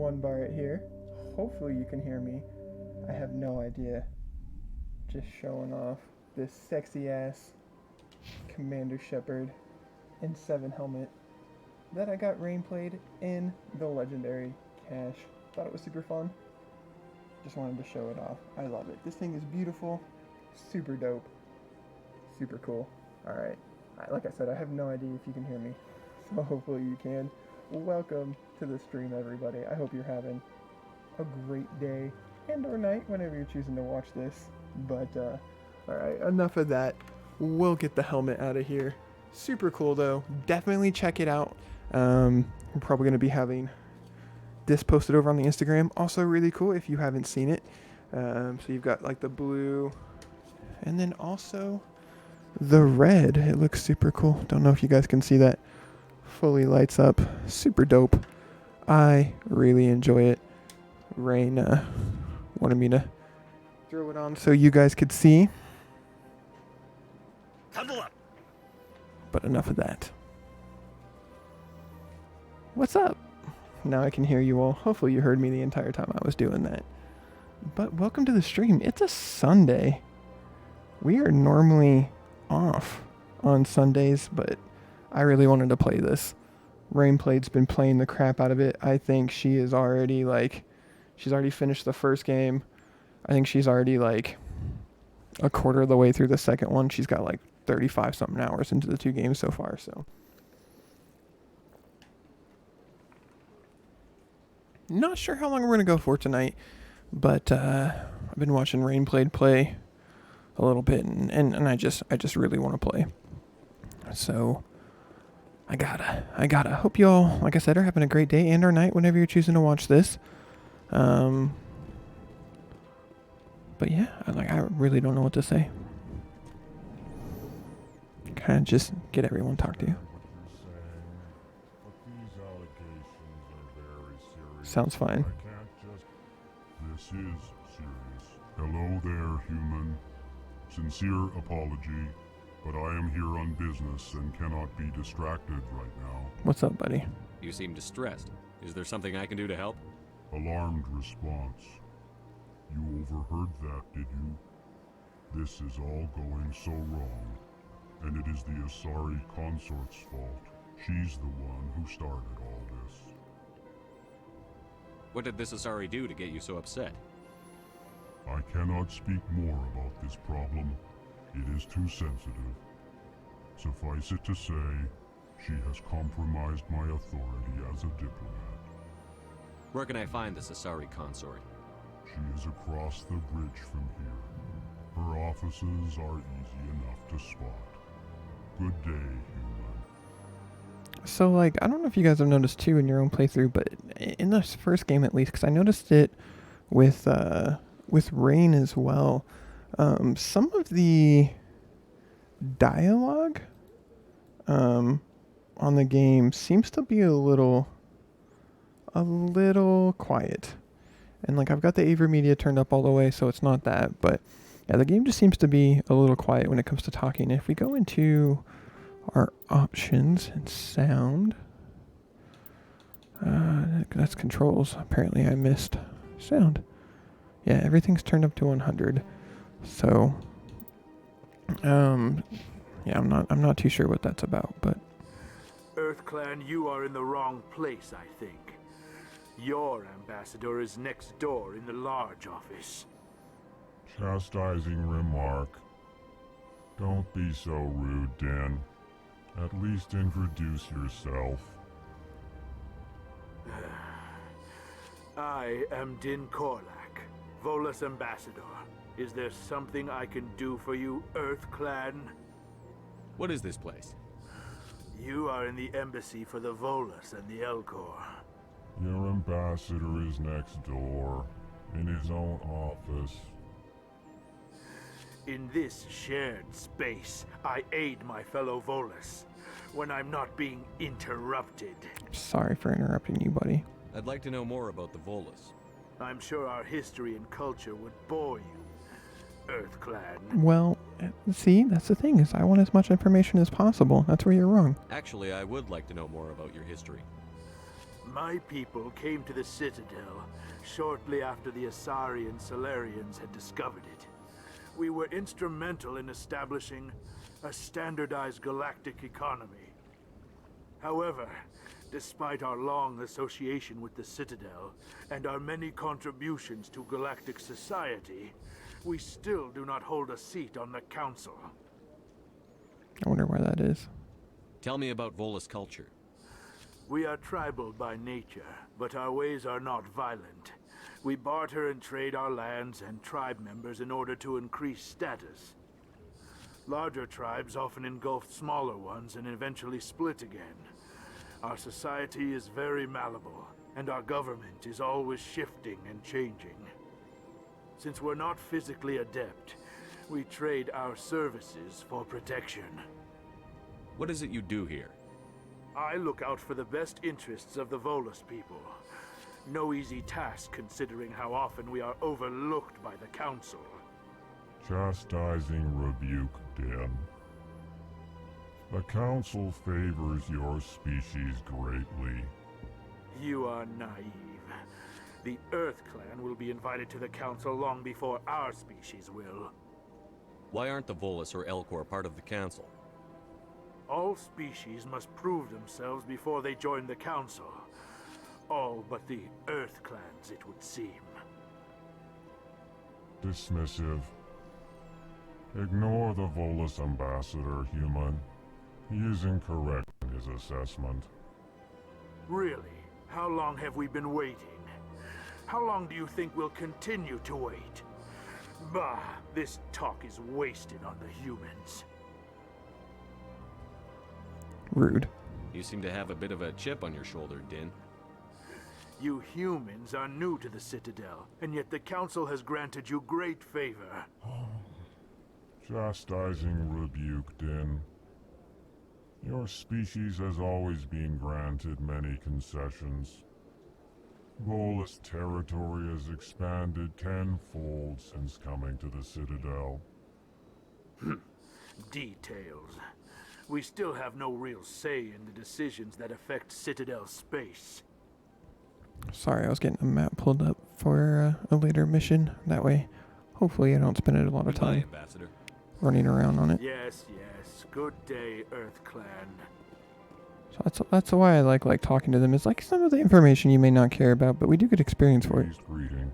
OneBarit here. Hopefully you can hear me. I have no idea. Just showing off this sexy ass Commander Shepard in 7 helmet that I got rain played in the legendary cache. Thought it was super fun. Just wanted to show it off. I love it. This thing is beautiful, super dope, super cool. Alright, like I said, I have no idea if you can hear me, so hopefully you can. Welcome to the stream, everybody. I hope you're having a great day and or night whenever you're choosing to watch this. But alright, enough of that. We'll get the helmet out of here. Super cool though. Definitely check it out. We're probably going to be having this posted over on the Instagram. Also really cool if you haven't seen it. So you've got like the blue and then also the red. It looks super cool. Don't know if you guys can see that. Fully lights up. Super dope. I really enjoy it. Rain wanted me to throw it on so you guys could see. Huddle up. But enough of that. What's up? Now I can hear you all. Hopefully you heard me the entire time I was doing that. But welcome to the stream. It's a Sunday. We are normally off on Sundays, but I really wanted to play this. Rainplade's been playing the crap out of it. I think she is already she's already finished the first game. I think she's already a quarter of the way through the second one. She's got 35 something hours into the 2 games so far, so. Not sure how long we're going to go for tonight, but I've been watching Rainplade play a little bit, and I just really want to play. So I gotta. Hope y'all, like I said, are having a great day and or night whenever you're choosing to watch this. But yeah, I really don't know what to say. Kind of just get everyone to talk to you. Sounds fine. This is serious. Hello there, human. Sincere apology, but I am here on business and cannot be distracted right now. What's up, buddy? You seem distressed. Is there something I can do to help? Alarmed response. You overheard that, did you? This is all going so wrong, and it is the Asari consort's fault. She's the one who started all this. What did this Asari do to get you so upset? I cannot speak more about this problem. It is too sensitive. Suffice it to say, she has compromised my authority as a diplomat. Where can I find this Asari consort? She is across the bridge from here. Her offices are easy enough to spot. Good day, human. So, I don't know if you guys have noticed too in your own playthrough, but in this first game at least, because I noticed it with Rain as well, some of the dialogue on the game seems to be a little quiet. And I've got the AverMedia turned up all the way, so it's not that, but yeah, the game just seems to be a little quiet when it comes to talking. If we go into our options and sound, that's controls. Apparently I missed sound. Yeah, everything's turned up to 100. So yeah, I'm not too sure what that's about, but EarthClan, you are in the wrong place, I think. Your ambassador is next door in the large office. Chastising remark. Don't be so rude, Dan. At least introduce yourself. I am Din Korlak, Volus ambassador. Is there something I can do for you, EarthClan? What is this place? You are in the embassy for the Volus and the Alcor. Your ambassador is next door, in his own office. In this shared space, I aid my fellow Volus when I'm not being interrupted. sorry for interrupting you, buddy. I'd like to know more about the Volus. I'm sure our history and culture would bore you, EarthClan. Well, see, that's the thing, is I want as much information as possible. That's where you're wrong. Actually, I would like to know more about your history. My people came to the Citadel shortly after the Asari and Solarians had discovered it. We were instrumental in establishing a standardized galactic economy. However, despite our long association with the Citadel and our many contributions to galactic society, we still do not hold a seat on the Council. I wonder why that is. Tell me about Volus culture. We are tribal by nature, but our ways are not violent. We barter and trade our lands and tribe members in order to increase status. Larger tribes often engulf smaller ones and eventually split again. Our society is very malleable, and our government is always shifting and changing. Since we're not physically adept, we trade our services for protection. What is it you do here? I look out for the best interests of the Volus people. No easy task considering how often we are overlooked by the Council. Chastising rebuke, Den. The Council favors your species greatly. You are naive. The Earth Clan will be invited to the Council long before our species will. Why aren't the Volus or Alcor part of the Council? All species must prove themselves before they join the Council. All but the Earth Clans, it would seem. Dismissive. Ignore the Volus ambassador, human. He is incorrect in his assessment. Really? How long have we been waiting? How long do you think we'll continue to wait? Bah, this talk is wasted on the humans. Rude. You seem to have a bit of a chip on your shoulder, Din. You humans are new to the Citadel, and yet the Council has granted you great favor. Chastising rebuke, Din. Your species has always been granted many concessions. Volus territory has expanded tenfold since coming to the Citadel. Details. We still have no real say in the decisions that affect Citadel space. Sorry, I was getting a map pulled up for a later mission. That way, hopefully I don't spend a lot of Goodbye, time Ambassador. running around on it. Yes. Good day, Earth Clan. So that's why I like talking to them. It's like some of the information you may not care about, but we do get experience for it. Pleased greeting.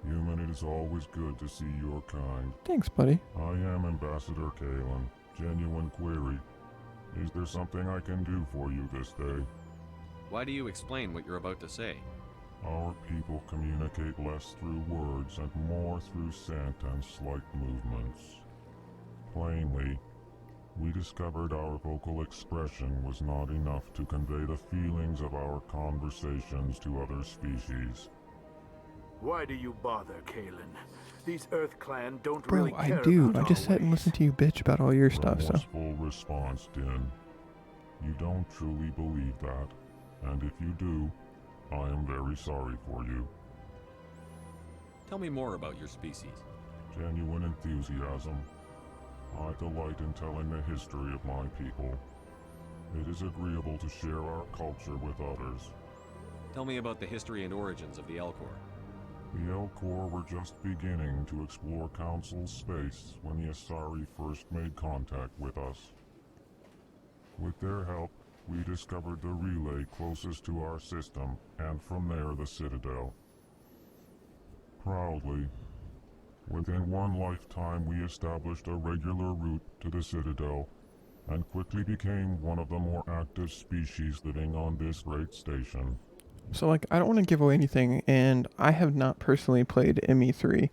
Human, it is always good to see your kind. Thanks, buddy. I am Ambassador Kalen. Genuine query. Is there something I can do for you this day? Why do you explain what you're about to say? Our people communicate less through words and more through scent and slight movements. Plainly, we discovered our vocal expression was not enough to convey the feelings of our conversations to other species. Why do you bother, Kalen? These Earth Clan don't Bro, really care I do. about I just our sat and ways. listened to you bitch about all your stuff, so. Remorseful response, Din. You don't truly believe that, and if you do, I am very sorry for you. Tell me more about your species. Genuine enthusiasm. I delight in telling the history of my people. It is agreeable to share our culture with others. Tell me about the history and origins of the Alcor. The Alcor were just beginning to explore Council space when the Asari first made contact with us. With their help, we discovered the relay closest to our system, and from there the Citadel. Proudly, within one lifetime we established a regular route to the Citadel, and quickly became one of the more active species living on this great station. So, I don't want to give away anything, and I have not personally played ME3.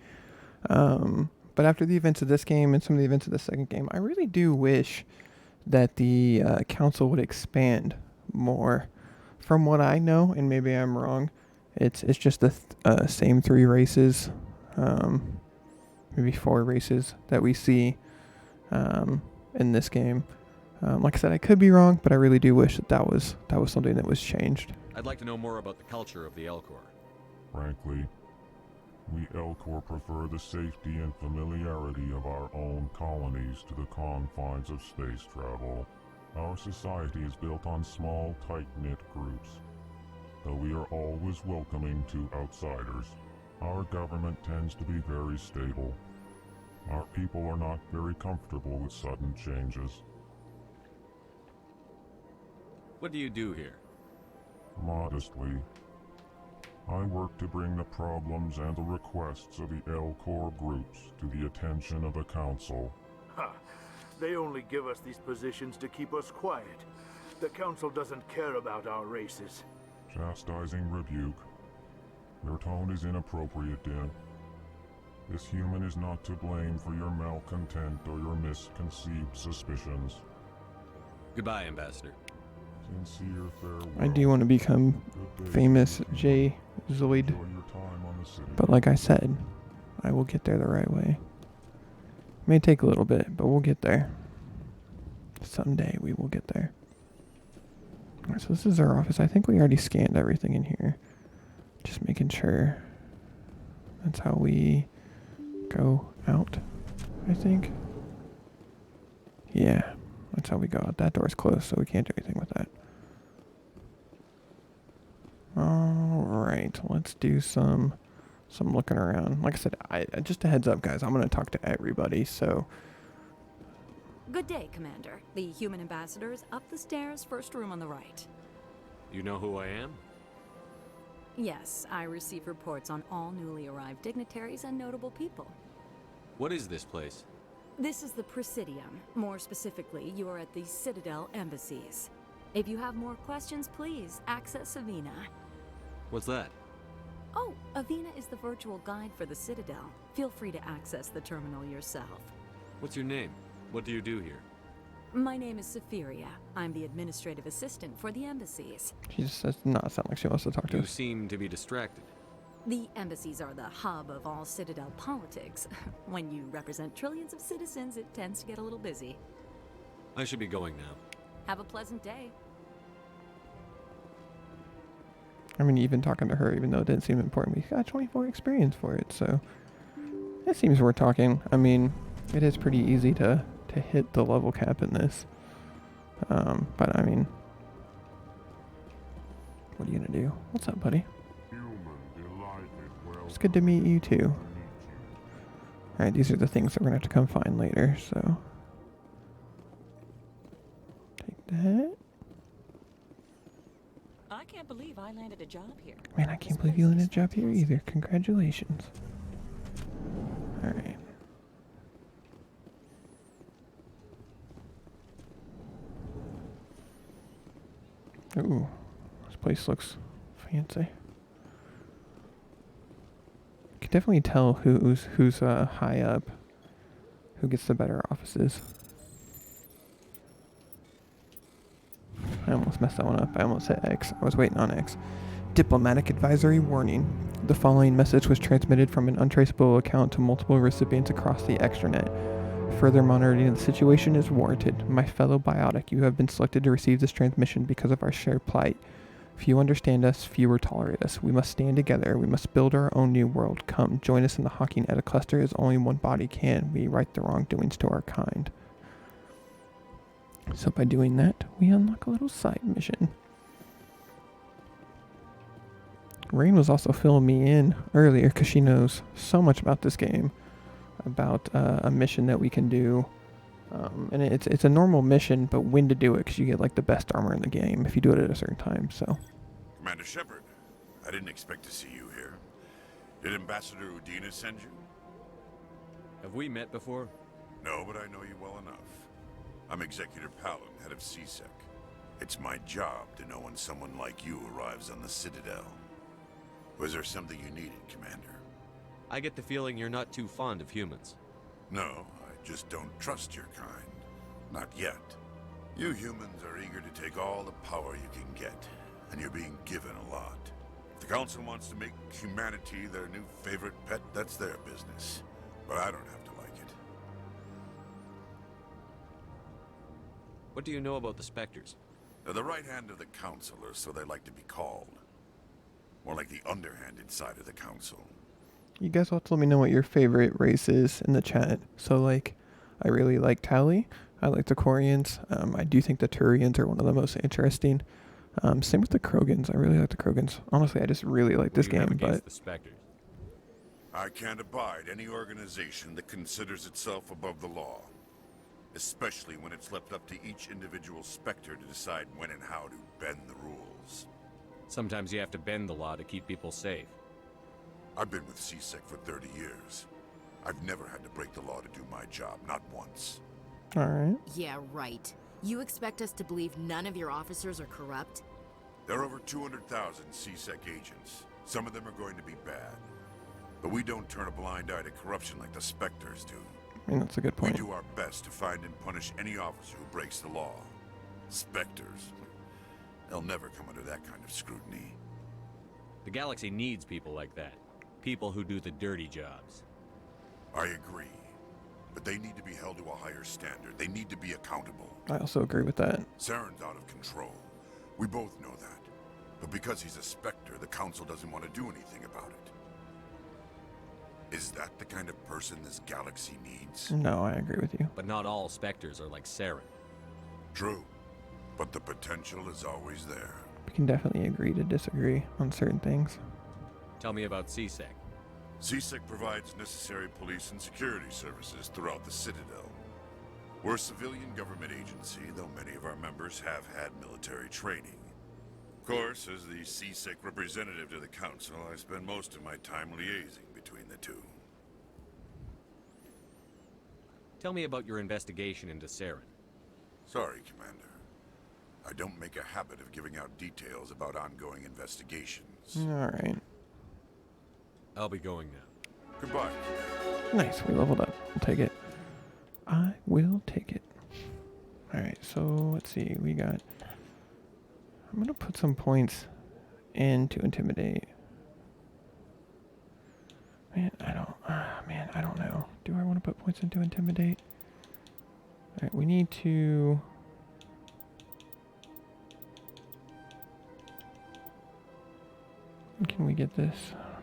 But after the events of this game and some of the events of the second game, I really do wish that the Council would expand more. From what I know, and maybe I'm wrong, it's just the same 3 races, maybe 4 races that we see in this game. Like I said, I could be wrong, but I really do wish that was something that was changed. I'd like to know more about the culture of the Alcor. Frankly, we Alcor prefer the safety and familiarity of our own colonies to the confines of space travel. Our society is built on small, tight-knit groups. though we are always welcoming to outsiders. Our government tends to be very stable. Our people are not very comfortable with sudden changes. What do you do here? Modestly, I work to bring the problems and the requests of the Alcor groups to the attention of the Council. Ha! They only give us these positions to keep us quiet. The Council doesn't care about our races. Chastising rebuke. Your tone is inappropriate, Din. This human is not to blame for your malcontent or your misconceived suspicions. Goodbye, Ambassador. Sincere farewell. I do want to become Good day. famous J. Zoid, Enjoy your time on the city. but like I said, I will get there the right way. May take a little bit, but we'll get there. Someday we will get there. Alright, so this is our office. I think we already scanned everything in here. Just making sure. That's how we go out, I think. Yeah, that's how we go out. That door's closed, so we can't do anything with that. Alright, let's do some looking around. Like I said, I just a heads up, guys. I'm going to talk to everybody, so... Good day, Commander. The human ambassador is up the stairs, first room on the right. You know who I am? Yes, I receive reports on all newly arrived dignitaries and notable people. What is this place? This is the Presidium. More specifically, you are at the Citadel Embassies. If you have more questions, please access Avina. What's that? Oh, Avina is the virtual guide for the Citadel. Feel free to access the terminal yourself. What's your name? What do you do here? My name is Safiria. I'm the administrative assistant for the embassies. She just does not sound like she wants to talk to You us. seem to be distracted. The embassies are the hub of all Citadel politics. When you represent trillions of citizens, it tends to get a little busy. I should be going now. Have a pleasant day. I mean, even talking to her, even though it didn't seem important, we got 24 experience for it, so... It seems worth talking. I mean, it is pretty easy to hit the level cap in this. But I mean... What are you gonna do? What's up, buddy? Human, delighted, welcome. It's good to meet you, too. To meet you. Alright, these are the things that we're gonna have to come find later, so... Take that. I can't believe I landed a job here. Man, I can't believe you landed a job here either. Congratulations. Alright. Ooh, this place looks fancy. You can definitely tell who's high up, who gets the better offices. I almost messed that one up. I almost hit X. I was waiting on X. Diplomatic advisory warning. The following message was transmitted from an untraceable account to multiple recipients across the extranet. Further monitoring of the situation is warranted. My fellow biotic, you have been selected to receive this transmission because of our shared plight. Few understand us, fewer tolerate us. We must stand together. We must build our own new world. Come, join us in the hawking at a cluster as only one body can. We right the wrongdoings to our kind. So by doing that, we unlock a little side mission. Rain was also filling me in earlier because she knows so much about this game, about a mission that we can do. And it's a normal mission, but when to do it, because you get like the best armor in the game if you do it at a certain time. So, Commander Shepard, I didn't expect to see you here. Did Ambassador Udina send you? Have we met before? No, but I know you well enough. I'm Executor Palin, head of CSEC. It's my job to know when someone like you arrives on the Citadel. Was there something you needed, Commander? I get the feeling you're not too fond of humans. No, I just don't trust your kind. Not yet. You humans are eager to take all the power you can get, and you're being given a lot. If the Council wants to make humanity their new favorite pet, that's their business. But I don't have to like it. What do you know about the Spectres? They're the right hand of the Council, or so they like to be called. More like the underhanded side of the Council. you guys also let me know what your favorite race is in the chat. So, like, I really like Tally. I like the Corians. I do think the Turians are one of the most interesting. Same with the Krogans. I really like the Krogans. Honestly, I just really like this What do you have game, against but the Spectres? I can't abide any organization that considers itself above the law. Especially when it's left up to each individual Spectre to decide when and how to bend the rules. Sometimes you have to bend the law to keep people safe. I've been with CSEC for 30 years. I've never had to break the law to do my job, not once. alright. Yeah, right. You expect us to believe none of your officers are corrupt? There are over 200,000 CSEC agents. Some of them are going to be bad. But we don't turn a blind eye to corruption like the Spectres do. I mean, that's a good We point. do our best to find and punish any officer who breaks the law. Spectres. They'll never come under that kind of scrutiny. The galaxy needs people like that. People who do the dirty jobs. I agree. But they need to be held to a higher standard. They need to be accountable. I also agree with that. Saren's out of control. We both know that. But because he's a Spectre, the Council doesn't want to do anything about it. Is that the kind of person this galaxy needs? No, I agree with you. But not all Spectres are like Saren. True. But the potential is always there. We can definitely agree to disagree on certain things. Tell me about CSEC. CSEC provides necessary police and security services throughout the Citadel. We're a civilian government agency, though many of our members have had military training. Of course, as the CSEC representative to the Council, I spend most of my time liaising between the two. Tell me about your investigation into Saren. Sorry, Commander. I don't make a habit of giving out details about ongoing investigations. Alright. I'll be going now. Goodbye. Nice, we leveled up. We'll take it. I will take it. Alright, so let's see. We got... I'm going to put some points in to intimidate. Man, I don't know. Do I want to put points into intimidate? Alright, we need to... Can we get this?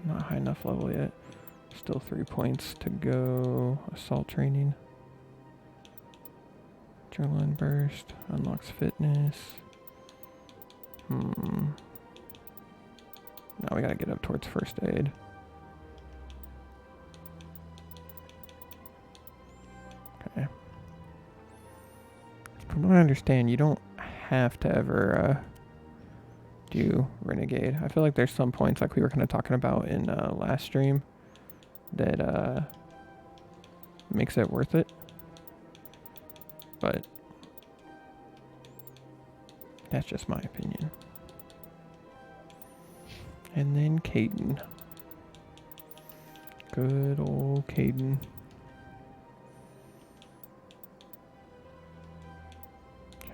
Not high enough level yet. Still 3 points to go. Assault training. Adrenaline burst. Unlocks fitness. Now we gotta get up towards first aid. Okay. From what I understand, you don't have to ever do Renegade. I feel like there's some points, like we were kind of talking about in last stream, that makes it worth it. But that's just my opinion. And then Caden. Good old Caden.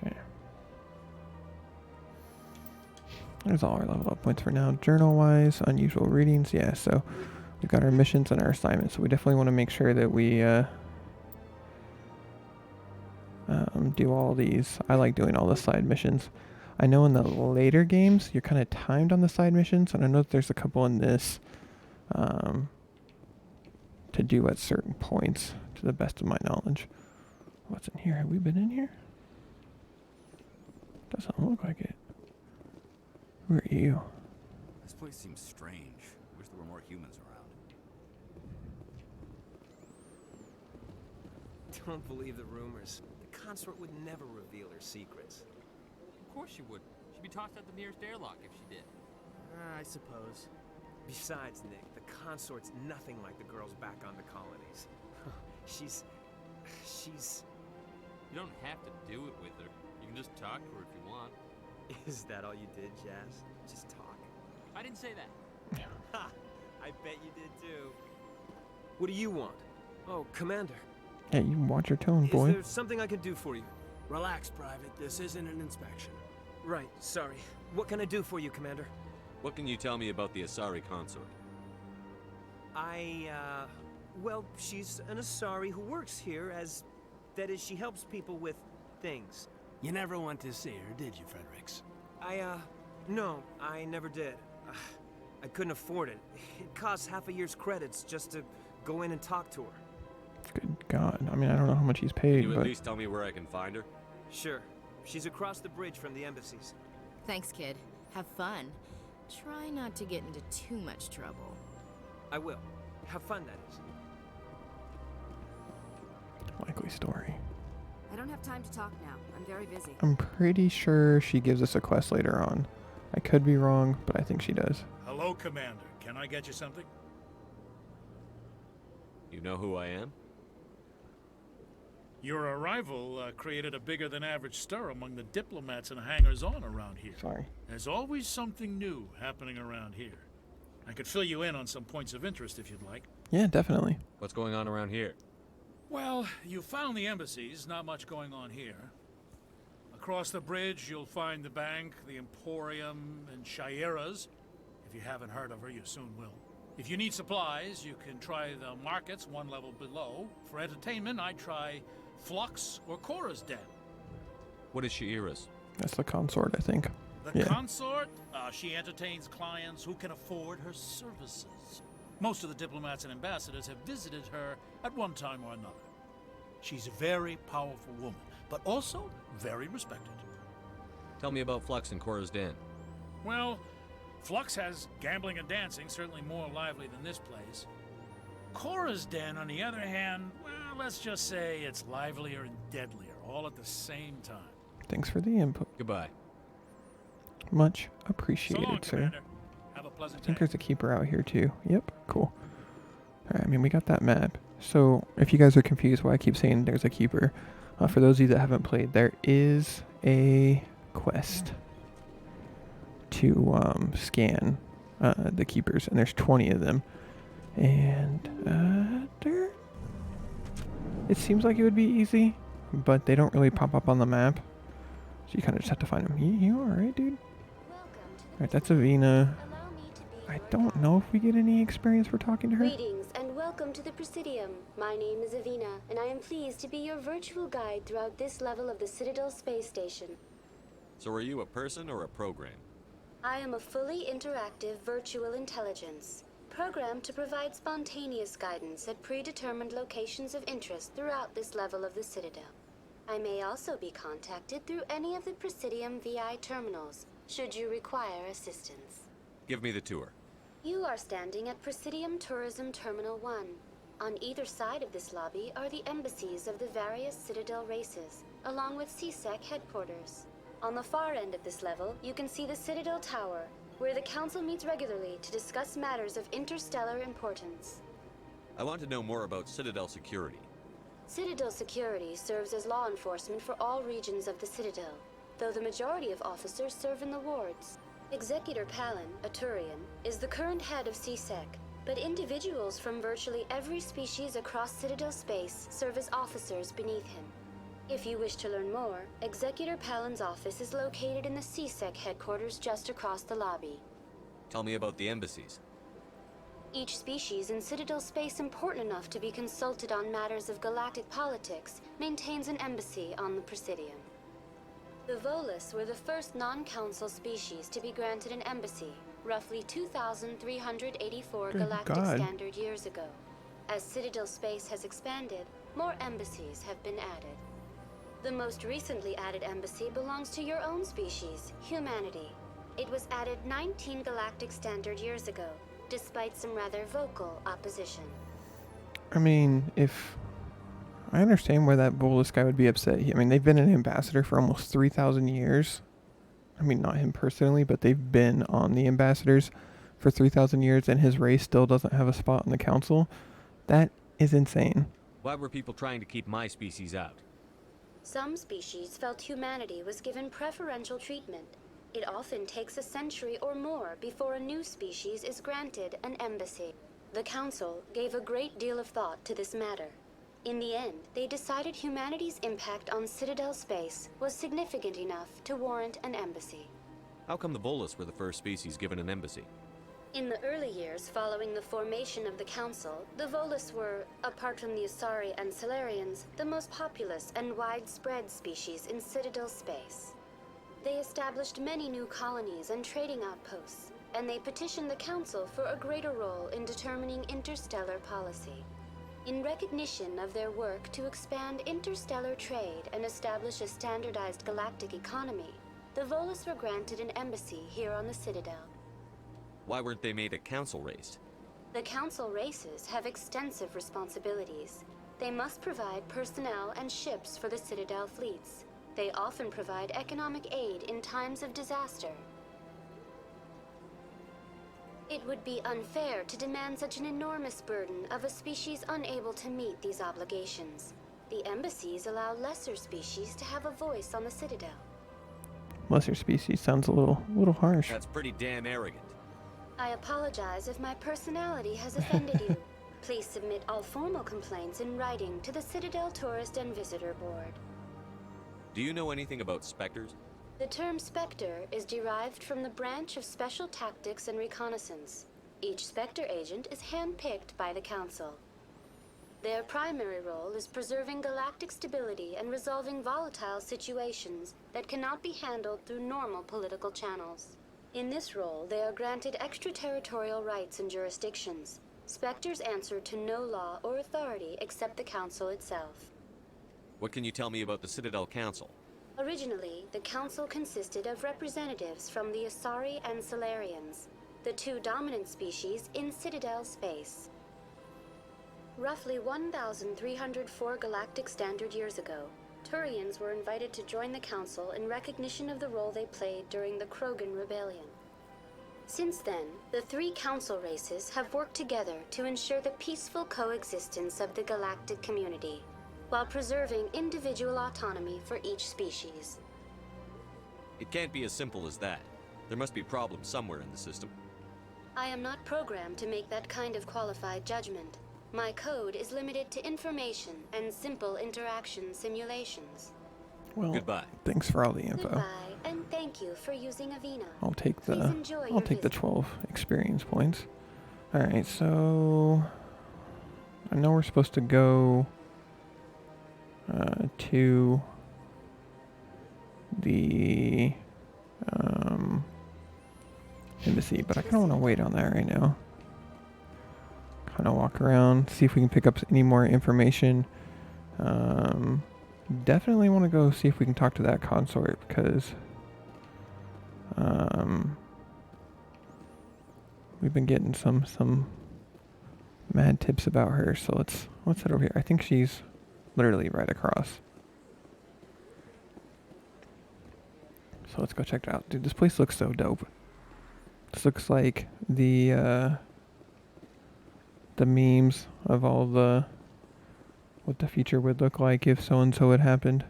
Okay. There's all our level up points for now. Journal wise, unusual readings. Yeah, so we've got our missions and our assignments. So we definitely want to make sure that we do all these. I like doing all the side missions. I know in the later games you're kind of timed on the side missions, and I know that there's a couple in this to do at certain points, to the best of my knowledge. What's in here? Have we been in here? Doesn't look like it. Who are you? This place seems strange. Wish there were more humans around. Don't believe the rumors. The consort would never reveal her secrets. Of course she would. She'd be tossed out the nearest airlock if she did. I suppose. Besides, Nick, the consort's nothing like the girls back on the colonies. She's... You don't have to do it with her. You can just talk to her if you want. Is that all you did, Jazz? Just talk? I didn't say that. Ha! I bet you did too. What do you want? Oh, Commander. Hey, you watch your tone, boy. Is there something I can do for you? Relax, Private. This isn't an inspection. Right, sorry. What can I do for you, Commander? What can you tell me about the Asari consort? Well, she's an Asari who works here as... That is, she helps people with things. You never went to see her, did you, Fredericks? No, I never did. I couldn't afford it. It costs half a year's credits just to go in and talk to her. Good God. I mean, I don't know how much he's paid, Can you but... at least tell me where I can find her? Sure. She's across the bridge from the embassies. Thanks, kid. Have fun. Try not to get into too much trouble. I will. Have fun, that is. Likely story. I don't have time to talk now. I'm very busy. I'm pretty sure she gives us a quest later on. I could be wrong, but I think she does. Hello, Commander. Can I get you something? You know who I am? Your arrival created a bigger than average stir among the diplomats and hangers-on around here. Sorry. There's always something new happening around here. I could fill you in on some points of interest if you'd like. Yeah, definitely. What's going on around here? Well, you found the embassies, not much going on here. Across the bridge, you'll find the bank, the Emporium, and Shaira's. If you haven't heard of her, you soon will. If you need supplies, you can try the markets one level below. For entertainment, I'd try Flux or Cora's Den. What is Shaira's? That's the consort, I think. The consort? She entertains clients who can afford her services. Most of the diplomats and ambassadors have visited her at one time or another. She's a very powerful woman, but also very respected. Tell me about Flux and Cora's Den. Well, Flux has gambling and dancing, certainly more lively than this place. Cora's Den, on the other hand, well, let's just say it's livelier and deadlier, all at the same time. Thanks for the input. Goodbye. Much So appreciated, long, sir. Commander. Have a pleasant I think day. there's a keeper out here too. Yep, cool. Alright, I mean, we got that map. So, if you guys are confused why I keep saying there's a keeper, for those of you that haven't played, there is a quest to scan the keepers, and there's 20 of them. And it seems like it would be easy, but they don't really pop up on the map. So you kind of just have to find them. You alright, dude? Alright, that's Avina. I don't know if we get any experience for talking to her. Greetings and welcome to the Presidium. My name is Avina, and I am pleased to be your virtual guide throughout this level of the Citadel space station. So are you a person or a program? I am a fully interactive virtual intelligence, programmed to provide spontaneous guidance at predetermined locations of interest throughout this level of the Citadel. I may also be contacted through any of the Presidium VI terminals, should you require assistance. Give me the tour. You are standing at Presidium Tourism Terminal 1. On either side of this lobby are the embassies of the various Citadel races, along with CSEC headquarters. On the far end of this level, you can see the Citadel Tower, where the Council meets regularly to discuss matters of interstellar importance. I want to know more about Citadel security. Citadel security serves as law enforcement for all regions of the Citadel, though the majority of officers serve in the wards. Executor Palin, a Turian, is the current head of CSEC, but individuals from virtually every species across Citadel space serve as officers beneath him. If you wish to learn more, Executor Palin's office is located in the CSEC headquarters just across the lobby. Tell me about the embassies. Each species in Citadel space important enough to be consulted on matters of galactic politics maintains an embassy on the Presidium. The Volus were the first non-council species to be granted an embassy, roughly 2,384 galactic standard years ago. As Citadel space has expanded, more embassies have been added. The most recently added embassy belongs to your own species, humanity. It was added 19 galactic standard years ago, despite some rather vocal opposition. I mean, if I understand why that Bolus guy would be upset. I mean, they've been an ambassador for almost 3,000 years. I mean, not him personally, but they've been on the ambassadors for 3,000 years, and his race still doesn't have a spot in the council. That is insane. Why were people trying to keep my species out? Some species felt humanity was given preferential treatment. It often takes a century or more before a new species is granted an embassy. The council gave a great deal of thought to this matter. In the end, they decided humanity's impact on Citadel space was significant enough to warrant an embassy. How come the Volus were the first species given an embassy? In the early years following the formation of the Council, the Volus were, apart from the Asari and Solarians, the most populous and widespread species in Citadel space. They established many new colonies and trading outposts, and they petitioned the Council for a greater role in determining interstellar policy. In recognition of their work to expand interstellar trade and establish a standardized galactic economy, the Volus were granted an embassy here on the Citadel. Why weren't they made a council race? The council races have extensive responsibilities. They must provide personnel and ships for the Citadel fleets. They often provide economic aid in times of disaster. It would be unfair to demand such an enormous burden of a species unable to meet these obligations. The embassies allow lesser species to have a voice on the Citadel. Lesser species sounds a little harsh. That's pretty damn arrogant. I apologize if my personality has offended you. Please submit all formal complaints in writing to the Citadel Tourist and Visitor Board. Do you know anything about specters? The term Spectre is derived from the branch of Special Tactics and Reconnaissance. Each Spectre agent is handpicked by the Council. Their primary role is preserving galactic stability and resolving volatile situations that cannot be handled through normal political channels. In this role, they are granted extraterritorial rights and jurisdictions. Spectres answer to no law or authority except the Council itself. What can you tell me about the Citadel Council? Originally, the Council consisted of representatives from the Asari and Solarians, the two dominant species in Citadel space. Roughly 1,304 galactic standard years ago, Turians were invited to join the Council in recognition of the role they played during the Krogan Rebellion. Since then, the three Council races have worked together to ensure the peaceful coexistence of the galactic community, while preserving individual autonomy for each species. It can't be as simple as that. There must be problems somewhere in the system. I am not programmed to make that kind of qualified judgment. My code is limited to information and simple interaction simulations. Well, goodbye. Thanks for all the info. Goodbye, and thank you for using Avina. I'll take Please the enjoy your visit. 12 experience points. All right, so I know we're supposed to go to the embassy, but I kind of want to wait on that right now. Kind of walk around, see if we can pick up any more information. Definitely want to go see if we can talk to that consort because we've been getting some mad tips about her. So let's head over here. I think she's literally right across. So let's go check it out. Dude, this place looks so dope. This looks like the memes of all the what the future would look like if so and so had happened.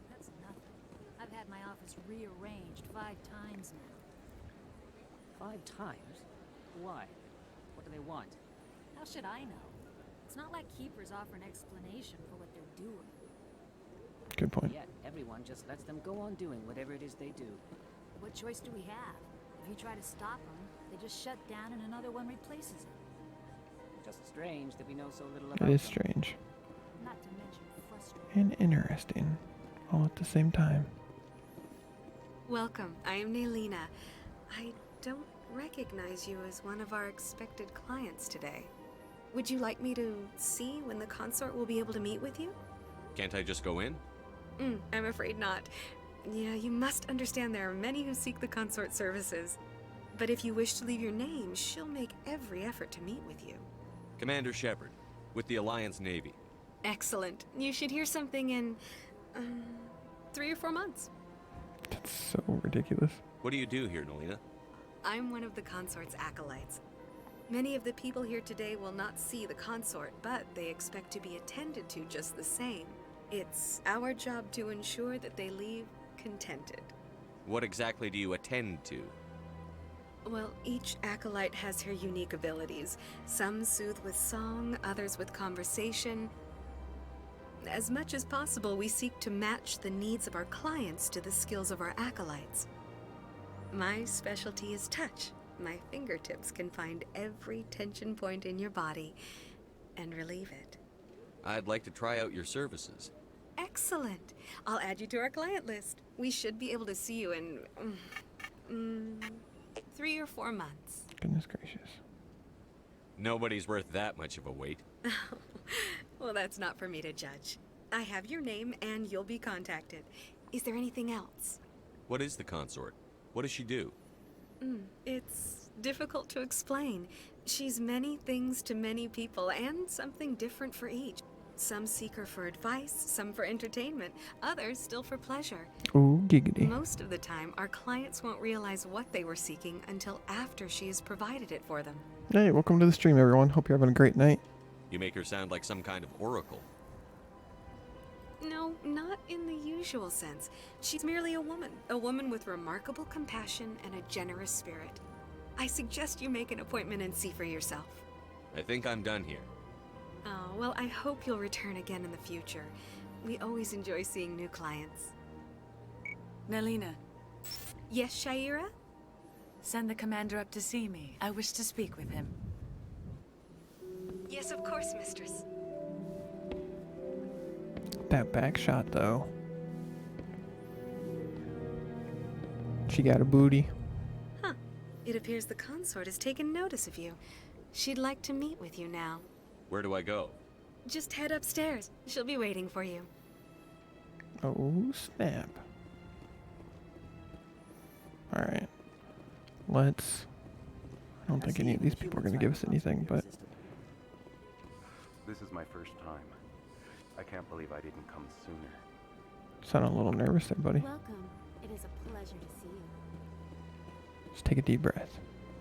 That's nothing. I've had my office rearranged 5 times now. 5 times? Why? What do they want? How should I know? It's not like keepers offer an explanation for what they're doing. Good point. Yet everyone just lets them go on doing whatever it is they do. What choice do we have? If you try to stop them, they just shut down and another one replaces it. Just strange that we know so little about It is them. strange. Not to mention frustrating. And interesting. All at the same time. Welcome. I am Naylina. I don't recognize you as one of our expected clients today. Would you like me to see when the consort will be able to meet with you? Can't I just go in? I'm afraid not. Yeah, you must understand there are many who seek the consort services. But if you wish to leave your name, she'll make every effort to meet with you. Commander Shepard, with the Alliance Navy. Excellent. You should hear something in 3 or 4 months. That's so ridiculous. What do you do here, Nolina? I'm one of the consort's acolytes. Many of the people here today will not see the consort, but they expect to be attended to just the same. It's our job to ensure that they leave contented. What exactly do you attend to? Well, each acolyte has her unique abilities. Some soothe with song, others with conversation. As much as possible, we seek to match the needs of our clients to the skills of our acolytes. My specialty is touch. My fingertips can find every tension point in your body and relieve it. I'd like to try out your services. Excellent. I'll add you to our client list. We should be able to see you in 3 or 4 months. Goodness gracious. Nobody's worth that much of a wait. Well, that's not for me to judge. I have your name and you'll be contacted. Is there anything else? What is the consort? What does she do? It's difficult to explain. She's many things to many people, and something different for each. Some seek her for advice, some for entertainment, others still for pleasure. Ooh, giggity. Most of the time, our clients won't realize what they were seeking until after she has provided it for them. Hey, welcome to the stream, everyone. Hope you're having a great night. You make her sound like some kind of oracle. No, not in the usual sense. She's merely a woman with remarkable compassion and a generous spirit. I suggest you make an appointment and see for yourself. I think I'm done here. Oh, well, I hope you'll return again in the future. We always enjoy seeing new clients. Nalina, Yes, Shaira? send the commander up to see me. I wish to speak with him. Yes, of course, mistress. That back shot, though. She got a booty. Huh. It appears the consort has taken notice of you. She'd like to meet with you now. Where do I go? Just head upstairs. She'll be waiting for you. Oh, snap. Alright. Let's... I don't think any of these people are going to give us anything, but... This is my first time. I can't believe I didn't come sooner. Sound a little nervous there, buddy. Welcome. It is a pleasure to see you. Just take a deep breath.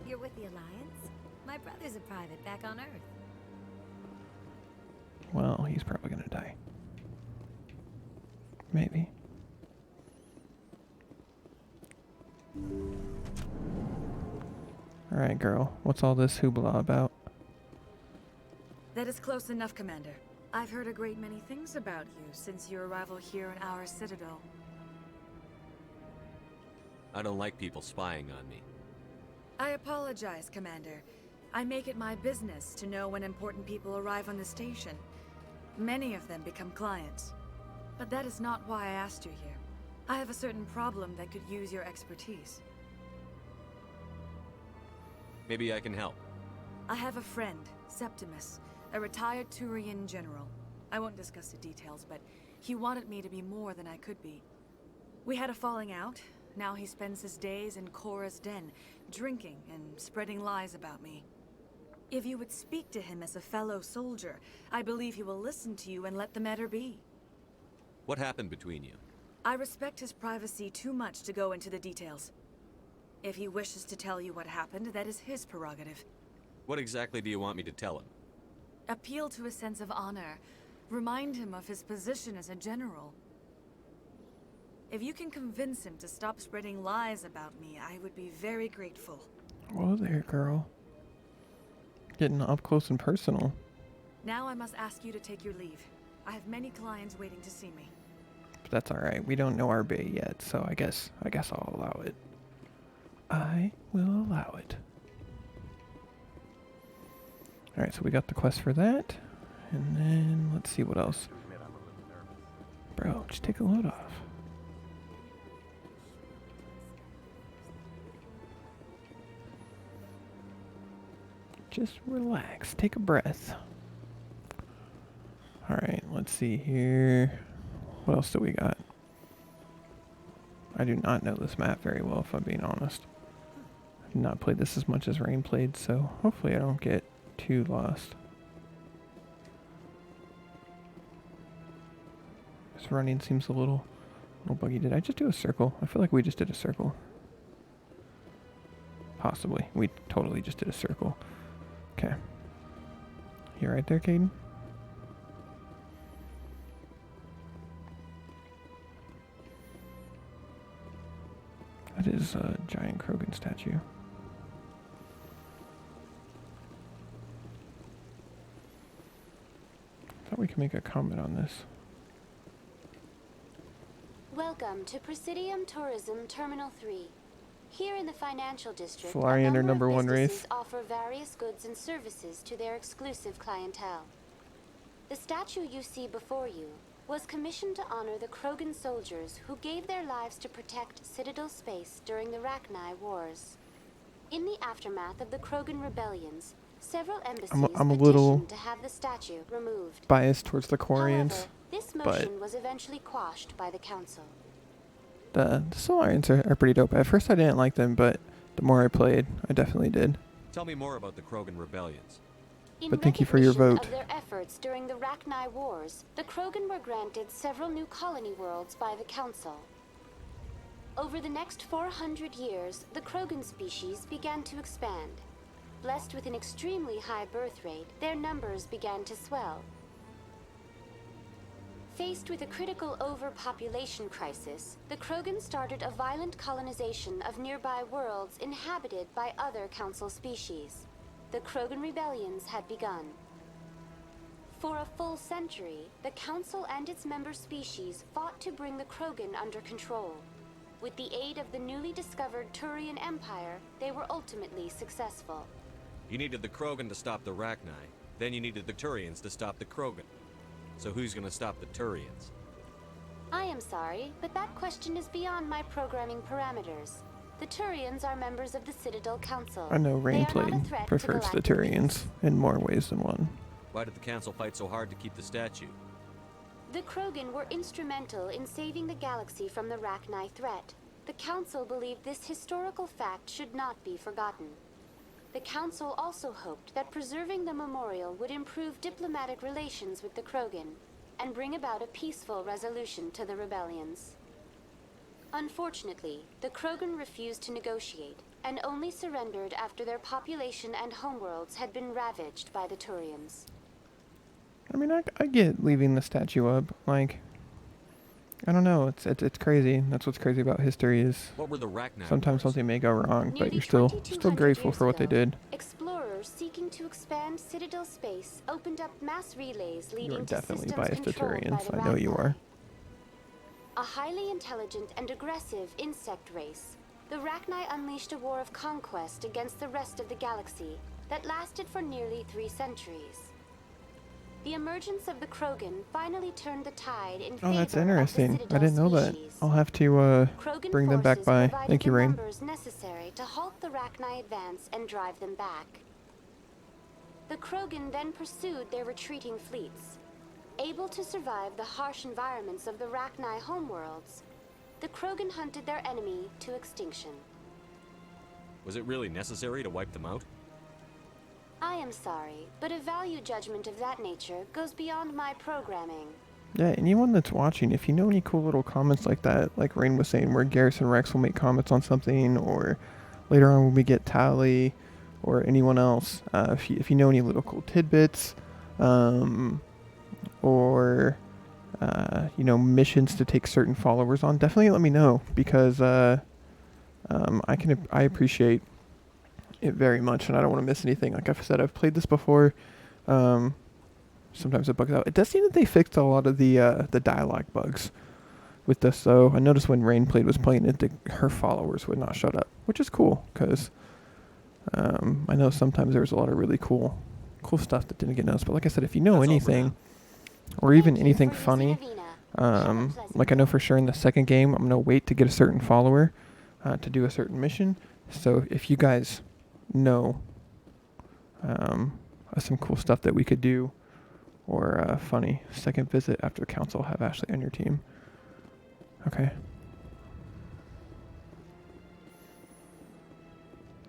You're with the Alliance? My brother's a private back on Earth. Well, he's probably going to die. Maybe. Alright, girl. What's all this hoopla about? That is close enough, Commander. I've heard a great many things about you since your arrival here in our Citadel. I don't like people spying on me. I apologize, Commander. I make it my business to know when important people arrive on the station. Many of them become clients. But that is not why I asked you here. I have a certain problem that could use your expertise. Maybe I can help. I have a friend, Septimus, a retired Turian general. I won't discuss the details, but he wanted me to be more than I could be. We had a falling out. Now he spends his days in Cora's den, drinking and spreading lies about me. If you would speak to him as a fellow soldier, I believe he will listen to you and let the matter be. What happened between you? I respect his privacy too much to go into the details. If he wishes to tell you what happened, that is his prerogative. What exactly do you want me to tell him? Appeal to his sense of honor. Remind him of his position as a general. If you can convince him to stop spreading lies about me, I would be very grateful. Whoa there, girl. Getting up close and personal. Now I must ask you to take your leave. I have many clients waiting to see me. But that's alright. We don't know our bay yet, so I guess I'll allow it. I will allow it. Alright, so we got the quest for that. And then, let's see what else. Bro, just take a load off. Just relax. Take a breath. Alright, let's see here. What else do we got? I do not know this map very well, if I'm being honest. I've not played this as much as Rain played, so hopefully I don't get too lost. This running seems a little buggy. Did I just do a circle? I feel like we just did a circle. Possibly. We totally just did a circle. Okay. You right there, Caden? That is a giant Krogan statue. I thought we could make a comment on this. Welcome to Presidium Tourism Terminal 3. Here in the financial district, Solarian, their number one race. businesses offer various goods and services to their exclusive clientele. The statue you see before you was commissioned to honor the Krogan soldiers who gave their lives to protect Citadel space during the Rachni Wars. In the aftermath of the Krogan rebellions, several embassies I'm a little petitioned to have the statue removed. biased towards the Quarians, However, this but motion was eventually quashed by the council. The Solarians are pretty dope. At first I didn't like them, but the more I played, I definitely did. Tell me more about the Krogan rebellions. But thank you for your vote. Of their efforts during the Rachni Wars, the Krogan were granted several new colony worlds by the Council. Over the next 400 years, the Krogan species began to expand. Blessed with an extremely high birth rate, their numbers began to swell. Faced with a critical overpopulation crisis, the Krogan started a violent colonization of nearby worlds inhabited by other Council species. The Krogan rebellions had begun. For a full century, the Council and its member species fought to bring the Krogan under control. With the aid of the newly discovered Turian Empire, they were ultimately successful. You needed the Krogan to stop the Rachni, then you needed the Turians to stop the Krogan. So who's gonna stop the Turians? I am sorry, but that question is beyond my programming parameters. The Turians are members of the Citadel Council. I know Rainblade prefers the Turians in more ways than one. Why did the Council fight so hard to keep the statue? The Krogan were instrumental in saving the galaxy from the Rachni threat. The Council believed this historical fact should not be forgotten. The Council also hoped that preserving the memorial would improve diplomatic relations with the Krogan and bring about a peaceful resolution to the rebellions. Unfortunately, the Krogan refused to negotiate and only surrendered after their population and homeworlds had been ravaged by the Turians. I mean, I get leaving the statue up. Like, I don't know. It's crazy. That's what's crazy about history is What were the Rachni sometimes wars? something may go wrong, but you're still grateful for what they did. Explorers seeking to expand Citadel space opened up mass relays leading You're to definitely systems biased to controlled by Turians. the I know you Rachni. are. A highly intelligent and aggressive insect race, the Rachni unleashed a war of conquest against the rest of the galaxy that lasted for nearly 3 centuries. The emergence of the Krogan finally turned the tide in favor Oh, that's of the interesting. Citadel I didn't know that. species. I'll have to Krogan bring them back forces by. provided Thank you, the Rain. numbers necessary to halt the Rachni advance and drive them back. The Krogan then pursued their retreating fleets. Able to survive the harsh environments of the Rachni homeworlds, the Krogan hunted their enemy to extinction. Was it really necessary to wipe them out? I am sorry, but a value judgment of that nature goes beyond my programming. Yeah, anyone that's watching, if you know any cool little comments like that, like Rain was saying, where Garrison Rex will make comments on something, or later on when we get Tally, or anyone else, if you know any little cool tidbits, or missions to take certain followers on, definitely let me know, because I appreciate it very much, and I don't want to miss anything. Like I've said, I've played this before. Sometimes it bugs out. It does seem that they fixed a lot of the dialogue bugs with this, though. I noticed when Rainblade was playing it, her followers would not shut up, which is cool, because I know sometimes there was a lot of really cool stuff that didn't get noticed. But like I said, if you know anything, or even anything funny, like I know for sure in the second game, I'm going to wait to get a certain follower to do a certain mission. So if you guys know some cool stuff that we could do, or funny second visit after the council, have Ashley on your team. Okay.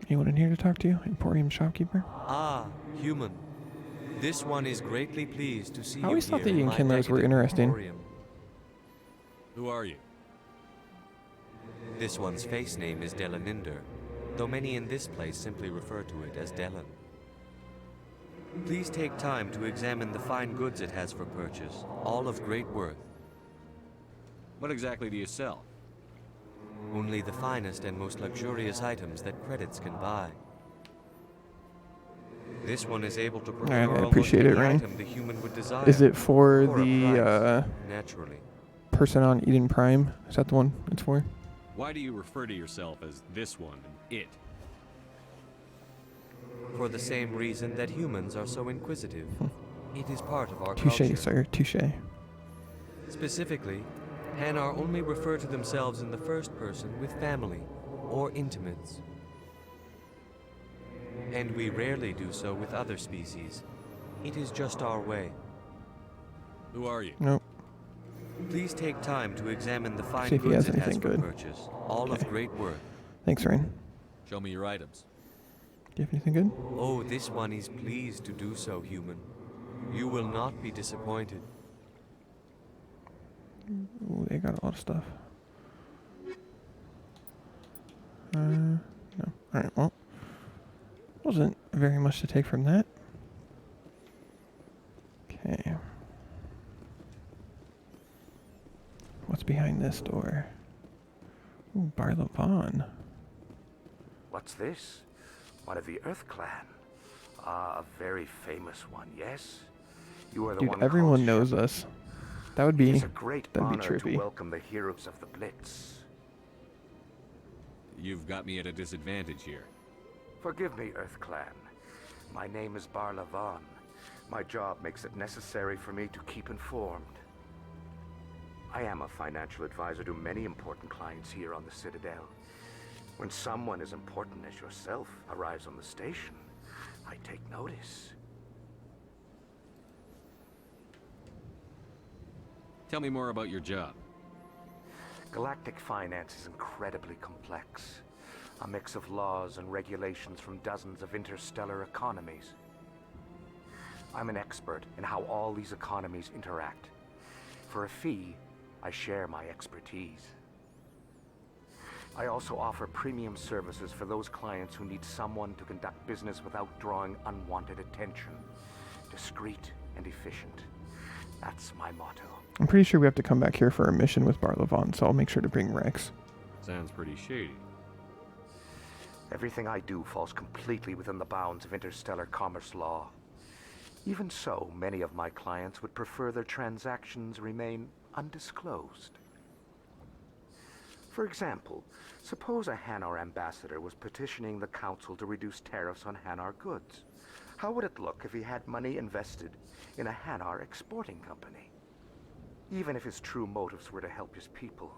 Anyone in here to talk to you? Emporium Shopkeeper? Ah, human. This one is greatly pleased to see I you always thought the here in my Inkindlers were decadent interesting. emporium. Who are you? This one's face name is Delaninder, though many in this place simply refer to it as Delan. Please take time to examine the fine goods it has for purchase, all of great worth. What exactly do you sell? Only the finest and most luxurious items that credits can buy. This one is able to procure I almost appreciate any it, Rain. item the human would desire. Is it for a the price, naturally. person on Eden Prime? Is that the one it's for? Why do you refer to yourself as this one and it? For the same reason that humans are so inquisitive. It is part of our Touche, culture. sir. Touche. Specifically, Hanar only refer to themselves in the first person with family or intimates. And we rarely do so with other species. It is just our way. Who are you? Nope. Please take time to examine the fine See if he goods has it has anything for good. purchase, all of great worth. Thanks, Rain. Show me your items. Do you have anything good? Oh, this one is pleased to do so, human. You will not be disappointed. Ooh, they got a lot of stuff. No. Alright, well. Wasn't very much to take from that. Okay. What's behind this door? Ooh, Bart Lavon. What's this? One of the Earth Clan. Ah, a very famous one, yes? You are the Dude, one everyone called knows Shepherd. us. That would be It is a great that'd be honor to trippy. welcome the heroes of the Blitz. You've got me at a disadvantage here. Forgive me, Earth Clan. My name is Bart Lavon. My job makes it necessary for me to keep informed. I am a financial advisor to many important clients here on the Citadel. When someone as important as yourself arrives on the station, I take notice. Tell me more about your job. Galactic finance is incredibly complex. A mix of laws and regulations from dozens of interstellar economies. I'm an expert in how all these economies interact. For a fee, I share my expertise. I also offer premium services for those clients who need someone to conduct business without drawing unwanted attention. Discreet and efficient. That's my motto. I'm pretty sure we have to come back here for a mission with Bart Lavon, so I'll make sure to bring Rex. Sounds pretty shady. Everything I do falls completely within the bounds of interstellar commerce law. Even so, many of my clients would prefer their transactions remain undisclosed. For example, suppose a Hanar ambassador was petitioning the council to reduce tariffs on Hanar goods. How would it look if he had money invested in a Hanar exporting company? Even if his true motives were to help his people,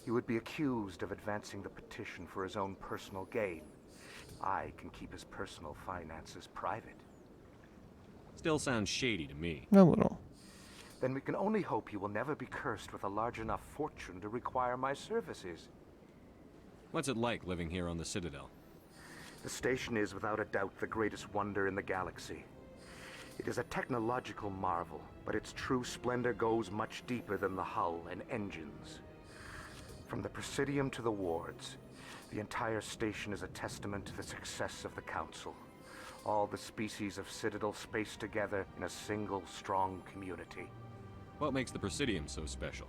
he would be accused of advancing the petition for his own personal gain. I can keep his personal finances private. Still sounds shady to me. A little. Then we can only hope he will never be cursed with a large enough fortune to require my services. What's it like living here on the Citadel? The station is without a doubt the greatest wonder in the galaxy. It is a technological marvel, but its true splendor goes much deeper than the hull and engines. From the Presidium to the wards, the entire station is a testament to the success of the Council. All the species of Citadel spaced together in a single, strong community. What makes the Presidium so special?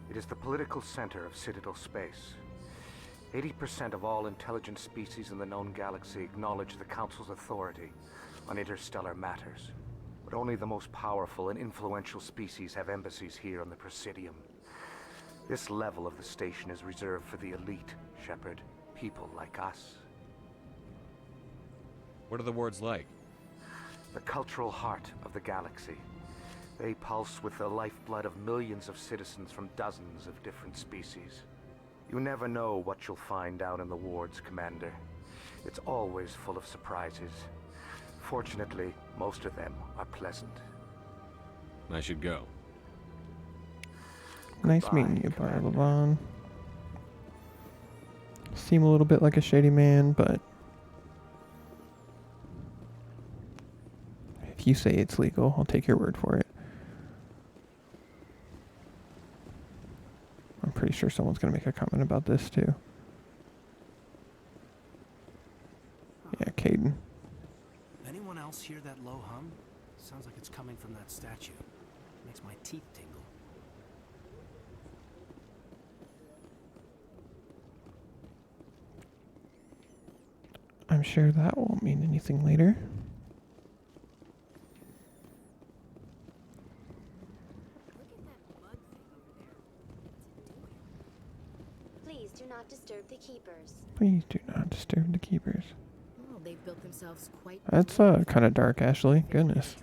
It is the political center of Citadel space. 80% of all intelligent species in the known galaxy acknowledge the Council's authority on interstellar matters. But only the most powerful and influential species have embassies here on the Presidium. This level of the station is reserved for the elite, Shepherd. People like us. What are the wards like? The cultural heart of the galaxy. They pulse with the lifeblood of millions of citizens from dozens of different species. You never know what you'll find out in the wards, Commander. It's always full of surprises. Fortunately, most of them are pleasant. I should go. Nice meeting you, Bart Lavon. Seem a little bit like a shady man, but if you say it's legal, I'll take your word for it. I'm pretty sure someone's going to make a comment about this, too. Yeah, Caden. Anyone else hear that low hum? Sounds like it's coming from that statue. Makes my teeth tingle. I'm sure that won't mean anything later. Please do not disturb the keepers. Please do not disturb the keepers. Well, they've built themselves quite. That's kind of dark, Ashley. Goodness.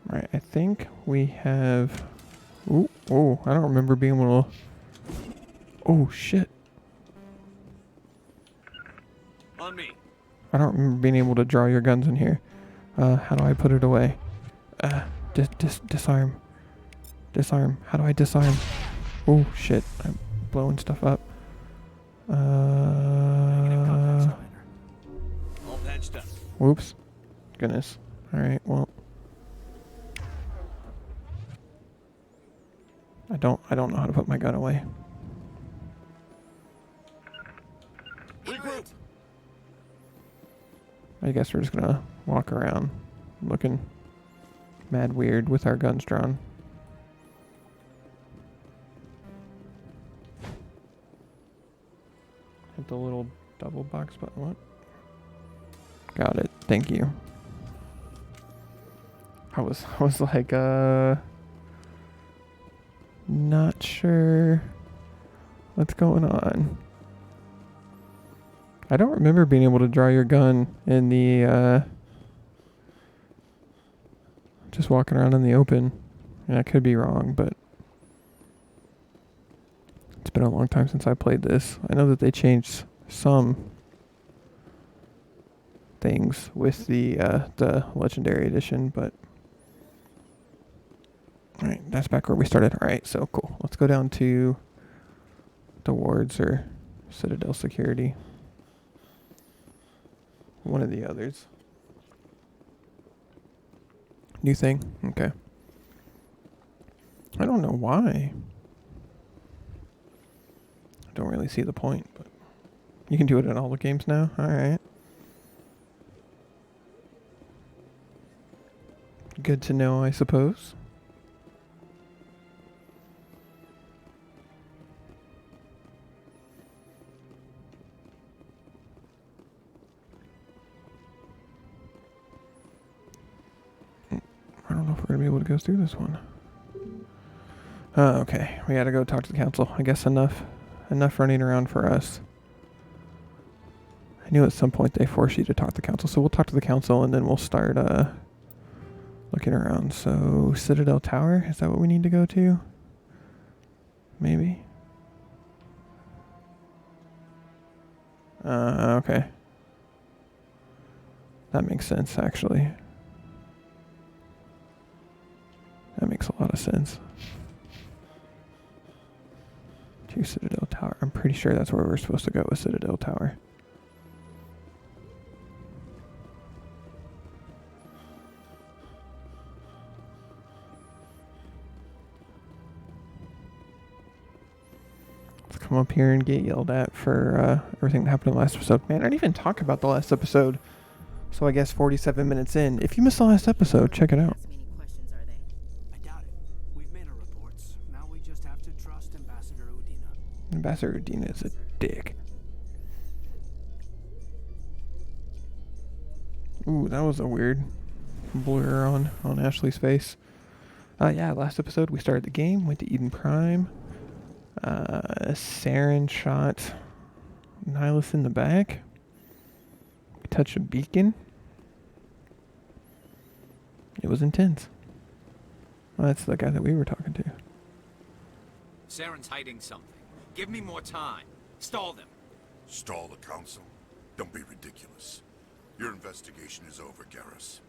Right, I think we have. Ooh, oh, I don't remember being able to. Oh shit! On me. I don't remember being able to draw your guns in here. How do I put it away? Disarm. Disarm. How do I disarm? Oh, shit. I'm blowing stuff up. All patched up. Whoops. Goodness. Alright, well. I don't know how to put my gun away. Regroup. I guess we're just gonna walk around looking mad weird with our guns drawn. Hit the little double box button. What? Got it. Thank you. I was like, not sure what's going on. I don't remember being able to draw your gun in the, just walking around in the open. And I could be wrong, but it's been a long time since I played this. I know that they changed some things with the Legendary Edition, but alright, that's back where we started. Alright, so cool. Let's go down to the wards or Citadel Security. One of the others. New thing? Okay. I don't know why. I don't really see the point, but you can do it in all the games now? Alright. Good to know, I suppose. I don't know if we're going to be able to go through this one. Okay, we gotta go talk to the council. I guess enough running around for us. I knew at some point they force you to talk to the council, so we'll talk to the council and then we'll start looking around. So, Citadel Tower, is that what we need to go to? Maybe. Okay. That makes sense, actually. That makes a lot of sense. To Citadel Tower. I'm pretty sure that's where we're supposed to go with Citadel Tower. Let's come up here and get yelled at for everything that happened in the last episode. Man, I didn't even talk about the last episode. So I guess 47 minutes in. If you missed the last episode, check it out. Ambassador Udina is a dick. Ooh, that was a weird blur on Ashley's face. Yeah, last episode we started the game, went to Eden Prime. Saren shot Nihilus in the back. We touched a beacon. It was intense. Well, that's the guy that we were talking to. Saren's hiding something. Give me more time. Stall them. Stall the council? Don't be ridiculous. Your investigation is over, Garrus.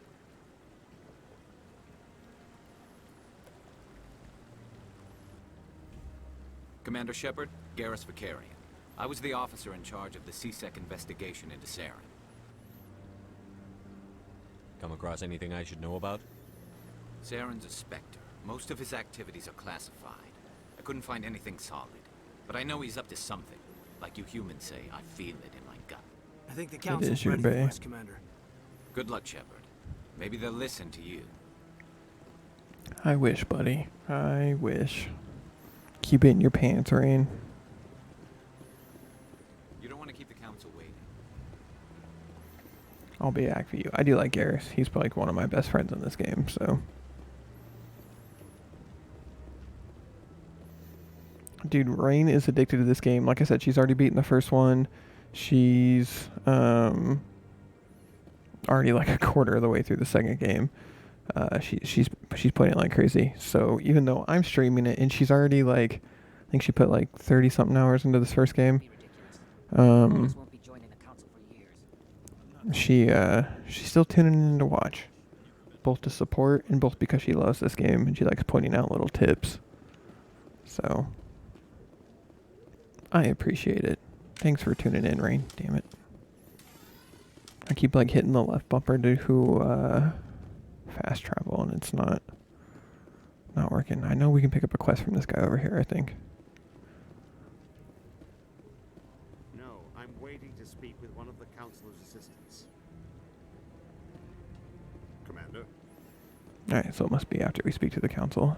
Commander Shepard, Garrus Vicarian. I was the officer in charge of the C-Sec investigation into Saren. Come across anything I should know about? Saren's a Spectre. Most of his activities are classified. I couldn't find anything solid. But I know he's up to something. Like you humans say, I feel it in my gut. I think the council's ready for us, Commander. Good luck, Shepard. Maybe they'll listen to you. I wish, buddy. I wish. Keep it in your pants, Rain. You don't want to keep the council waiting. I'll be back for you. I do like Garrus. He's like one of my best friends in this game, so. Dude, Rain is addicted to this game. Like I said, she's already beaten the first one. She's already like a quarter of the way through the second game. She's playing it like crazy. So even though I'm streaming it and she's already like, I think she put like 30 something hours into this first game. She's still tuning in to watch. both to support and both because she loves this game and she likes pointing out little tips. So, I appreciate it. Thanks for tuning in, Rain. Damn it. I keep like hitting the left bumper to fast travel and it's not working. I know we can pick up a quest from this guy over here, I think. No, I'm waiting to speak with one of the Councilor's assistants. Commander? Alright, so it must be after we speak to the council.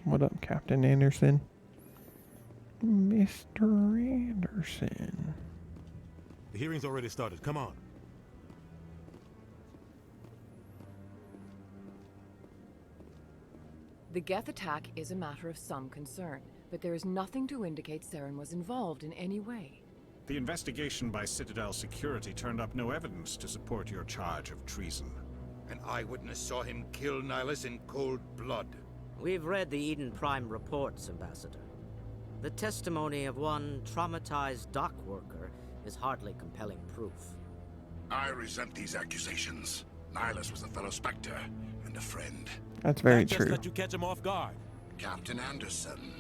What up, Captain Anderson? Mr. Anderson. The hearing's already started. Come on. The Geth attack is a matter of some concern, but there is nothing to indicate Saren was involved in any way. The investigation by Citadel Security turned up no evidence to support your charge of treason. An eyewitness saw him kill Nihilus in cold blood. We've read the Eden Prime reports, Ambassador. The testimony of one traumatized dock worker is hardly compelling proof. I resent these accusations. Nihilus was a fellow Spectre and a friend. That's very Just true. let you catch him off guard. Captain Anderson,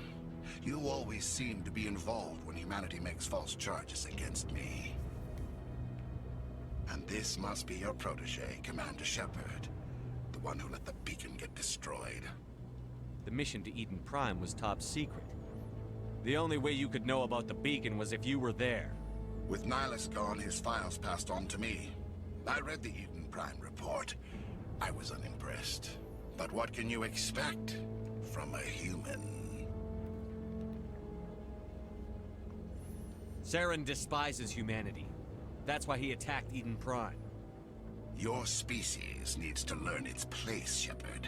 you always seem to be involved when humanity makes false charges against me. And this must be your protege, Commander Shepard, the one who let the beacon get destroyed. The mission to Eden Prime was top secret. The only way you could know about the beacon was if you were there. With Nihilus gone, his files passed on to me. I read the Eden Prime report. I was unimpressed. But what can you expect from a human? Saren despises humanity. That's why he attacked Eden Prime. Your species needs to learn its place, Shepard.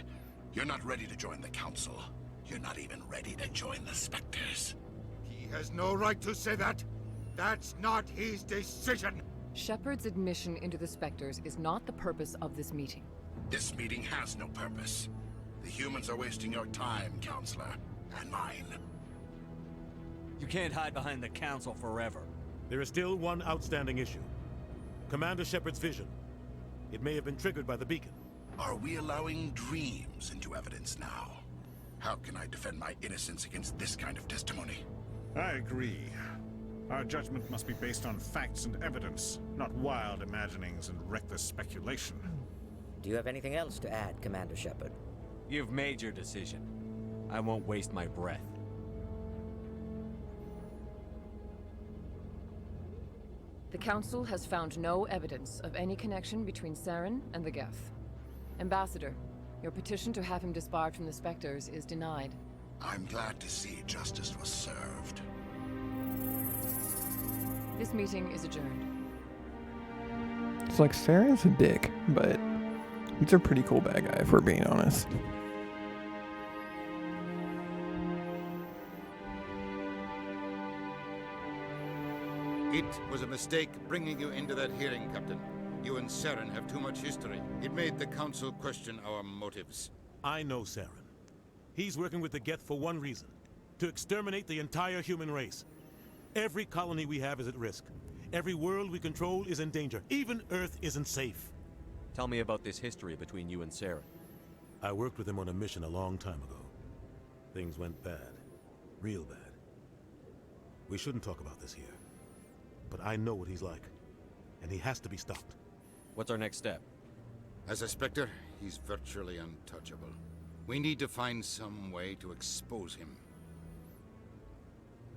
You're not ready to join the Council. You're not even ready to join the Spectres. He has no right to say that. That's not his decision. Shepard's admission into the Spectres is not the purpose of this meeting. This meeting has no purpose. The humans are wasting your time, Counselor, and mine. You can't hide behind the Council forever. There is still one outstanding issue. Commander Shepard's vision. It may have been triggered by the beacon. Are we allowing dreams into evidence now? How can I defend my innocence against this kind of testimony? I agree. Our judgment must be based on facts and evidence, not wild imaginings and reckless speculation. Do you have anything else to add, Commander Shepard? You've made your decision. I won't waste my breath. The Council has found no evidence of any connection between Saren and the Geth. Ambassador, your petition to have him disbarred from the Spectres is denied. I'm glad to see justice was served. This meeting is adjourned. It's like Saren's a dick, but he's a pretty cool bad guy if we're being honest. It was a mistake bringing you into that hearing, Captain. You and Saren have too much history. It made the Council question our motives. I know Saren. He's working with the Geth for one reason. To exterminate the entire human race. Every colony we have is at risk. Every world we control is in danger. Even Earth isn't safe. Tell me about this history between you and Saren. I worked with him on a mission a long time ago. Things went bad. Real bad. We shouldn't talk about this here. But I know what he's like. And he has to be stopped. What's our next step? As a Spectre, he's virtually untouchable. We need to find some way to expose him.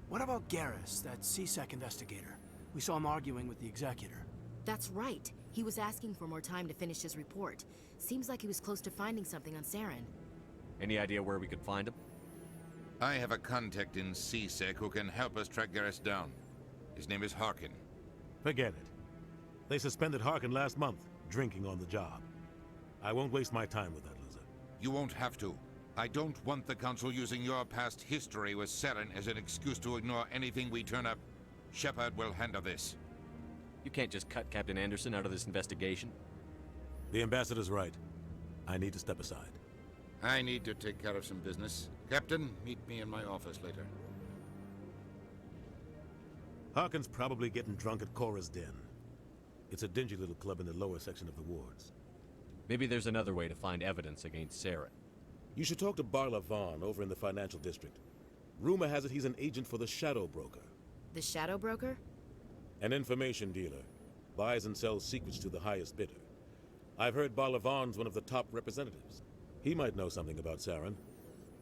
What about Garrus, that CSEC investigator? We saw him arguing with the Executor. That's right. He was asking for more time to finish his report. Seems like he was close to finding something on Saren. Any idea where we could find him? I have a contact in CSEC who can help us track Garrus down. His name is Harkin. Forget it. They suspended Harkin last month, drinking on the job. I won't waste my time with that loser. You won't have to. I don't want the Council using your past history with Saren as an excuse to ignore anything we turn up. Shepard will handle this. You can't just cut Captain Anderson out of this investigation. The Ambassador's right. I need to step aside. I need to take care of some business. Captain, meet me in my office later. Harkin's probably getting drunk at Cora's Den. It's a dingy little club in the lower section of the wards. Maybe there's another way to find evidence against Saren. You should talk to Bart Lavon over in the financial district. Rumor has it he's an agent for the Shadow Broker. The Shadow Broker? An information dealer. Buys and sells secrets to the highest bidder. I've heard Bart Lavon's one of the top representatives. He might know something about Saren,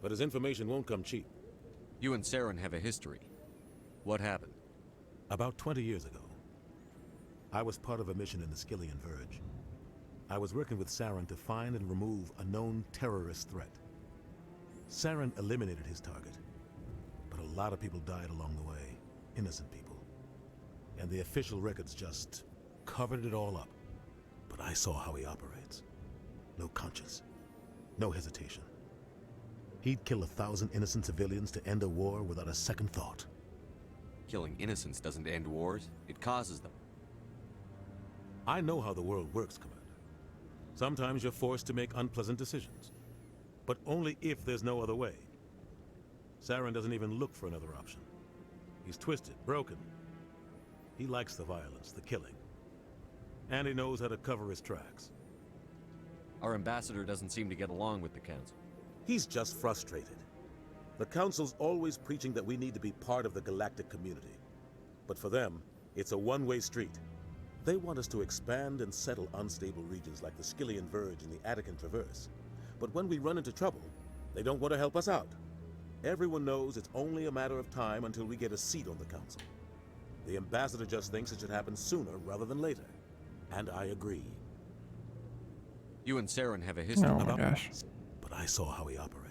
but his information won't come cheap. You and Saren have a history. What happened? About 20 years ago, I was part of a mission in the Skillian Verge. I was working with Saren to find and remove a known terrorist threat. Saren eliminated his target, but a lot of people died along the way, innocent people. And the official records just covered it all up. But I saw how he operates. No conscience, no hesitation. He'd kill 1,000 innocent civilians to end a war without a second thought. Killing innocents doesn't end wars, it causes them. I know how the world works, Commander. Sometimes you're forced to make unpleasant decisions, but only if there's no other way. Saren doesn't even look for another option. He's twisted, broken. He likes the violence, the killing. And he knows how to cover his tracks. Our ambassador doesn't seem to get along with the Council. He's just frustrated. The Council's always preaching that we need to be part of the galactic community. But for them, it's a one-way street. They want us to expand and settle unstable regions like the Skillian Verge and the Attican Traverse. But when we run into trouble, they don't want to help us out. Everyone knows it's only a matter of time until we get a seat on the Council. The ambassador just thinks it should happen sooner rather than later. And I agree. You and Saren have a history. Oh my gosh. But I saw how he operates.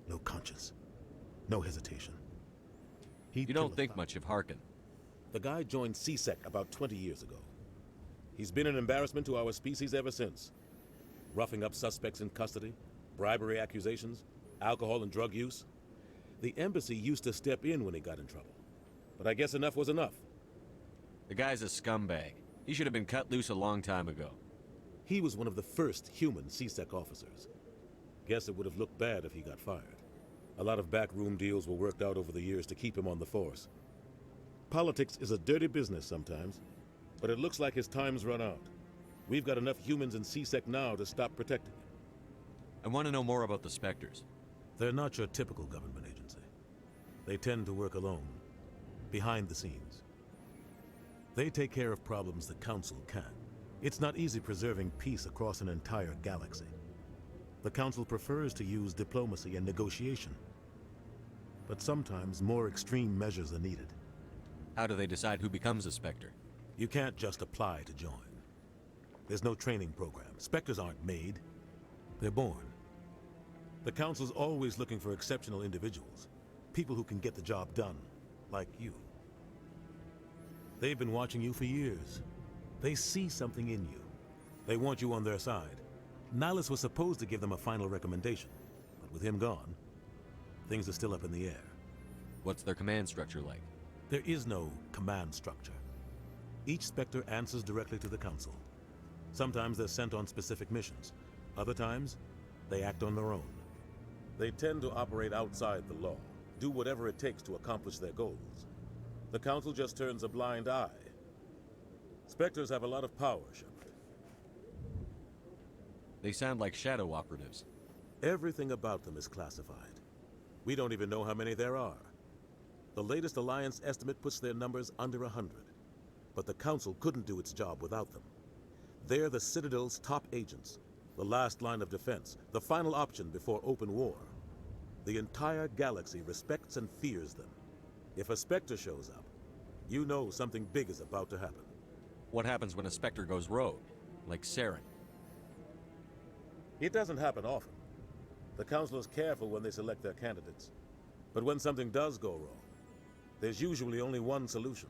No conscience. No hesitation. You don't think much of Harkin. The guy joined CSEC about 20 years ago. He's been an embarrassment to our species ever since. Roughing up suspects in custody, bribery accusations, alcohol and drug use. The embassy used to step in when he got in trouble. But I guess enough was enough. The guy's a scumbag. He should have been cut loose a long time ago. He was one of the first human CSEC officers. Guess it would have looked bad if he got fired. A lot of backroom deals were worked out over the years to keep him on the force. Politics is a dirty business sometimes, but it looks like his time's run out. We've got enough humans in CSEC now to stop protecting him. I want to know more about the Spectres. They're not your typical government agency. They tend to work alone, behind the scenes. They take care of problems the Council can't. It's not easy preserving peace across an entire galaxy. The Council prefers to use diplomacy and negotiation. But sometimes more extreme measures are needed. How do they decide who becomes a Spectre? You can't just apply to join. There's no training program. Spectres aren't made. They're born. The Council's always looking for exceptional individuals. People who can get the job done, like you. They've been watching you for years. They see something in you. They want you on their side. Nihilus was supposed to give them a final recommendation, but with him gone, things are still up in the air. What's their command structure like? There is no command structure. Each Spectre answers directly to the Council. Sometimes they're sent on specific missions. Other times, they act on their own. They tend to operate outside the law, do whatever it takes to accomplish their goals. The Council just turns a blind eye. Spectres have a lot of power, Shepard. They sound like shadow operatives. Everything about them is classified. We don't even know how many there are. The latest Alliance estimate puts their numbers under 100. But the Council couldn't do its job without them. They're the Citadel's top agents, the last line of defense, the final option before open war. The entire galaxy respects and fears them. If a Spectre shows up, you know something big is about to happen. What happens when a Spectre goes rogue, like Saren? It doesn't happen often. The Council is careful when they select their candidates. But when something does go wrong, there's usually only one solution.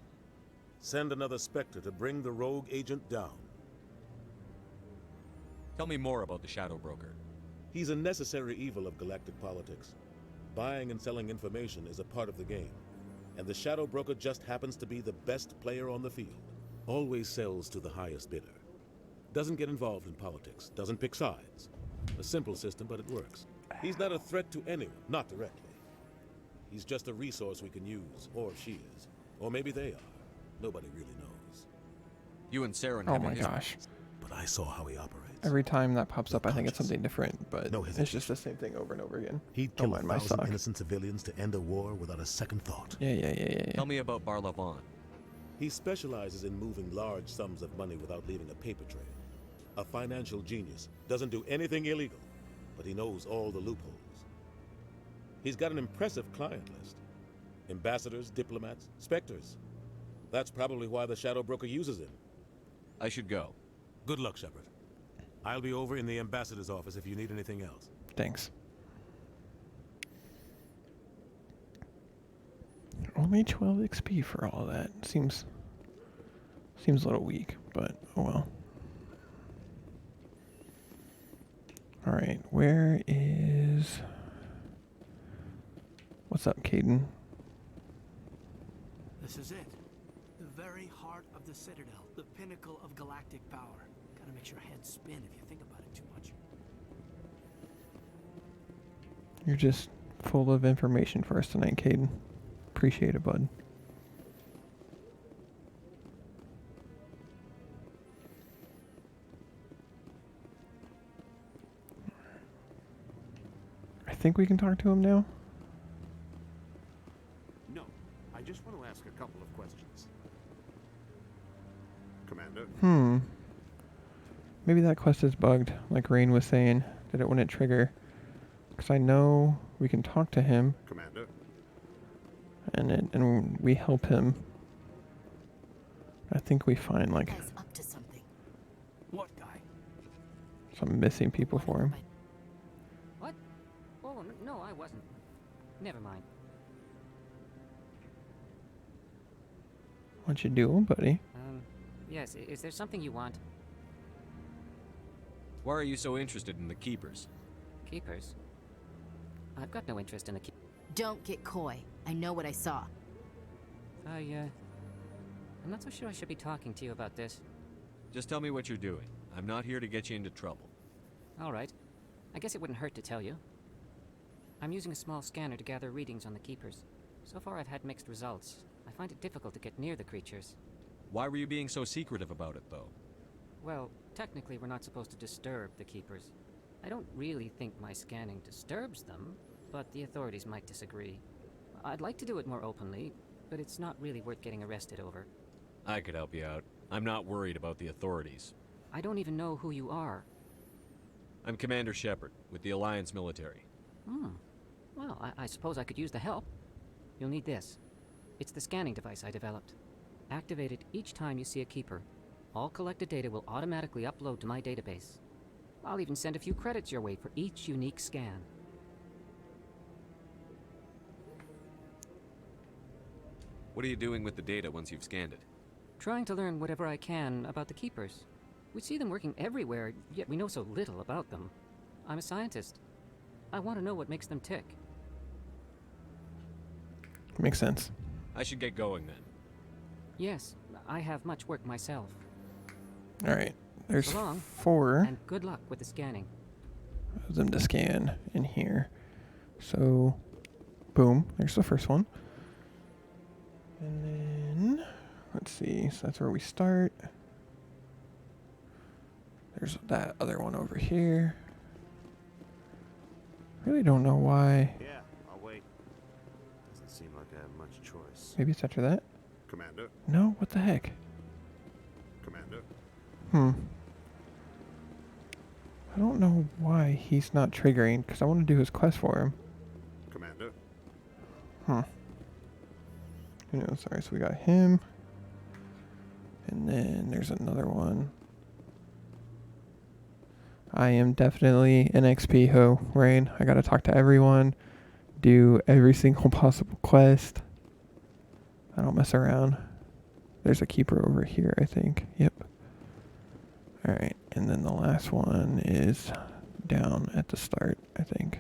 Send another Spectre to bring the rogue agent down. Tell me more about the Shadow Broker. He's a necessary evil of galactic politics. Buying and selling information is a part of the game. And the Shadow Broker just happens to be the best player on the field. Always sells to the highest bidder. Doesn't get involved in politics, doesn't pick sides. A simple system, but it works. He's not a threat to anyone, not directly. He's just a resource we can use, or she is. Or maybe they are. Nobody really knows. You and Saren Oh have a my history. gosh. But I saw how he operates. Every time that pops up, I think it's something different, but it's just the same thing over and over again. He'd Don't kill mind my 1,000 sock. innocent civilians to end a war without a second thought. Yeah. Tell me about Bar Lavon. He specializes in moving large sums of money without leaving a paper trail. A financial genius. Doesn't do anything illegal, but he knows all the loopholes. He's got an impressive client list. Ambassadors, diplomats, specters. That's probably why the Shadow Broker uses him. I should go. Good luck, Shepard. I'll be over in the ambassador's office if you need anything else. Thanks. Only 12 XP for all that. Seems a little weak, but oh well. Alright, where is... What's up, Caden? This is it. The very heart of the Citadel. The pinnacle of galactic power. Kinda makes your head spin if you think about it too much. You're just full of information for us tonight, Caden. Appreciate it, bud. I think we can talk to him now. No, I just want to ask a couple of questions. Commander? Maybe that quest is bugged, like Rain was saying, that it wouldn't trigger. Because I know we can talk to him. Commander? And we help him. I think we find like Up to something. What guy? some missing people for him. What? Oh, no, I wasn't. Never mind. What you doing, buddy? Yes, is there something you want? Why are you so interested in the Keepers? Keepers? I've got no interest in the keep. Don't get coy. I know what I saw. I'm not so sure I should be talking to you about this. Just tell me what you're doing. I'm not here to get you into trouble. All right. I guess it wouldn't hurt to tell you. I'm using a small scanner to gather readings on the Keepers. So far I've had mixed results. I find it difficult to get near the creatures. Why were you being so secretive about it, though? Well, technically we're not supposed to disturb the Keepers. I don't really think my scanning disturbs them, but the authorities might disagree. I'd like to do it more openly, but it's not really worth getting arrested over. I could help you out. I'm not worried about the authorities. I don't even know who you are. I'm Commander Shepard, with the Alliance military. Well, I suppose I could use the help. You'll need this. It's the scanning device I developed. Activate it each time you see a Keeper. All collected data will automatically upload to my database. I'll even send a few credits your way for each unique scan. What are you doing with the data once you've scanned it? Trying to learn whatever I can about the Keepers. We see them working everywhere, yet we know so little about them. I'm a scientist. I want to know what makes them tick. Makes sense. I should get going then. Yes, I have much work myself. Alright, there's So long, 4 and good luck with the scanning. of them to scan in here. So, boom, there's the first one. And then, let's see, so that's where we start. There's that other one over here. Really don't know why. Yeah, I'll wait. Doesn't seem like I have much choice. Maybe it's after that? Commander? No, what the heck? Commander? I don't know why he's not triggering, because I want to do his quest for him. Commander? You know, sorry, so we got him. And then there's another one. I am definitely an XP hoe, Rain. I gotta talk to everyone, do every single possible quest. I don't mess around. There's a Keeper over here, I think. Yep. Alright, and then the last one is down at the start, I think.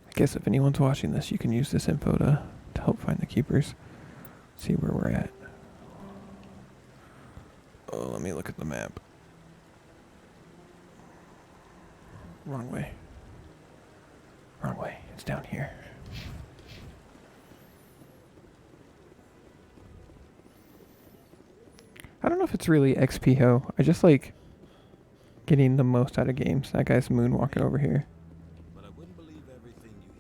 I guess if anyone's watching this, you can use this info to help find the Keepers. See where we're at. Oh, let me look at the map. Wrong way. Wrong way. It's down here. I don't know if it's really XP-ho. I just like getting the most out of games. That guy's moonwalking over here. But I wouldn't believe everything you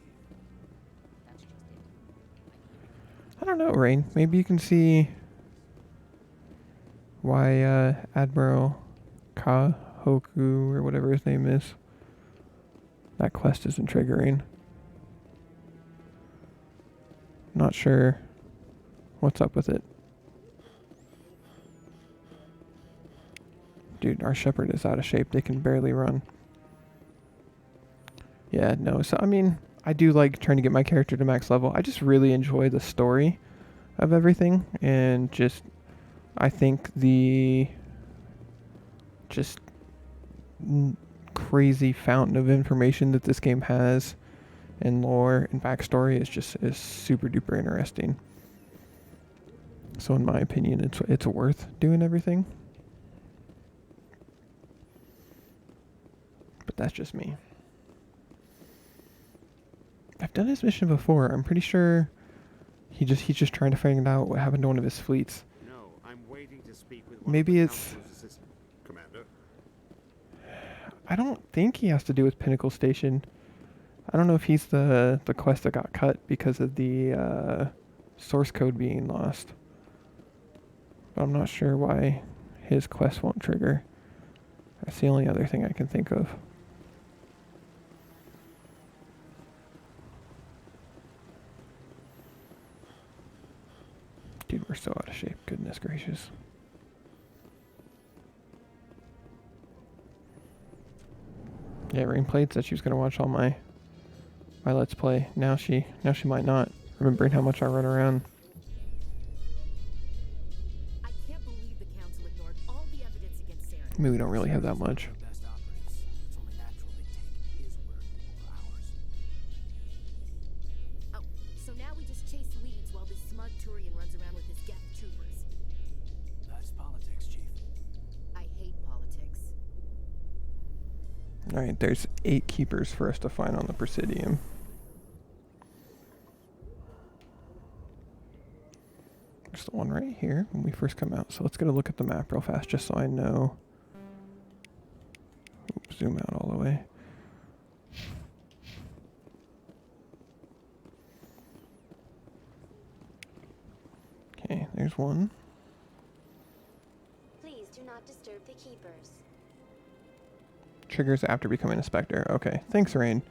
hear. I don't know, Rain. Maybe you can see why Admiral Kahoku, or whatever his name is, that quest isn't triggering. Not sure what's up with it. Dude, our shepherd is out of shape. They can barely run. Yeah, no. So, I mean, I do like trying to get my character to max level. I just really enjoy the story of everything. And just, I think the just crazy fountain of information that this game has and lore and backstory is super duper interesting. So in my opinion, it's worth doing everything. But that's just me. I've done his mission before. I'm pretty sure he's just trying to find out what happened to one of his fleets. No, I'm waiting to speak with one Maybe of the it's... council's assistants. Commander? I don't think he has to do with Pinnacle Station. I don't know if he's the quest that got cut because of the source code being lost. But I'm not sure why his quest won't trigger. That's the only other thing I can think of. Dude, we're so out of shape. Goodness gracious. Yeah, Rain played, said she was gonna watch all my Let's Play. Now she might not, remembering how much I run around. I can't believe the council ignored all the evidence against Sarah. I mean, we don't really have that much. Best operatives. It's only natural they take his word over ours. Oh, so now we just chase leads while this smug Turian runs around with his Geth troopers. That's politics, Chief. I hate politics. Alright, there's 8 keepers for us to find on the Presidium. There's the one right here when we first come out. So let's get a look at the map real fast just so I know. Oops, zoom out all the way. Okay, there's one. Please do not disturb the keepers. Triggers after becoming a Spectre. Okay, thanks, Rain.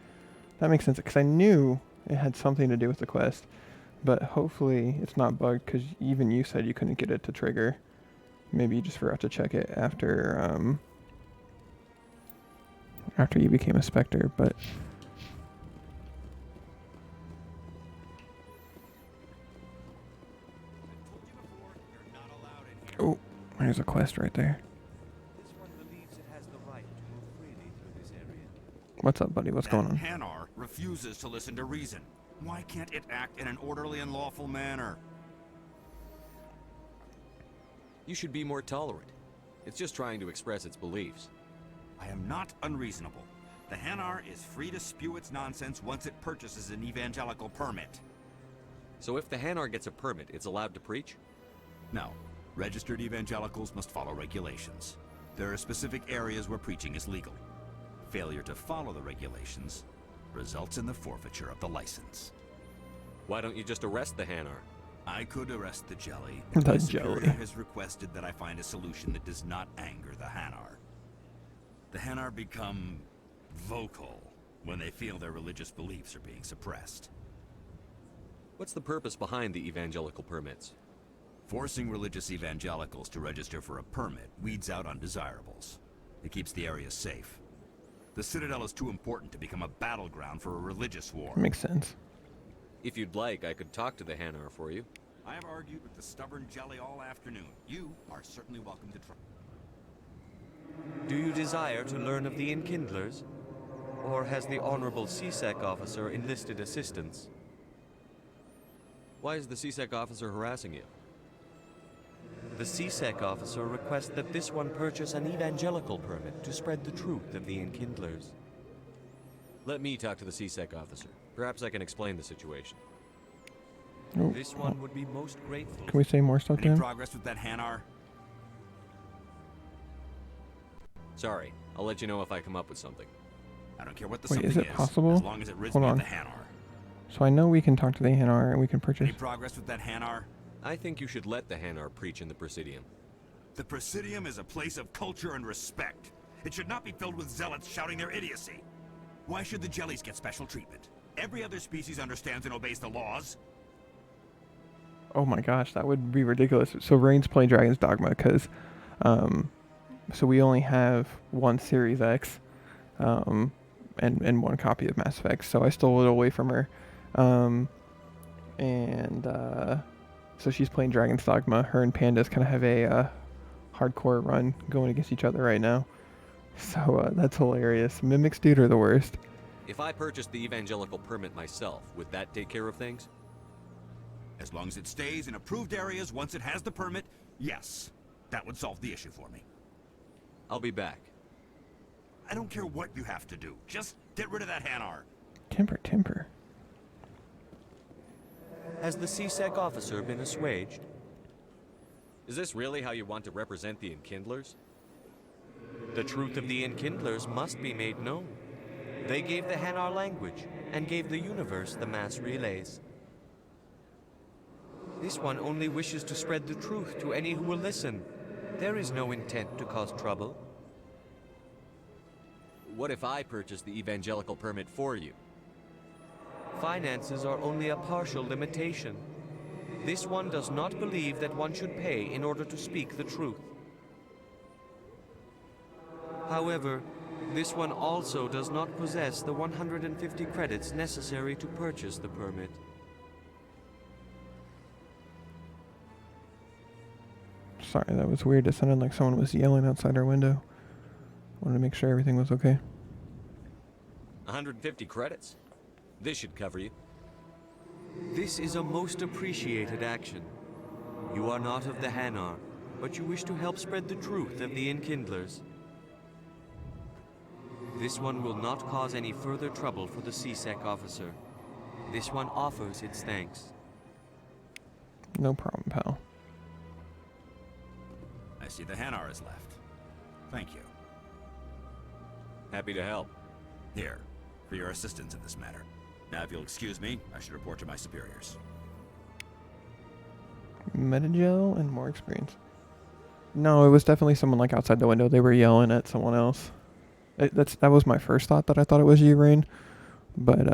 That makes sense, because I knew it had something to do with the quest. But hopefully it's not bugged, because even you said you couldn't get it to trigger. Maybe you just forgot to check it after you became a Spectre, but... Oh, there's a quest right there. What's up, buddy? What's going on? Hanar refuses to listen to reason. Why can't it act in an orderly and lawful manner? You should be more tolerant. It's just trying to express its beliefs. I am not unreasonable. The Hanar is free to spew its nonsense once it purchases an evangelical permit. So if the Hanar gets a permit, it's allowed to preach? No. Registered evangelicals must follow regulations. There are specific areas where preaching is legal. Failure to follow the regulations results in the forfeiture of the license. Why don't you just arrest the Hanar? I could arrest the jelly. The My jelly. superior has requested that I find a solution that does not anger the Hanar. The Hanar become vocal when they feel their religious beliefs are being suppressed. What's the purpose behind the evangelical permits? Forcing religious evangelicals to register for a permit weeds out undesirables. It keeps the area safe. The Citadel is too important to become a battleground for a religious war. Makes sense. If you'd like, I could talk to the Hanar for you. I have argued with the stubborn jelly all afternoon. You are certainly welcome to try. Do you desire to learn of the Enkindlers? Or has the Honorable CSEC officer enlisted assistance? Why is the CSEC officer harassing you? The CSEC officer requests that this one purchase an evangelical permit to spread the truth of the Enkindlers. Let me talk to the CSEC officer. Perhaps I can explain the situation. Oh, This one would be most grateful. can we say more stuff to Any him? progress with that Hanar? Sorry, I'll let you know if I come up with something. I don't care what the Wait, something is it possible? as long as it rids Hold me on. of the Hanar. So I know we can talk to the Hanar and we can purchase. Any progress with that Hanar? I think you should let the Hanar preach in the Presidium. The Presidium is a place of culture and respect. It should not be filled with zealots shouting their idiocy. Why should the jellies get special treatment? Every other species understands and obeys the laws. Oh my gosh, that would be ridiculous. So Rain's playing Dragon's Dogma because, so we only have one Series X, and one copy of Mass Effect. So I stole it away from her, so she's playing Dragon's Dogma. Her and Pandas kind of have a hardcore run going against each other right now. So that's hilarious. Mimics, dude, are the worst. If I purchased the evangelical permit myself, would that take care of things? As long as it stays in approved areas once it has the permit, yes. That would solve the issue for me. I'll be back. I don't care what you have to do. Just get rid of that Hanar. Temper. Has the CSEC officer been assuaged? Is this really how you want to represent the Enkindlers? The truth of the Enkindlers must be made known. They gave the Hanar language, and gave the universe the mass relays. This one only wishes to spread the truth to any who will listen. There is no intent to cause trouble. What if I purchased the evangelical permit for you? Finances are only a partial limitation. This one does not believe that one should pay in order to speak the truth. However, this one also does not possess the 150 credits necessary to purchase the permit. Sorry, that was weird. It sounded like someone was yelling outside our window. Wanted to make sure everything was okay. 150 credits? This should cover you. This is a most appreciated action. You are not of the Hanar, but you wish to help spread the truth of the Enkindlers. This one will not cause any further trouble for the CSEC officer. This one offers its thanks. No problem, pal. I see the Hanar is left. Thank you. Happy to help. Here, for your assistance in this matter. Now, if you'll excuse me, I should report to my superiors. Metagel and more experience. No, it was definitely someone like outside the window. They were yelling at someone else. That was my first thought, that I thought it was you, Rain. But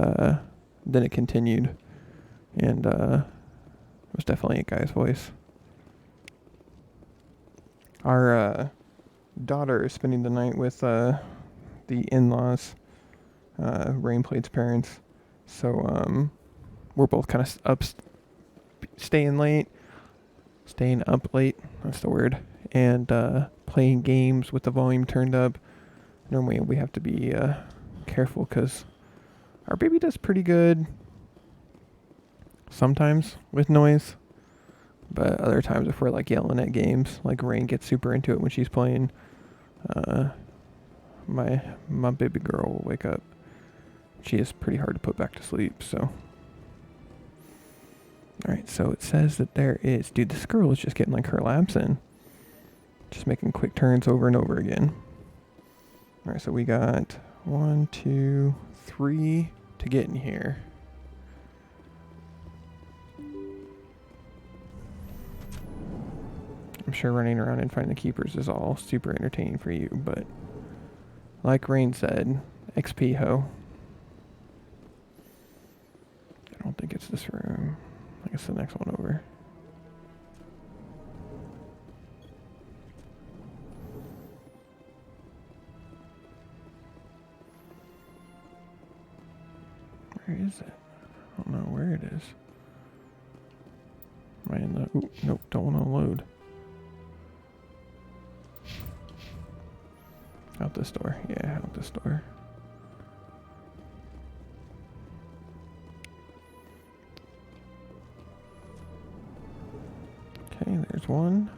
then it continued. And it was definitely a guy's voice. Our daughter is spending the night with the in-laws, Rainplate's parents. So we're both kind of staying up late, that's the word, and playing games with the volume turned up. Normally we have to be careful because our baby does pretty good sometimes with noise. But other times if we're like yelling at games, like Rain gets super into it when she's playing, my baby girl will wake up. She is pretty hard to put back to sleep, so. Alright, so it says that there is, dude, this girl is just getting like her laps in. Just making quick turns over and over again. Alright, so we got 1, 2, 3 to get in here. I'm sure running around and finding the keepers is all super entertaining for you, but like Rain said, XP ho. I don't think it's this room. I guess the next one over. Where is it? I don't know where it is. Am I in the... Ooh, nope, don't want to load. Out this door. Yeah, out this door. Okay, there's one.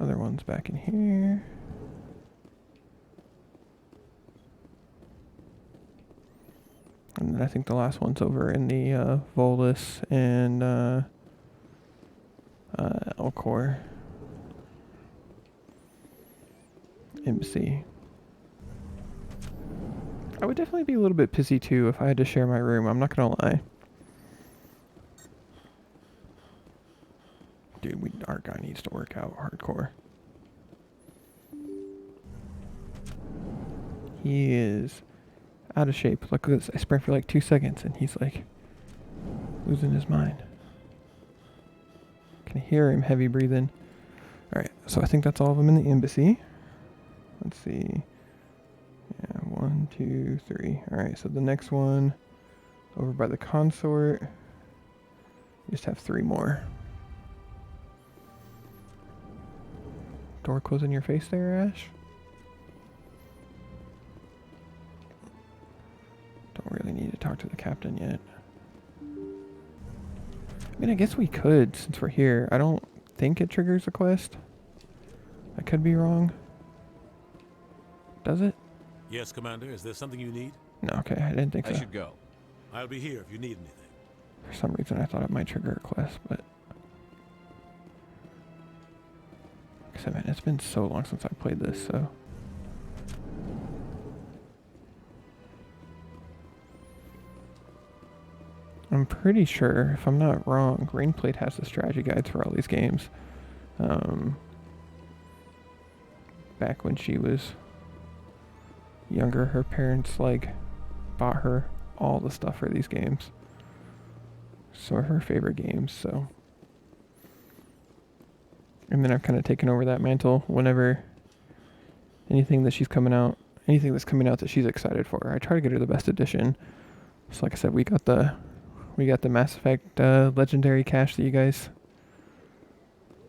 Other one's back in here. And then I think the last one's over in the Volus and Alcor Embassy. I would definitely be a little bit pissy too if I had to share my room, I'm not gonna lie. Dude, our guy needs to work out hardcore. He is out of shape. Look at this. I sprint for like 2 seconds and he's like losing his mind. Can hear him heavy breathing. Alright, so I think that's all of them in the embassy. Let's see. Yeah, 1, 2, 3. Alright, so the next one over by the consort. We just have 3 more. Door closing your face there, Ash? Don't really need to talk to the captain yet. I mean, I guess we could, since we're here. I don't think it triggers a quest. I could be wrong. Does it? Yes, Commander. Is there something you need? No, okay, I didn't think so. I should go. I'll be here if you need anything. For some reason, I thought it might trigger a quest, but... Because, man, it's been so long since I played this, so... I'm pretty sure, if I'm not wrong, Rainplate has the strategy guides for all these games. Back when she was younger, her parents, like, bought her all the stuff for these games. So her favorite games, so... And then I've kind of taken over that mantle whenever anything that's coming out that she's excited for. I try to get her the best edition. So like I said, we got the Mass Effect Legendary cache that you guys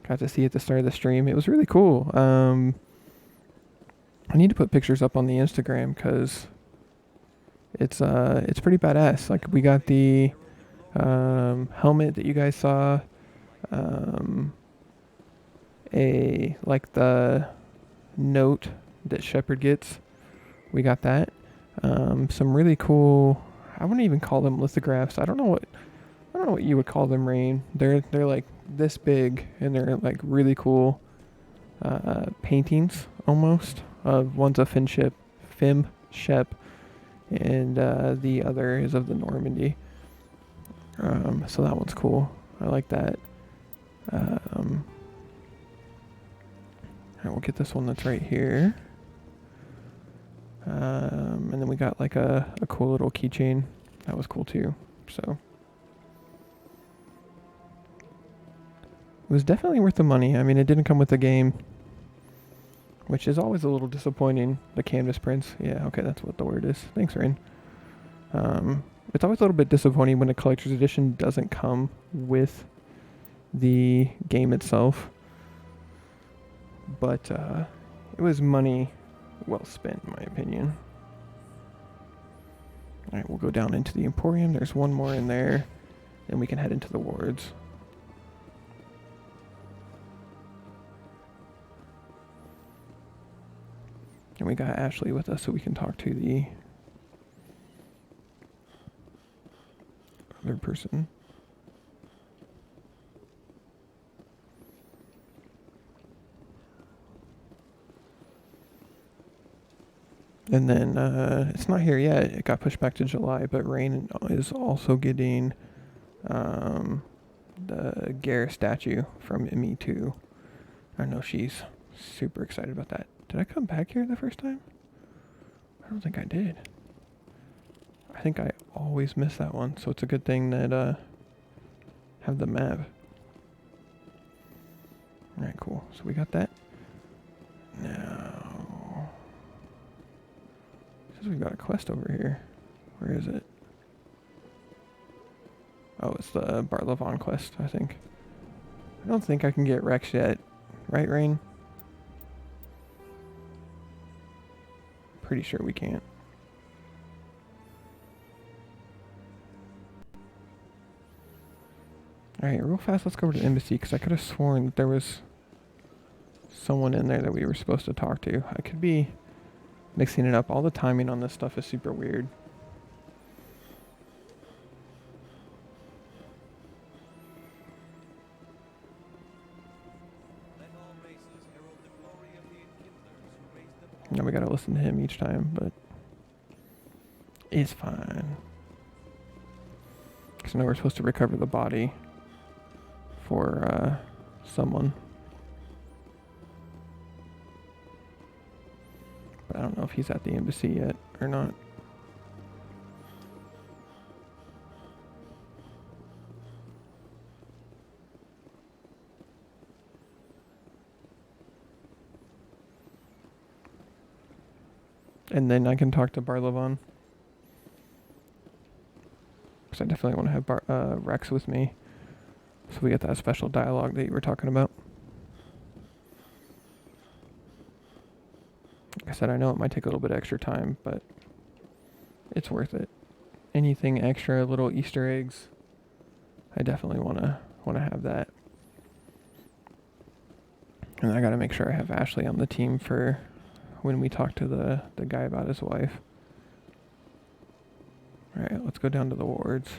got to see at the start of the stream. It was really cool. I need to put pictures up on the Instagram because it's pretty badass. Like we got the helmet that you guys saw. The note that Shepard gets. We got that. Some really cool, I wouldn't even call them lithographs. I don't know what you would call them, Rain. They're like this big and they're like really cool paintings almost. One's a Fem Shep and the other is of the Normandy. So that one's cool. I like that. Alright, we'll get this one that's right here. And then we got like a cool little keychain. That was cool too. So it was definitely worth the money. I mean, it didn't come with the game, which is always a little disappointing. The canvas prints. Yeah, okay, that's what the word is. Thanks, Rain. It's always a little bit disappointing when a collector's edition doesn't come with the game itself. But it was money well spent, in my opinion. Alright, we'll go down into the Emporium. There's one more in there. Then we can head into the wards. And we got Ashley with us so we can talk to the other person. And then it's not here yet. It got pushed back to July, but Rain is also getting the Gare statue from ME2. I know she's super excited about that. Did I come back here the first time? I don't think I did. I think I always miss that one, so it's a good thing that have the map. Alright, cool. So we got that. Now... says we've got a quest over here. Where is it? Oh, it's the Bart Lavon quest, I think. I don't think I can get Rex yet. Right, Rain? Pretty sure we can't. Alright, real fast, let's go over to the embassy, because I could have sworn that there was someone in there that we were supposed to talk to. I could be mixing it up. All the timing on this stuff is super weird. Now we gotta listen to him each time, but it's fine. Because now we're supposed to recover the body for someone. But I don't know if he's at the embassy yet or not. And then I can talk to Lavon. Because I definitely want to have Rex with me. So we get that special dialogue that you were talking about. Like I said, I know it might take a little bit extra time, but it's worth it. Anything extra, little Easter eggs, I definitely want to have that. And I got to make sure I have Ashley on the team for when we talk to the guy about his wife. Alright, let's go down to the wards.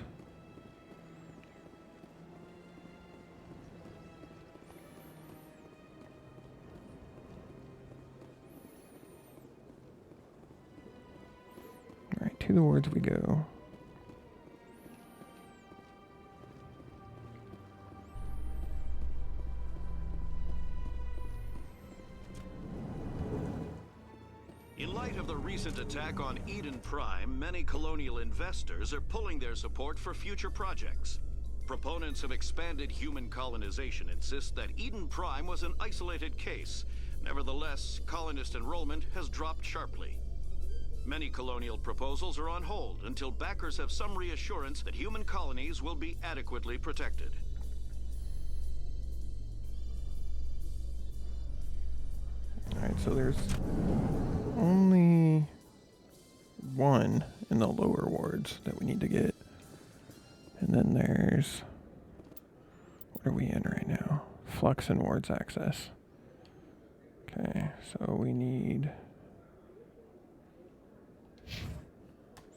Alright, to the wards we go. In light of the recent attack on Eden Prime, many colonial investors are pulling their support for future projects. Proponents of expanded human colonization insist that Eden Prime was an isolated case. Nevertheless, colonist enrollment has dropped sharply. Many colonial proposals are on hold until backers have some reassurance that human colonies will be adequately protected. Alright, so there's only one in the lower wards that we need to get. And then there's... What are we in right now? Flux and wards access. Okay, so we need...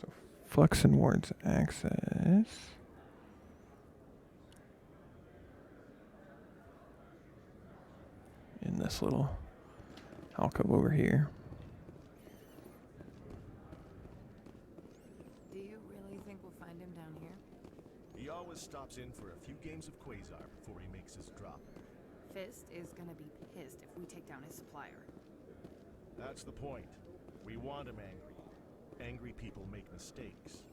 So Flux and wards access... in this little alcove over here. Do you really think we'll find him down here? He always stops in for a few games of Quasar before he makes his drop. Fist is gonna be pissed if we take down his supplier. That's the point. We want him angry. Angry people make mistakes.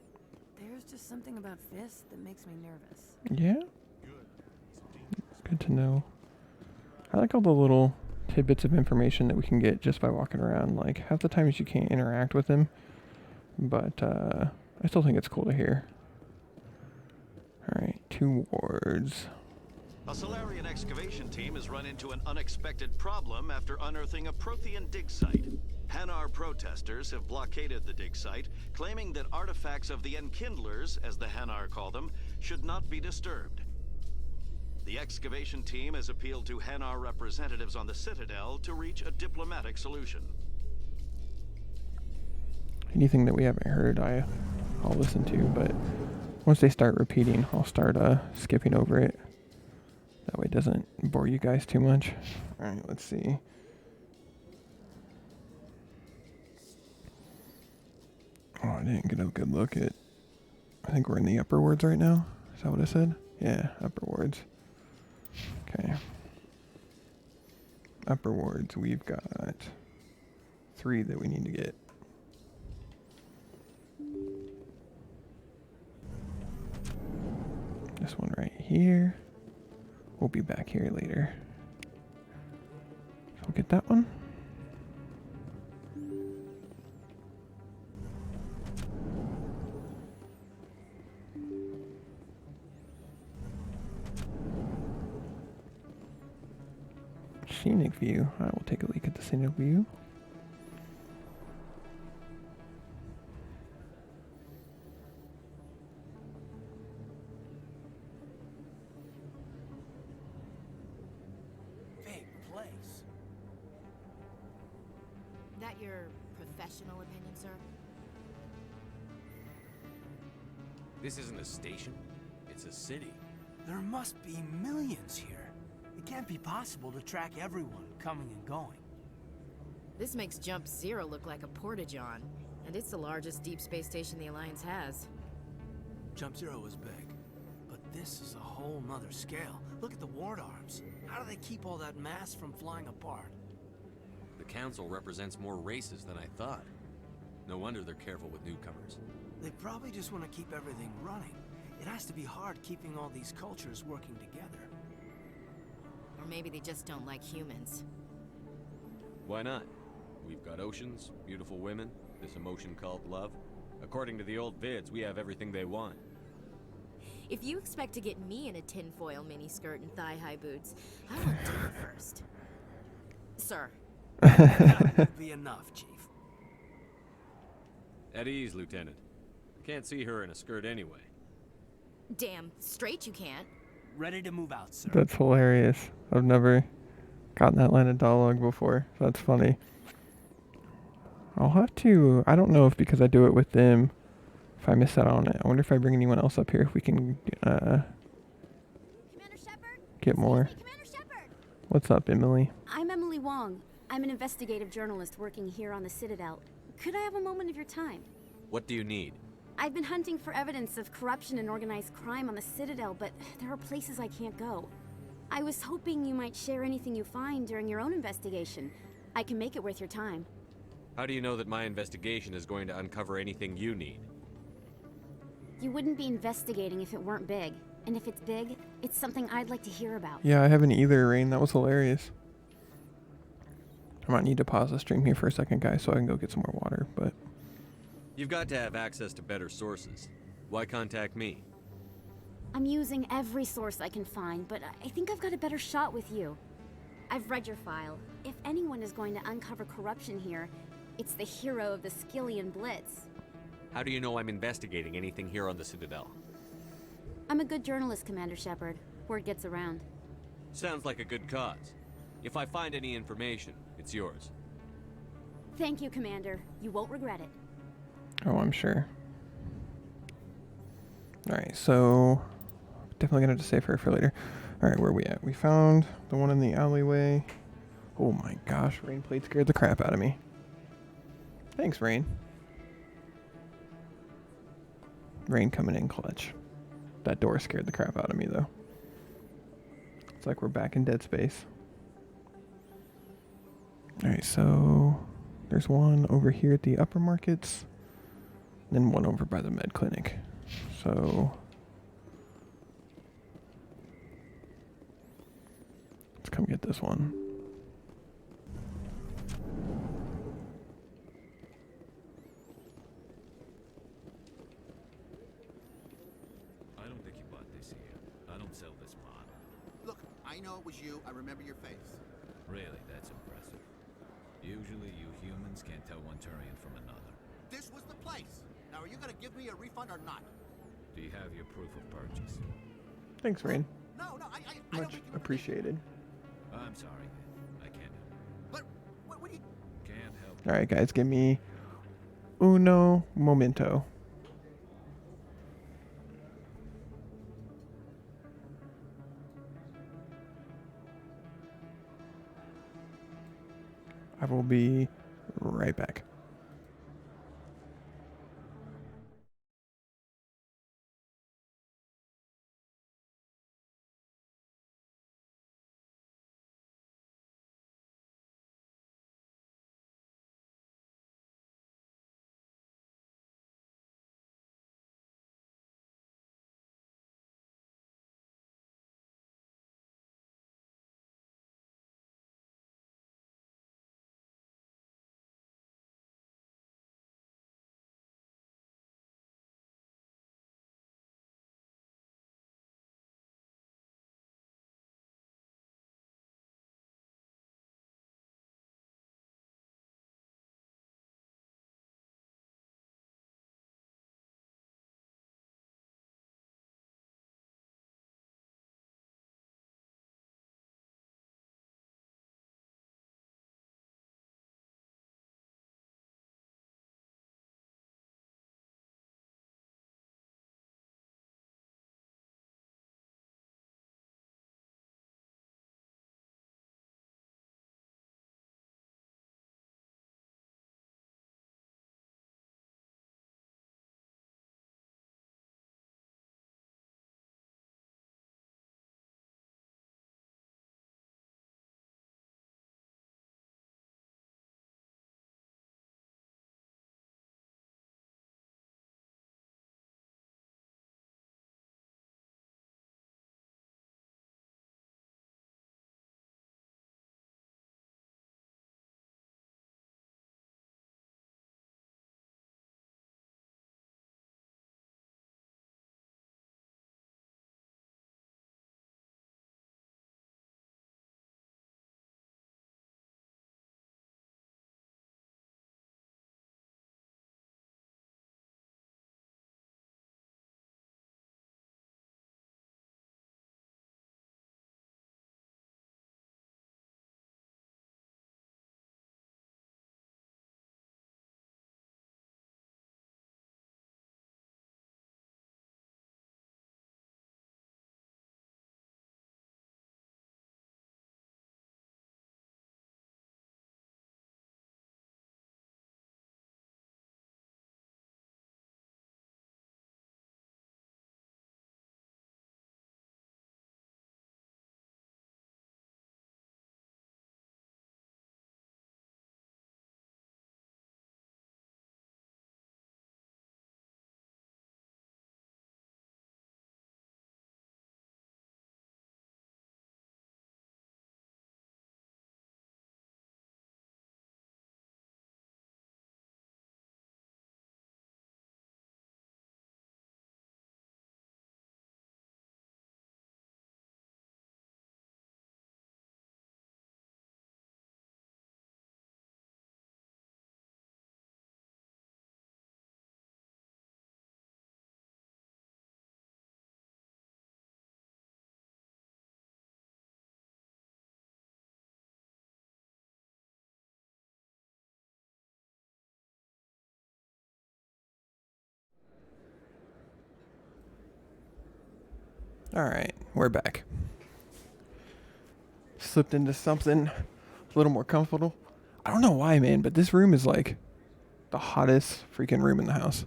There's just something about Fist that makes me nervous. Yeah? Good to know. I like all the little tidbits of information that we can get just by walking around. Like, half the times you can't interact with him, but I still think it's cool to hear. Alright, 2 wards. A Solarian excavation team has run into an unexpected problem after unearthing a Prothean dig site. Hanar protesters have blockaded the dig site, claiming that artifacts of the Enkindlers, as the Hanar call them, should not be disturbed. The excavation team has appealed to Hanar representatives on the Citadel to reach a diplomatic solution. Anything that we haven't heard, I'll listen to, but once they start repeating, I'll start skipping over it. That way it doesn't bore you guys too much. Alright, let's see. Oh, I didn't get a good look at... I think we're in the upper wards right now. Is that what I said? Yeah, upper wards. Okay. Upper wards, we've got 3 that we need to get. This one right here. We'll be back here later. So we'll get that one. Scenic view. I will take a look at the scenic view. Big place. that your professional opinion, sir? This isn't a station. It's a city. There must be millions here. It can't be possible to track everyone coming and going. This makes Jump Zero look like a porta-john, and it's the largest deep space station the Alliance has. Jump Zero is big, but this is a whole nother scale. Look at the ward arms. How do they keep all that mass from flying apart? The council represents more races than I thought. No wonder they're careful with newcomers. They probably just want to keep everything running. It has to be hard keeping all these cultures working together. Or maybe they just don't like humans. Why not? We've got oceans, beautiful women, this emotion called love. According to the old vids, we have everything they want. If you expect to get me in a tinfoil miniskirt and thigh-high boots, I want dinner first. Sir. That would be enough, Chief. At ease, Lieutenant. Can't see her in a skirt anyway. Damn, straight you can't. Ready to move out, sir. That's hilarious. I've never gotten that line of dialogue before. That's funny. I'll have to, I don't know if because I do it with them, if I miss out on it. I wonder if I bring anyone else up here, if we can get more. What's up, Emily? I'm Emily Wong. I'm an investigative journalist working here on the Citadel. Could I have a moment of your time? What do you need? I've been hunting for evidence of corruption and organized crime on the Citadel, but there are places I can't go. I was hoping you might share anything you find during your own investigation. I can make it worth your time. How do you know that my investigation is going to uncover anything you need? You wouldn't be investigating if it weren't big. And if it's big, it's something I'd like to hear about. Yeah, I haven't either, Rain. That was hilarious. I might need to pause the stream here for a second, guys, so I can go get some more water, but... You've got to have access to better sources. Why contact me? I'm using every source I can find, but I think I've got a better shot with you. I've read your file. If anyone is going to uncover corruption here, it's the hero of the Skillian Blitz. How do you know I'm investigating anything here on the Citadel? I'm a good journalist, Commander Shepard. Word gets around. Sounds like a good cause. If I find any information, it's yours. Thank you, Commander. You won't regret it. Oh, I'm sure. Alright, so... definitely gonna have to save her for later. Alright, where are we at? We found the one in the alleyway. Oh my gosh, Rain Plate scared the crap out of me. Thanks, Rain. Rain coming in clutch. That door scared the crap out of me, though. It's like we're back in Dead Space. Alright, so... there's one over here at the upper markets. And then one over by the med clinic. So... let's come get this one. I don't think you bought this here. I don't sell this model. Look, I know it was you. I remember your face. Really, that's impressive. Usually you humans can't tell one Turian from another. This was the place. Now, are you going to give me a refund or not? Do you have your proof of purchase? Thanks, Rain. No, I Much appreciated. I'm sorry. I can't help. But, what do you... Can't help. Alright, guys, give me uno momento. I will be right back. Alright, we're back. Slipped into something a little more comfortable. I don't know why, man, but this room is like the hottest freaking room in the house.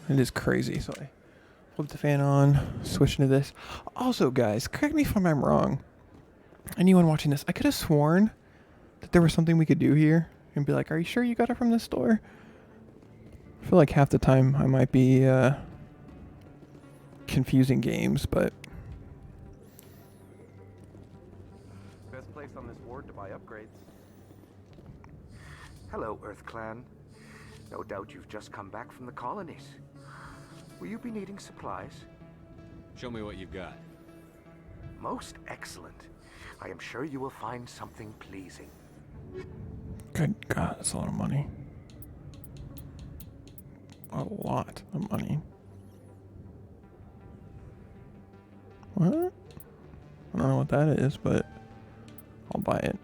It is crazy. So I flip the fan on, switch into this. Also, guys, correct me if I'm wrong. Anyone watching this, I could have sworn that there was something we could do here and be like, are you sure you got it from the store? I feel like half the time I might be confusing games, but best place on this ward to buy upgrades. Hello, Earth Clan. No doubt you've just come back from the colonies. Will you be needing supplies? Show me what you've got. Most excellent. I am sure you will find something pleasing. good God, that's a lot of money. A lot of money. What? I don't know what that is, but I'll buy it.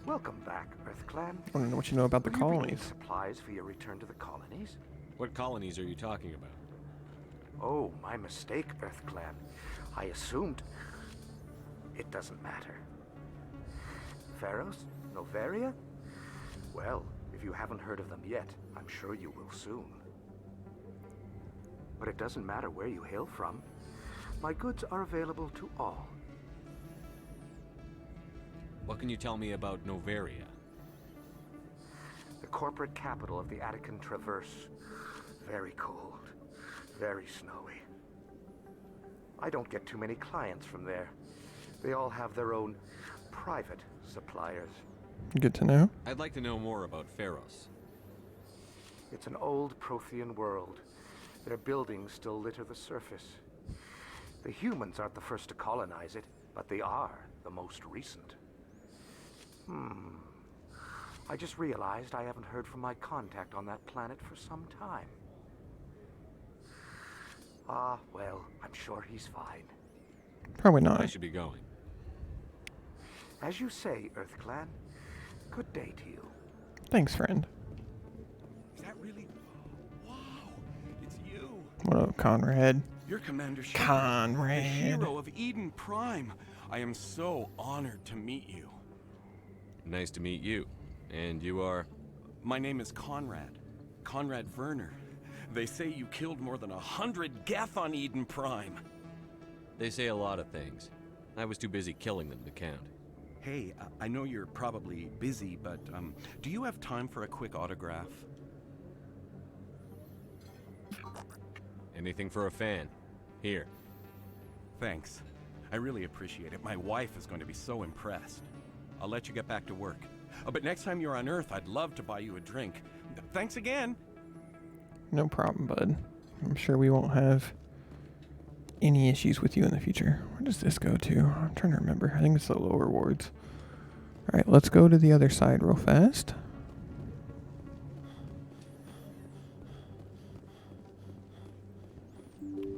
Welcome back, Earth Clan. I want to know what you know about the Will you be needing colonies. supplies for your return to the colonies? What colonies are you talking about? Oh, my mistake, Earth Clan. I assumed... It doesn't matter. Pharos? Noveria? Well, if you haven't heard of them yet, I'm sure you will soon. But it doesn't matter where you hail from. My goods are available to all. What can you tell me about Noveria? The corporate capital of the Attican Traverse. Very cold. Very snowy. I don't get too many clients from there. They all have their own private suppliers. Good to know. I'd like to know more about Pharos. It's an old Prothean world. Their buildings still litter the surface. The humans aren't the first to colonize it, but they are the most recent. I just realized I haven't heard from my contact on that planet for some time. Ah, well, I'm sure he's fine. Probably not. I should be going. As you say, Earth Clan. Good day to you. Thanks, friend. Is that really? Wow, it's you. What up, Conrad? You're Commander Shepard, Conrad. the hero of Eden Prime. I am so honored to meet you. Nice to meet you. And you are? My name is Conrad. Conrad Werner. They say you killed more than 100 Geth on Eden Prime. They say a lot of things. I was too busy killing them to count. Hey, I know you're probably busy, but do you have time for a quick autograph? Anything for a fan. Here. Thanks. I really appreciate it. My wife is going to be so impressed. I'll let you get back to work. But next time you're on Earth, I'd love to buy you a drink. Thanks again. No problem, bud. I'm sure we won't have any issues with you in the future. Where does this go to? I'm trying to remember. I think it's the lower wards. Alright, let's go to the other side real fast.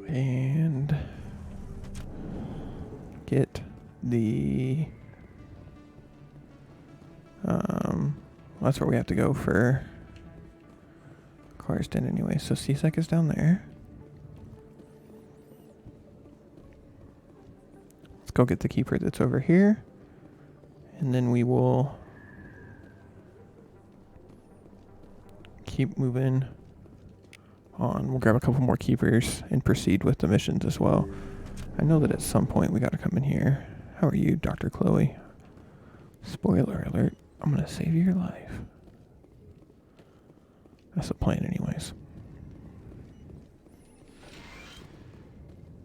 And get the that's where we have to go for Claire's Den anyway. So CSEC is down there. Let's go get the keeper that's over here. And then we will keep moving on. We'll grab a couple more keepers and proceed with the missions as well. I know that at some point we got to come in here. How are you, Dr. Chloe? Spoiler alert. I'm going to save your life. That's the plan anyways.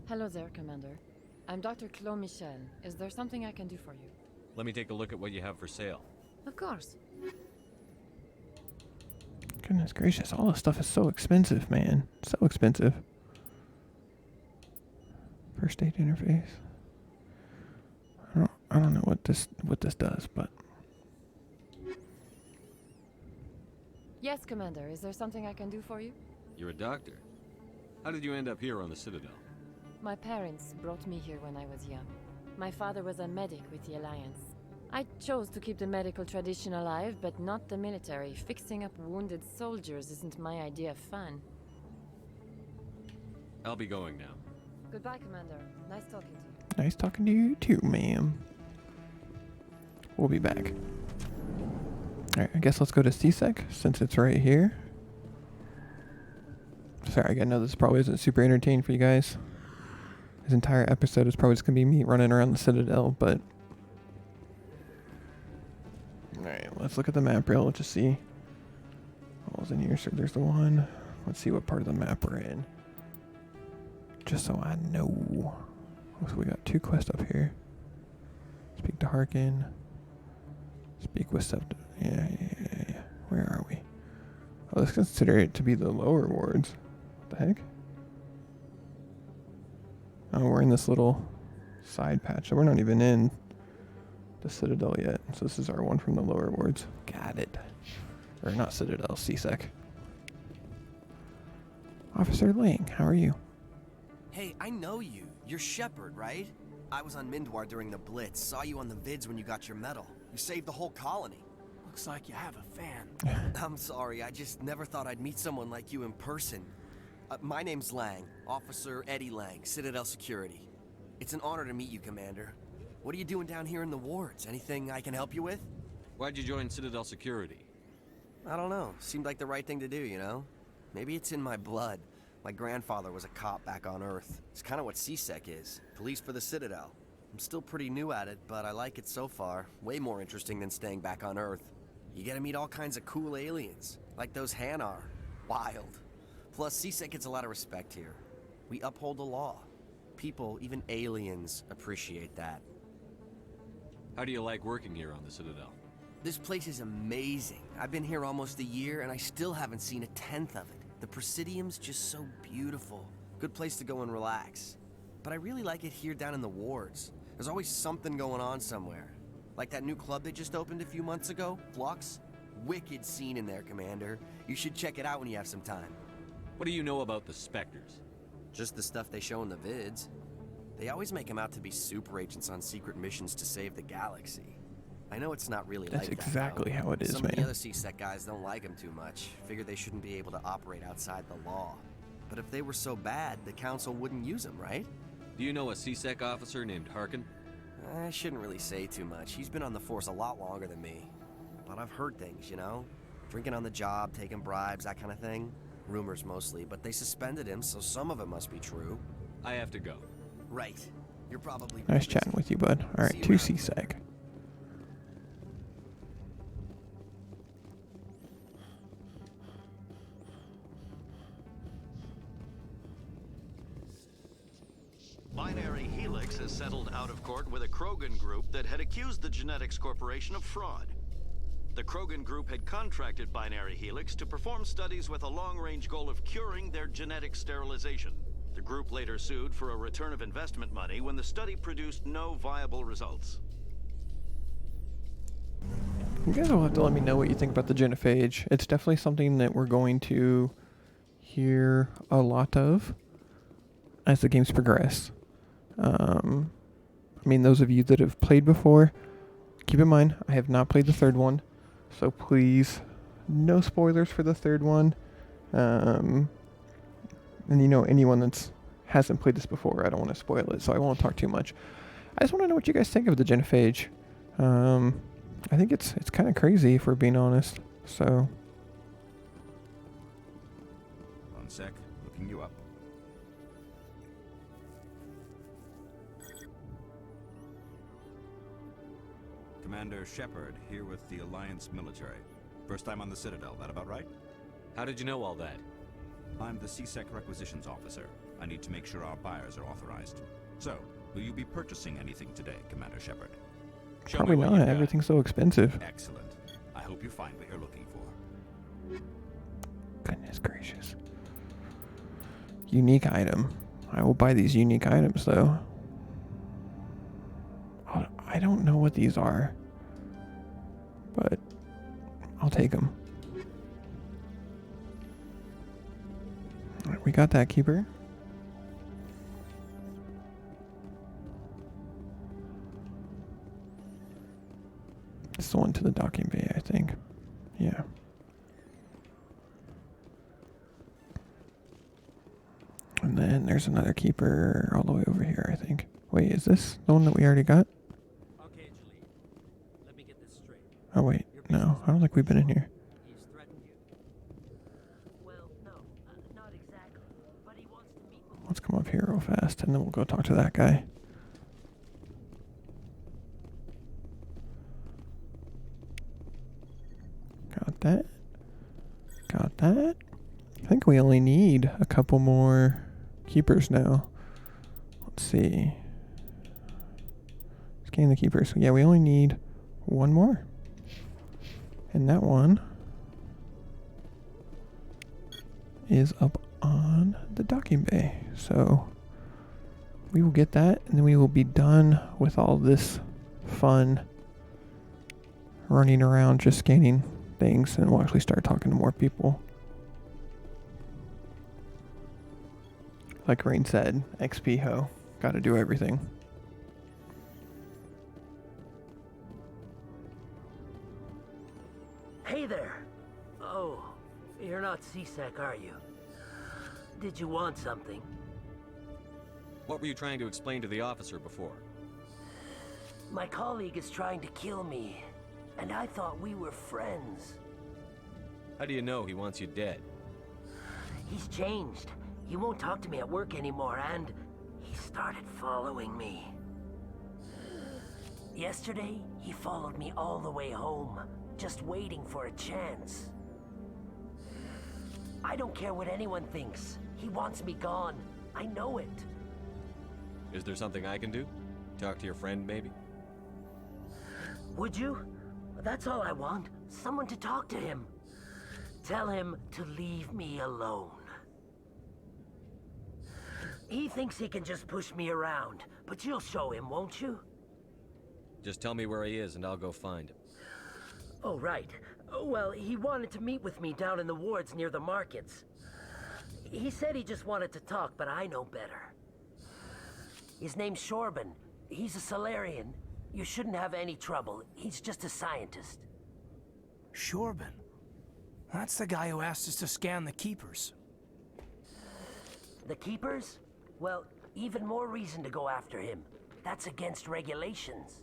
Hello there, Commander. I'm Dr. Chloe Michel. Is there something I can do for you? Let me take a look at what you have for sale. Of course. Goodness gracious, all this stuff is so expensive, man. So expensive. First aid interface. I don't know what this does, but Yes, Commander. Is there something I can do for you? You're a doctor. How did you end up here on the Citadel? My parents brought me here when I was young. My father was a medic with the Alliance. I chose to keep the medical tradition alive, but not the military. Fixing up wounded soldiers isn't my idea of fun. I'll be going now. Goodbye, Commander. Nice talking to you. Nice talking to you too, ma'am. We'll be back. Alright, I guess let's go to CSEC since it's right here. Sorry, I know this probably isn't super entertaining for you guys. This entire episode is probably just going to be me running around the Citadel, but... Alright, let's look at the map real. Let's just see what was in here. So there's the one. Let's see what part of the map we're in. Just so I know. So we got 2 quests up here. Speak to Harkin. Speak with Septa. Yeah. Where are we? Oh, let's consider it to be the lower wards. What the heck? Oh, we're in this little side patch, so we're not even in the Citadel yet. So this is our one from the lower wards. Got it. Or not Citadel, CSEC. Officer Lang, how are you? Hey, I know you. You're Shepard, right? I was on Mindwar during the Blitz. Saw you on the vids when you got your medal. You saved the whole colony. Looks like you have a fan. I'm sorry, I just never thought I'd meet someone like you in person. My name's Lang, Officer Eddie Lang, Citadel Security. It's an honor to meet you, Commander. What are you doing down here in the wards? Anything I can help you with? Why'd you join Citadel Security? I don't know. Seemed like the right thing to do, you know? Maybe it's in my blood. My grandfather was a cop back on Earth. It's kind of what CSEC is. Police for the Citadel. I'm still pretty new at it, but I like it so far. Way more interesting than staying back on Earth. You get to meet all kinds of cool aliens, like those Hanar. Wild. Plus, CSEC gets a lot of respect here. We uphold the law. People, even aliens, appreciate that. How do you like working here on the Citadel? This place is amazing. I've been here almost a year, and I still haven't seen a tenth of it. The Presidium's just so beautiful. Good place to go and relax. But I really like it here down in the wards. There's always something going on somewhere. Like that new club they just opened a few months ago, Flux. Wicked scene in there, Commander. You should check it out when you have some time. What do you know about the Spectres? Just the stuff they show in the vids. They always make them out to be super agents on secret missions to save the galaxy. I know it's not really That's like that. That's exactly how it is, Some man. of the other CSEC guys don't like them too much. Figure they shouldn't be able to operate outside the law. But if they were so bad, the Council wouldn't use them, right? Do you know a CSEC officer named Harkin? I shouldn't really say too much. He's been on the force a lot longer than me. But I've heard things, you know? Drinking on the job, taking bribes, that kind of thing. Rumors mostly, but they suspended him, so some of it must be true. I have to go. Right. You're probably... Nice chatting with you, bud. Alright, to CSEC. Binary Helix has settled out of court with a Krogan group that had accused the Genetics Corporation of fraud. The Krogan group had contracted Binary Helix to perform studies with a long-range goal of curing their genetic sterilization. The group later sued for a return of investment money when the study produced no viable results. You guys will have to let me know what you think about the genophage. It's definitely something that we're going to hear a lot of as the games progress. I mean, those of you that have played before, keep in mind, I have not played the third one, so please, no spoilers for the third one. And you know, anyone that's hasn't played this before, I don't want to spoil it, so I won't talk too much. I just want to know what you guys think of the genophage. I think it's kind of crazy, if we're being honest. So. One sec, looking you up. Commander Shepard, here with the Alliance military. First time on the Citadel, that about right? How did you know all that? I'm the CSEC requisitions officer. I need to make sure our buyers are authorized. So, will you be purchasing anything today, Commander Shepard? Probably not. Everything's so expensive. Excellent. I hope you find what you're looking for. Goodness gracious. Unique item. I will buy these unique items, though. I don't know what these are, but I'll take them. All right, we got that, Keeper. It's the one to the docking bay, I think. Yeah. And then there's another keeper all the way over here, I think. Wait, is this the one that we already got? Okay, Julie. Let me get this straight. Oh, wait. No, I don't think we've been in here. He's threatened you. Well, no, not exactly. But he wants to meet with Let's come up here real fast, and then we'll go talk to that guy. Got that. Got that. I think we only need a couple more keepers now. Let's see. Scan the keepers. Yeah, we only need one more. And that one is up on the docking bay. So we will get that, and then we will be done with all this fun running around just scanning things, and we'll actually start talking to more people. Like Rain said, XP ho. Gotta do everything. Hey there. Oh, you're not CSEC, are you? Did you want something? What were you trying to explain to the officer before? My colleague is trying to kill me, and I thought we were friends. How do you know he wants you dead? He's changed. He won't talk to me at work anymore, and he started following me. Yesterday, he followed me all the way home, just waiting for a chance. I don't care what anyone thinks. He wants me gone. I know it. Is there something I can do? Talk to your friend, maybe? Would you? That's all I want. Someone to talk to him. Tell him to leave me alone. He thinks he can just push me around, but you'll show him, won't you? Just tell me where he is and I'll go find him. Oh, right. Well, he wanted to meet with me down in the wards near the markets. He said he just wanted to talk, but I know better. His name's Shorban. He's a Solarian. You shouldn't have any trouble. He's just a scientist. Shorban? That's the guy who asked us to scan the keepers. The keepers? Well, even more reason to go after him. That's against regulations.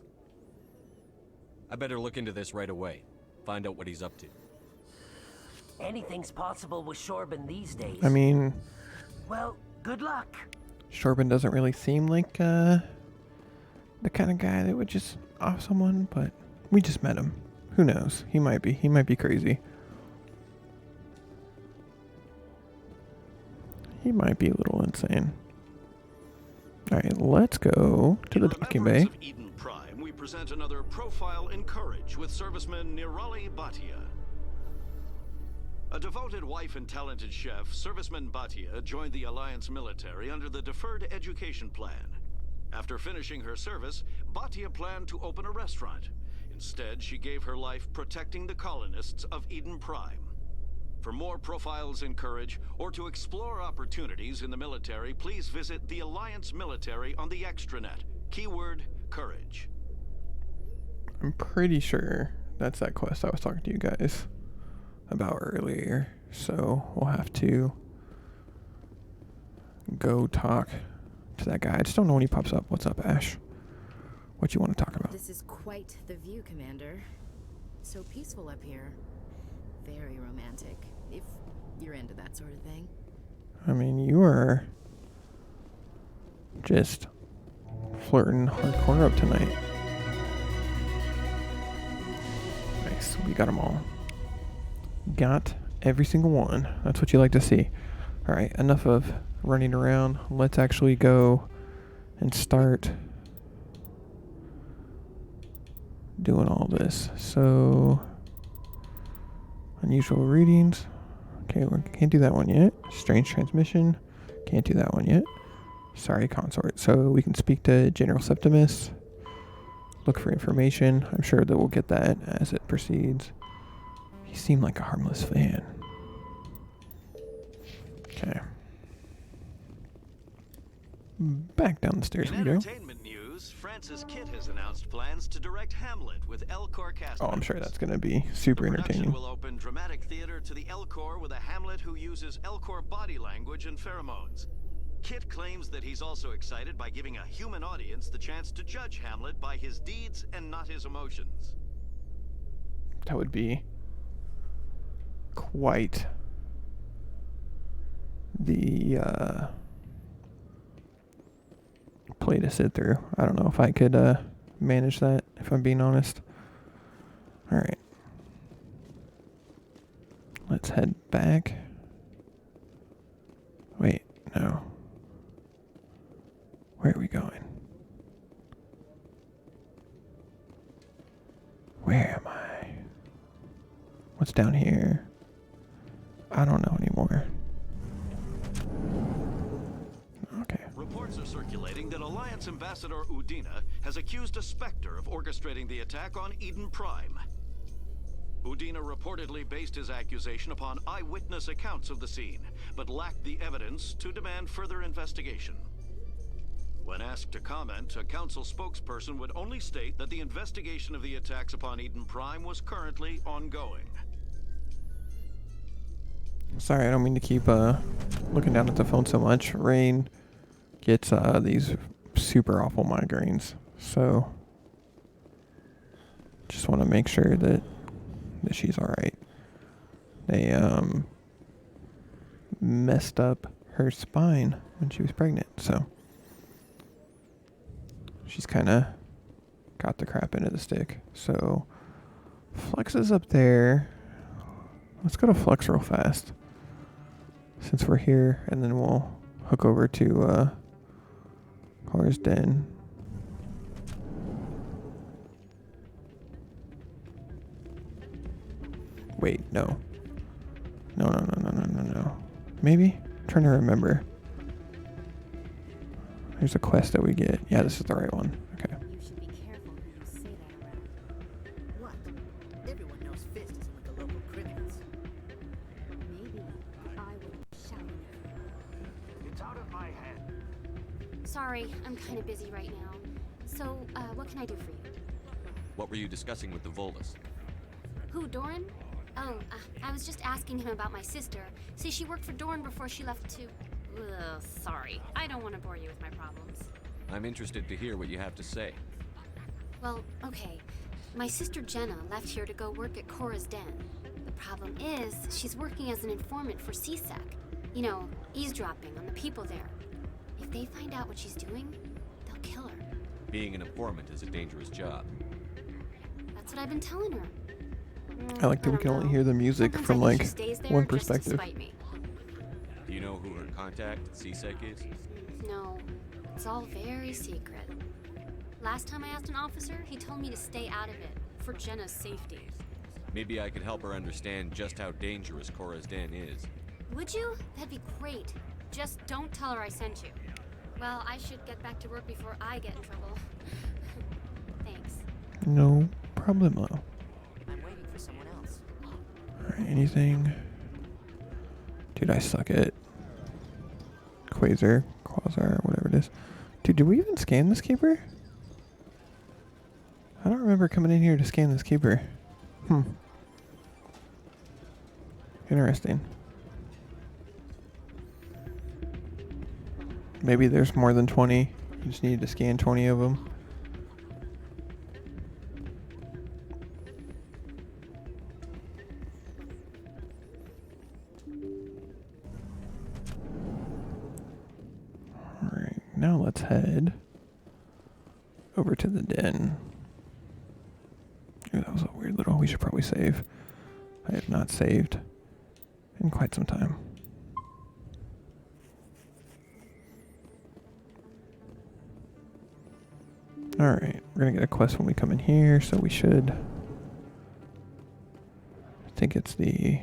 I better look into this right away. Find out what he's up to. Anything's possible with Shorban these days. I mean... Well, good luck. Shorban doesn't really seem like the kind of guy that would just off someone, but we just met him. Who knows? He might be. He might be crazy. He might be a little insane. Alright, let's go to the docking bay. Of Eden Prime, we present another profile in courage with serviceman Nirali Bhatia. A devoted wife and talented chef, serviceman Bhatia joined the Alliance military under the Deferred Education Plan. After finishing her service, Bhatia planned to open a restaurant. Instead, she gave her life protecting the colonists of Eden Prime. For more profiles in courage, or to explore opportunities in the military, please visit the Alliance Military on the extranet. Keyword, courage. I'm pretty sure that's that quest I was talking to you guys about earlier. So we'll have to go talk to that guy. I just don't know when he pops up. What's up, Ash? What you want to talk about? This is quite the view, Commander. So peaceful up here. Very romantic, if you're into that sort of thing. I mean, you are just flirting hardcore up tonight. Nice, we got them all. Got every single one. That's what you like to see. Alright, enough of running around. Let's actually go and start doing all this. So... unusual readings. Okay, we can't do that one yet. Strange transmission. Can't do that one yet. Sorry, consort. So we can speak to General Septimus. Look for information. I'm sure that we'll get that as it proceeds. He seemed like a harmless fan. Okay. Back down the stairs we go. Entertainment news, news, Francis Kitt has announced plans to direct Hamlet with Alcor cast Oh, I'm members. sure that's going to be super The production entertaining. will open dramatic theater to the Alcor with a Hamlet who uses Alcor body language and pheromones. Kitt claims that he's also excited by giving a human audience the chance to judge Hamlet by his deeds and not his emotions. That would be quite the play to sit through. I don't know if I could manage that, if I'm being honest. Alright. Let's head back. Wait, no. Where are we going? Where am I? What's down here? I don't know anymore. Okay. Reports are circulating that Alliance Ambassador Udina has accused a Spectre of orchestrating the attack on Eden Prime. Udina reportedly based his accusation upon eyewitness accounts of the scene, but lacked the evidence to demand further investigation. When asked to comment, a council spokesperson would only state that the investigation of the attacks upon Eden Prime was currently ongoing. Sorry, I don't mean to keep looking down at the phone so much. Rain gets these super awful migraines, so just want to make sure that she's all right. They messed up her spine when she was pregnant, so she's kind of got the crap into the stick. So Flex is up there. Let's go to Flex real fast, since we're here, and then we'll hook over to Cora's Den. Wait, no. No. Maybe? I'm trying to remember. There's a quest that we get. Yeah, this is the right one. Okay. You should be careful when you say that around. What? Everyone knows Fist isn't with the local criminals. Maybe I would shout it. It's out of my head. Sorry, I'm kind of busy right now. So, what can I do for you? What were you discussing with the Volus? Who, Doran? Oh, I was just asking him about my sister. See, she worked for Doran before she left to... Ugh, sorry. I don't want to bore you with my problems. I'm interested to hear what you have to say. Well, okay. My sister Jenna left here to go work at Cora's Den. The problem is, she's working as an informant for CSEC. You know, eavesdropping on the people there. If they find out what she's doing, they'll kill her. Being an informant is a dangerous job. That's what I've been telling her. I like that we can only hear the music Sometimes from I think like she stays there one just to perspective. spite me. Do you know who her contact at CSEC is? No, it's all very secret. Last time I asked an officer, he told me to stay out of it, for Jenna's safety. Maybe I could help her understand just how dangerous Cora's Den is. Would you? That'd be great. Just don't tell her I sent you. Well, I should get back to work before I get in trouble. Thanks. No problemo. I'm waiting for someone else. Alright, anything? Dude, I suck at Quasar, whatever it is. Dude, did we even scan this keeper? I don't remember coming in here to scan this keeper. Interesting. Maybe there's more than 20. You just needed to scan 20 of them. Alright, now let's head over to the den. Ooh, that was a weird little... We should probably save. I have not saved in quite some time. Alright, we're gonna get a quest when we come in here, so we should... I think it's the...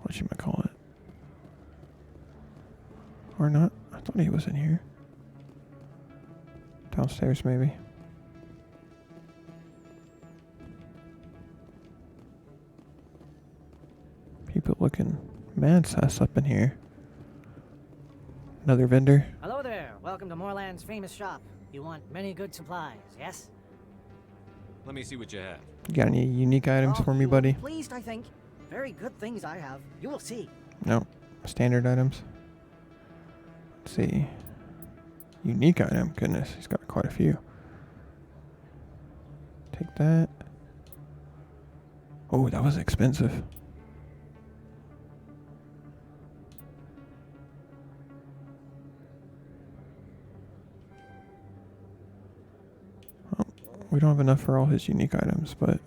whatchamacallit. Or not? I thought he was in here. Downstairs, maybe. People looking mad sus up in here. Another vendor. Hello there. welcome to Moorland's famous shop. You want many good supplies, yes? Let me see what you have. You got any unique items for me, You will buddy? be pleased, I think. Very good things I have. You will see. No. Standard items. Let's see. Unique item. Goodness, he's got quite a few. Take that. Oh, that was expensive. Oh, we don't have enough for all his unique items, but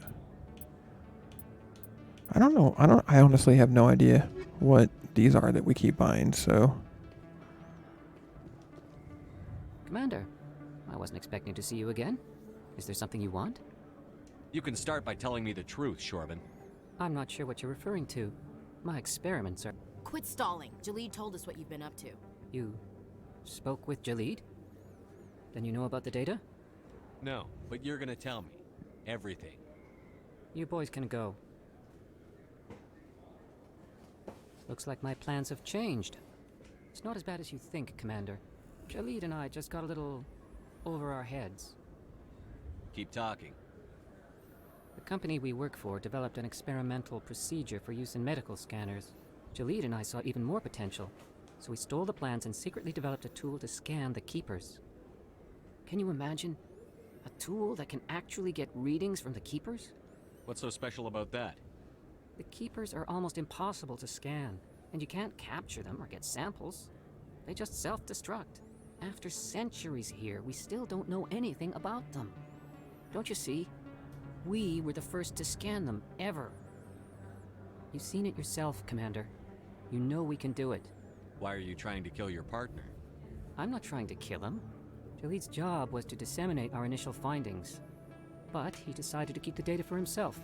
I don't know. I honestly have no idea what these are that we keep buying, so. Commander, I wasn't expecting to see you again. Is there something you want? You can start by telling me the truth, Shorban. I'm not sure what you're referring to. My experiments are... Quit stalling. Jalid told us what you've been up to. You spoke with Jalid? Then you know about the data? No, but you're gonna tell me. Everything. You boys can go. Looks like my plans have changed. It's not as bad as you think, Commander. Jalid and I just got a little over our heads. Keep talking. The company we work for developed an experimental procedure for use in medical scanners. Jalid and I saw even more potential, so we stole the plans and secretly developed a tool to scan the Keepers. Can you imagine? A tool that can actually get readings from the Keepers? What's so special about that? The Keepers are almost impossible to scan, and you can't capture them or get samples. They just self-destruct. After centuries here, we still don't know anything about them. Don't you see? We were the first to scan them, ever. You've seen it yourself, Commander. You know we can do it. Why are you trying to kill your partner? I'm not trying to kill him. Jalid's job was to disseminate our initial findings. But he decided to keep the data for himself.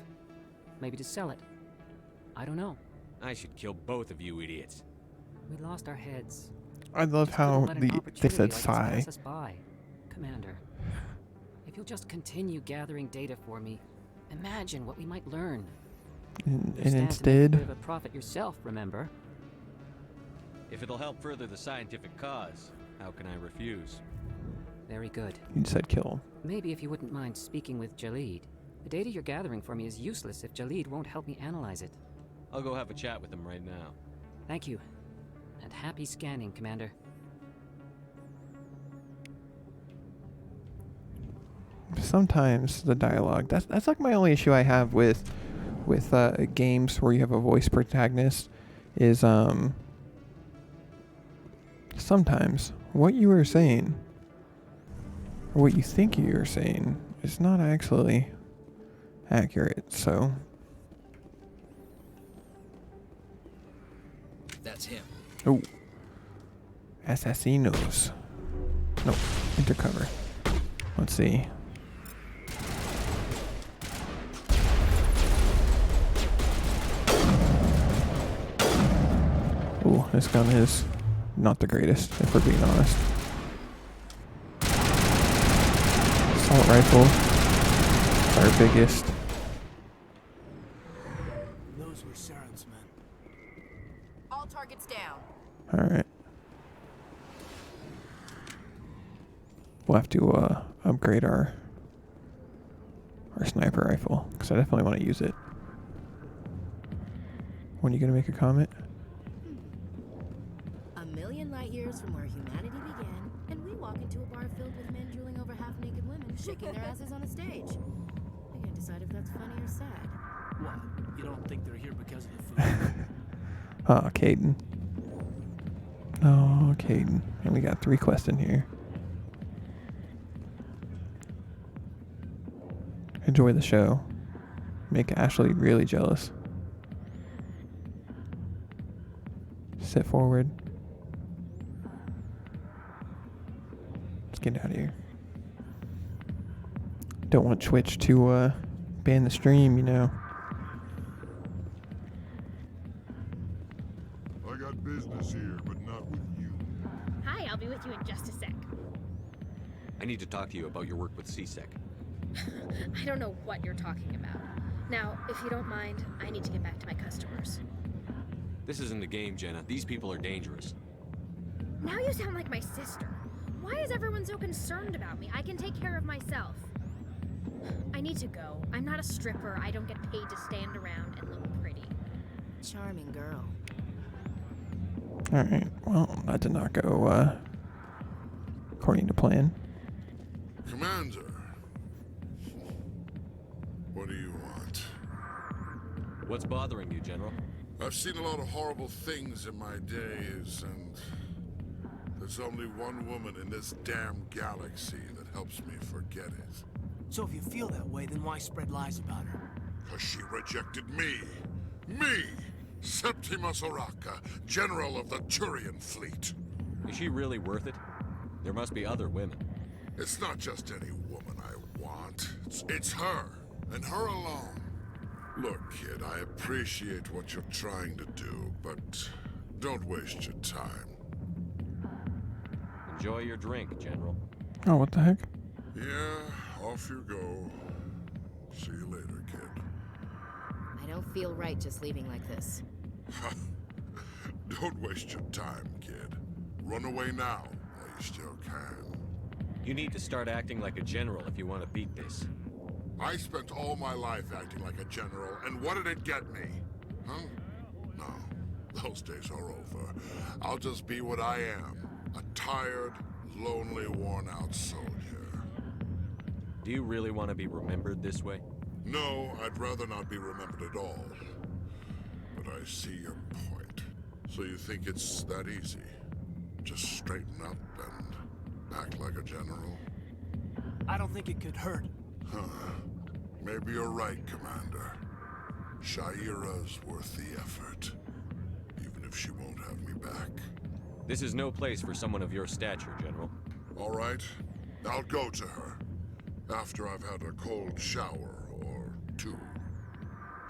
Maybe to sell it. I don't know. I should kill both of you idiots. We lost our heads. I love how they said sigh. Pass us by. Commander, if you'll just continue gathering data for me, imagine what we might learn. And Stand to make a instead, bit of a profit yourself, remember? If it'll help further the scientific cause, how can I refuse? Very good. you said kill him. Maybe if you wouldn't mind speaking with Jalid. The data you're gathering for me is useless if Jalid won't help me analyze it. I'll go have a chat with him right now. Thank you. And happy scanning, Commander. Sometimes the dialogue, that's like my only issue I have with games where you have a voice protagonist is sometimes what you are saying or what you think you are saying is not actually accurate. So That's him. oh, assassinos. No, intercover. Let's see. Ooh, this gun is not the greatest, if we're being honest. Assault rifle, our biggest. Those were Saren's men. All targets down. Alright. We'll have to upgrade our sniper rifle, because I definitely want to use it. When are you going to make a comment? A million light years from where humanity began, and we walk into a bar filled with men drooling over half-naked women, shaking their asses on a stage. I can't decide if that's funny or sad. What? You don't think they're here because of the food? Oh, Caden. No, Caden. And we got 3 quests in here. Enjoy the show. Make Ashley really jealous. Sit forward. Let's get out of here. Don't want Twitch to ban the stream, you know. I got business here, but not with you. Hi, I'll be with you in just a sec. I need to talk to you about your work with CSEC. I don't know what you're talking about. Now, if you don't mind, I need to get back to my customers. This isn't a game, Jenna. These people are dangerous. Now you sound like my sister. Why is everyone so concerned about me? I can take care of myself. I need to go. I'm not a stripper. I don't get paid to stand around and look pretty. Charming girl. Alright, well, that did not go, according to plan. Commander, what do you want? What's bothering you, General? I've seen a lot of horrible things in my days, and there's only one woman in this damn galaxy that helps me forget it. So if you feel that way, then why spread lies about her? Because she rejected me! Me! Septimus Oraka, General of the Turian Fleet. Is she really worth it? There must be other women. It's not just any woman I want. It's her, and her alone. Look, kid, I appreciate what you're trying to do, but don't waste your time. Enjoy your drink, General. Oh, what the heck? Yeah, off you go. See you later, kid. I don't feel right just leaving like this. Don't waste your time, kid. Run away now, while you still can. You need to start acting like a general if you want to beat this. I spent all my life acting like a general, and what did it get me? Huh? No, those days are over. I'll just be what I am. A tired, lonely, worn-out soldier. Do you really want to be remembered this way? No, I'd rather not be remembered at all. But I see your point. So you think it's that easy? Just straighten up and act like a general? I don't think it could hurt. Huh. Maybe you're right, Commander. Shaira's worth the effort. Even if she won't have me back. This is no place for someone of your stature, General. All right. I'll go to her. After I've had a cold shower or two.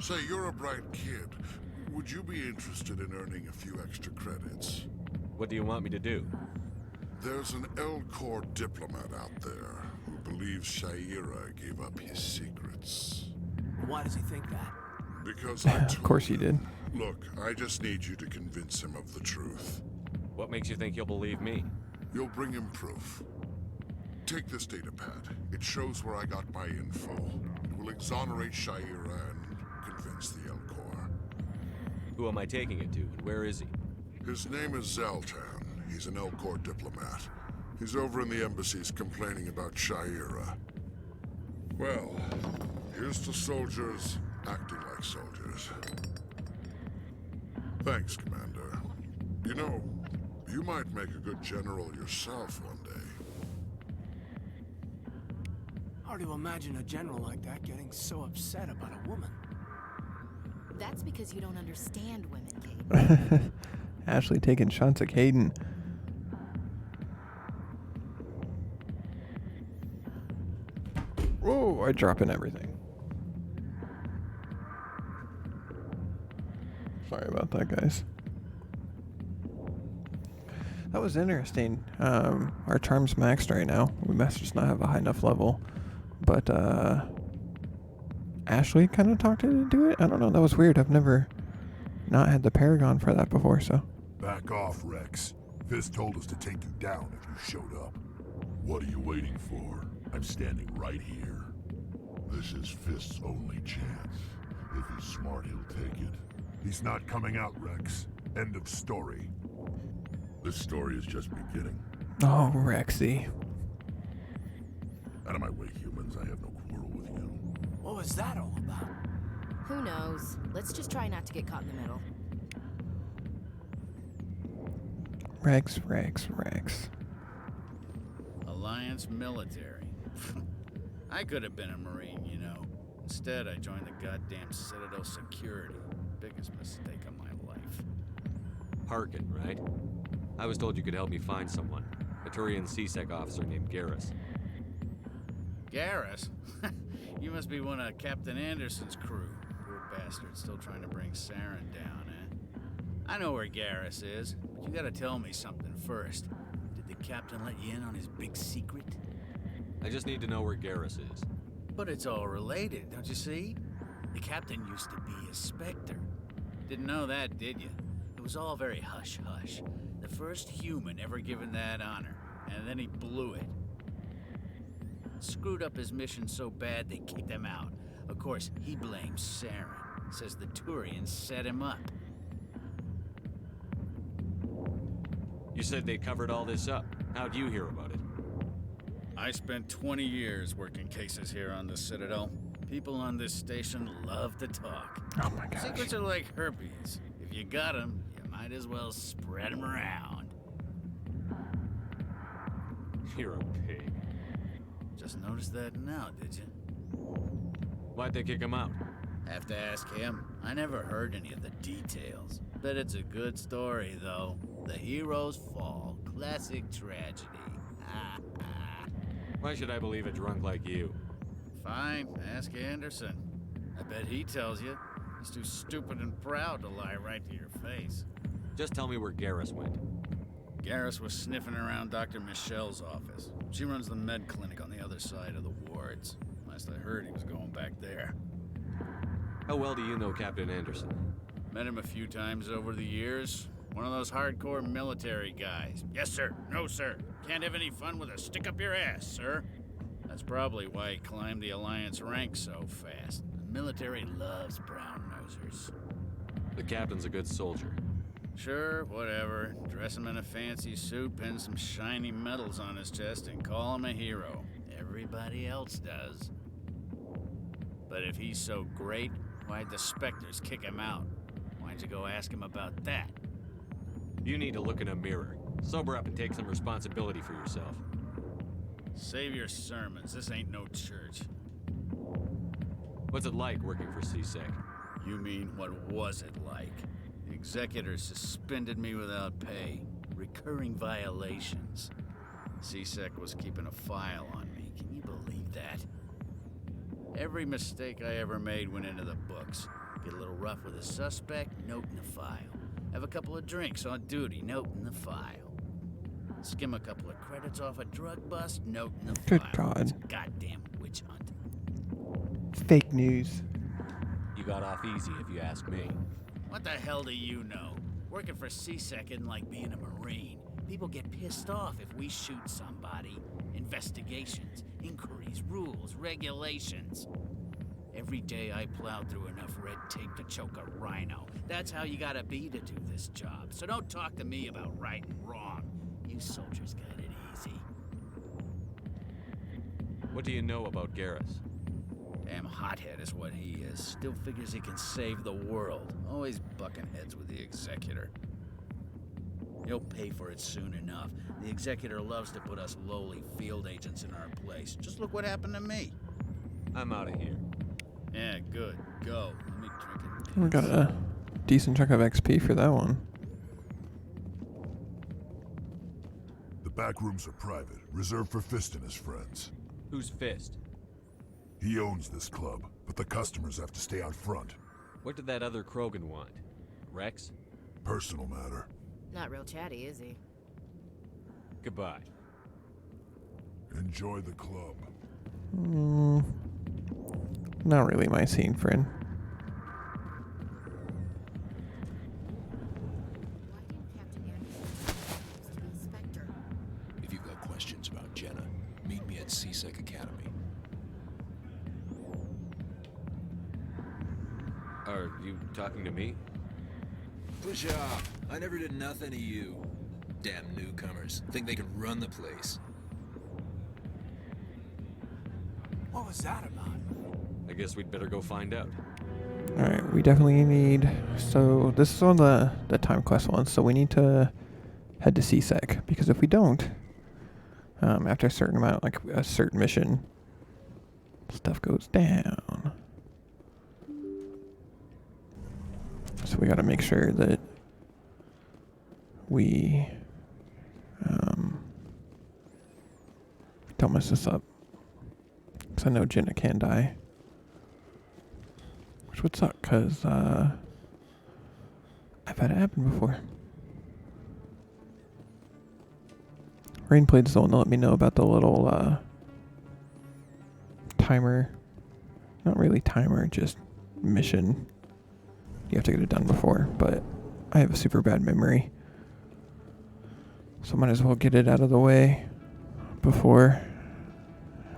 Say, you're a bright kid. Would you be interested in earning a few extra credits? What do you want me to do? There's an Alcor diplomat out there who believes Shaira gave up his secrets. Why does he think that? Because I Of course he did. Look, I just need you to convince him of the truth. What makes you think he'll believe me? You'll bring him proof. Take this datapad. It shows where I got my info. It will exonerate Shaira and convince the Alcor. Who am I taking it to, and where is he? His name is Zaltan. He's an Alcor diplomat. He's over in the embassies complaining about Shaira. Well, here's to soldiers acting like soldiers. Thanks, Commander. You know, you might make a good general yourself one day. Hard to imagine a general like that getting so upset about a woman. That's because you don't understand women, Kate. Ashley taking shots at Caden. Whoa, I'm dropping everything. Sorry about that, guys. That was interesting. Our charm's maxed right now. We must just not have a high enough level. But, Ashley kind of talked her into it? I don't know, that was weird. I've never not had the Paragon for that before, so. Back off, Rex. Fist told us to take you down if you showed up. What are you waiting for? I'm standing right here. This is Fist's only chance. If he's smart, he'll take it. He's not coming out, Rex. End of story. This story is just beginning. Oh, Rexy. Out of my way, humans. I have no quarrel with you. What was that all about? Who knows? Let's just try not to get caught in the middle. Rex, Rex, Rex. Alliance military. I could have been a Marine, you know. Instead, I joined the goddamn Citadel security. Biggest mistake of my life. Harkin, right? I was told you could help me find someone. A Turian CSEC officer named Garrus. Garrus? You must be one of Captain Anderson's crew. Poor bastard, still trying to bring Saren down, eh? I know where Garrus is, but you gotta tell me something first. Did the captain let you in on his big secret? I just need to know where Garrus is. But it's all related, don't you see? The captain used to be a Spectre. Didn't know that, did you? It was all very hush-hush. The first human ever given that honor. and then he blew it. Screwed up his mission so bad they kicked him out. Of course, he blames Saren. Says the Turians set him up. You said they covered all this up. How'd you hear about it? I spent 20 years working cases here on the Citadel. People on this station love to talk. Oh my gosh. Secrets are like herpes. If you got them, you might as well spread them around. You're a pig. Just noticed that now, did you? Why'd they kick him out? Have to ask him. I never heard any of the details. Bet it's a good story, though. The hero's fall. Classic tragedy. Why should I believe a drunk like you? Fine, ask Anderson. I bet he tells you. He's too stupid and proud to lie right to your face. Just tell me where Garrus went. Garrus was sniffing around Dr. Michelle's office. She runs the med clinic on the other side of the wards. Last I heard, he was going back there. How well do you know Captain Anderson? Met him a few times over the years. One of those hardcore military guys. Yes, sir. No, sir. Can't have any fun with a stick up your ass, sir. That's probably why he climbed the Alliance ranks so fast. The military loves brown-nosers. The captain's a good soldier. Sure, whatever. Dress him in a fancy suit, pin some shiny medals on his chest, and call him a hero. Everybody else does. But if he's so great, why'd the Spectres kick him out? Why'd you go ask him about that? You need to look in a mirror. Sober up and take some responsibility for yourself. Save your sermons. This ain't no church. What's it like working for CSEC? You mean, what was it like? The executors suspended me without pay. Recurring violations. CSEC was keeping a file on me. Can you believe that? Every mistake I ever made went into the books. Get a little rough with a suspect, note in the file. Have a couple of drinks on duty, note in the file. Skim a couple of credits off a drug bust, note in the Good file. God. It's a goddamn witch hunt. Fake news. You got off easy, if you ask me. What the hell do you know? Working for CSEC isn't like being a Marine. People get pissed off if we shoot somebody. Investigations, inquiries, rules, regulations. Every day I plowed through enough red tape to choke a rhino. That's how you gotta be to do this job. So don't talk to me about right and wrong. You soldiers got it easy. What do you know about Garrus? Damn hothead is what he is. Still figures he can save the world. Always bucking heads with the Executor. He'll pay for it soon enough. The Executor loves to put us lowly field agents in our place. Just look what happened to me. I'm out of here. Yeah, good. Go. Let me drink it. We got a decent chunk of XP for that one. The back rooms are private, reserved for Fist and his friends. Who's Fist? He owns this club, but the customers have to stay out front. What did that other Krogan want? Rex? Personal matter. Not real chatty, is he? Goodbye. Enjoy the club. Not really my scene, friend. If you've got questions about Jenna, meet me at CSEC Academy. Are you talking to me? Push off. I never did nothing to you. Damn newcomers. Think they can run the place. What was that about? I guess we'd better go find out. Alright, we definitely need... So, this is on the time quest one, so we need to head to CSEC, because if we don't, after a certain amount, like a certain mission, stuff goes down. So we gotta make sure that we don't mess this up. Because I know Jenna can die. Which would suck, because I've had it happen before. Rainplate's the one that let me know about the little timer. Not really timer, just mission. You have to get it done before, but I have a super bad memory. So might as well get it out of the way before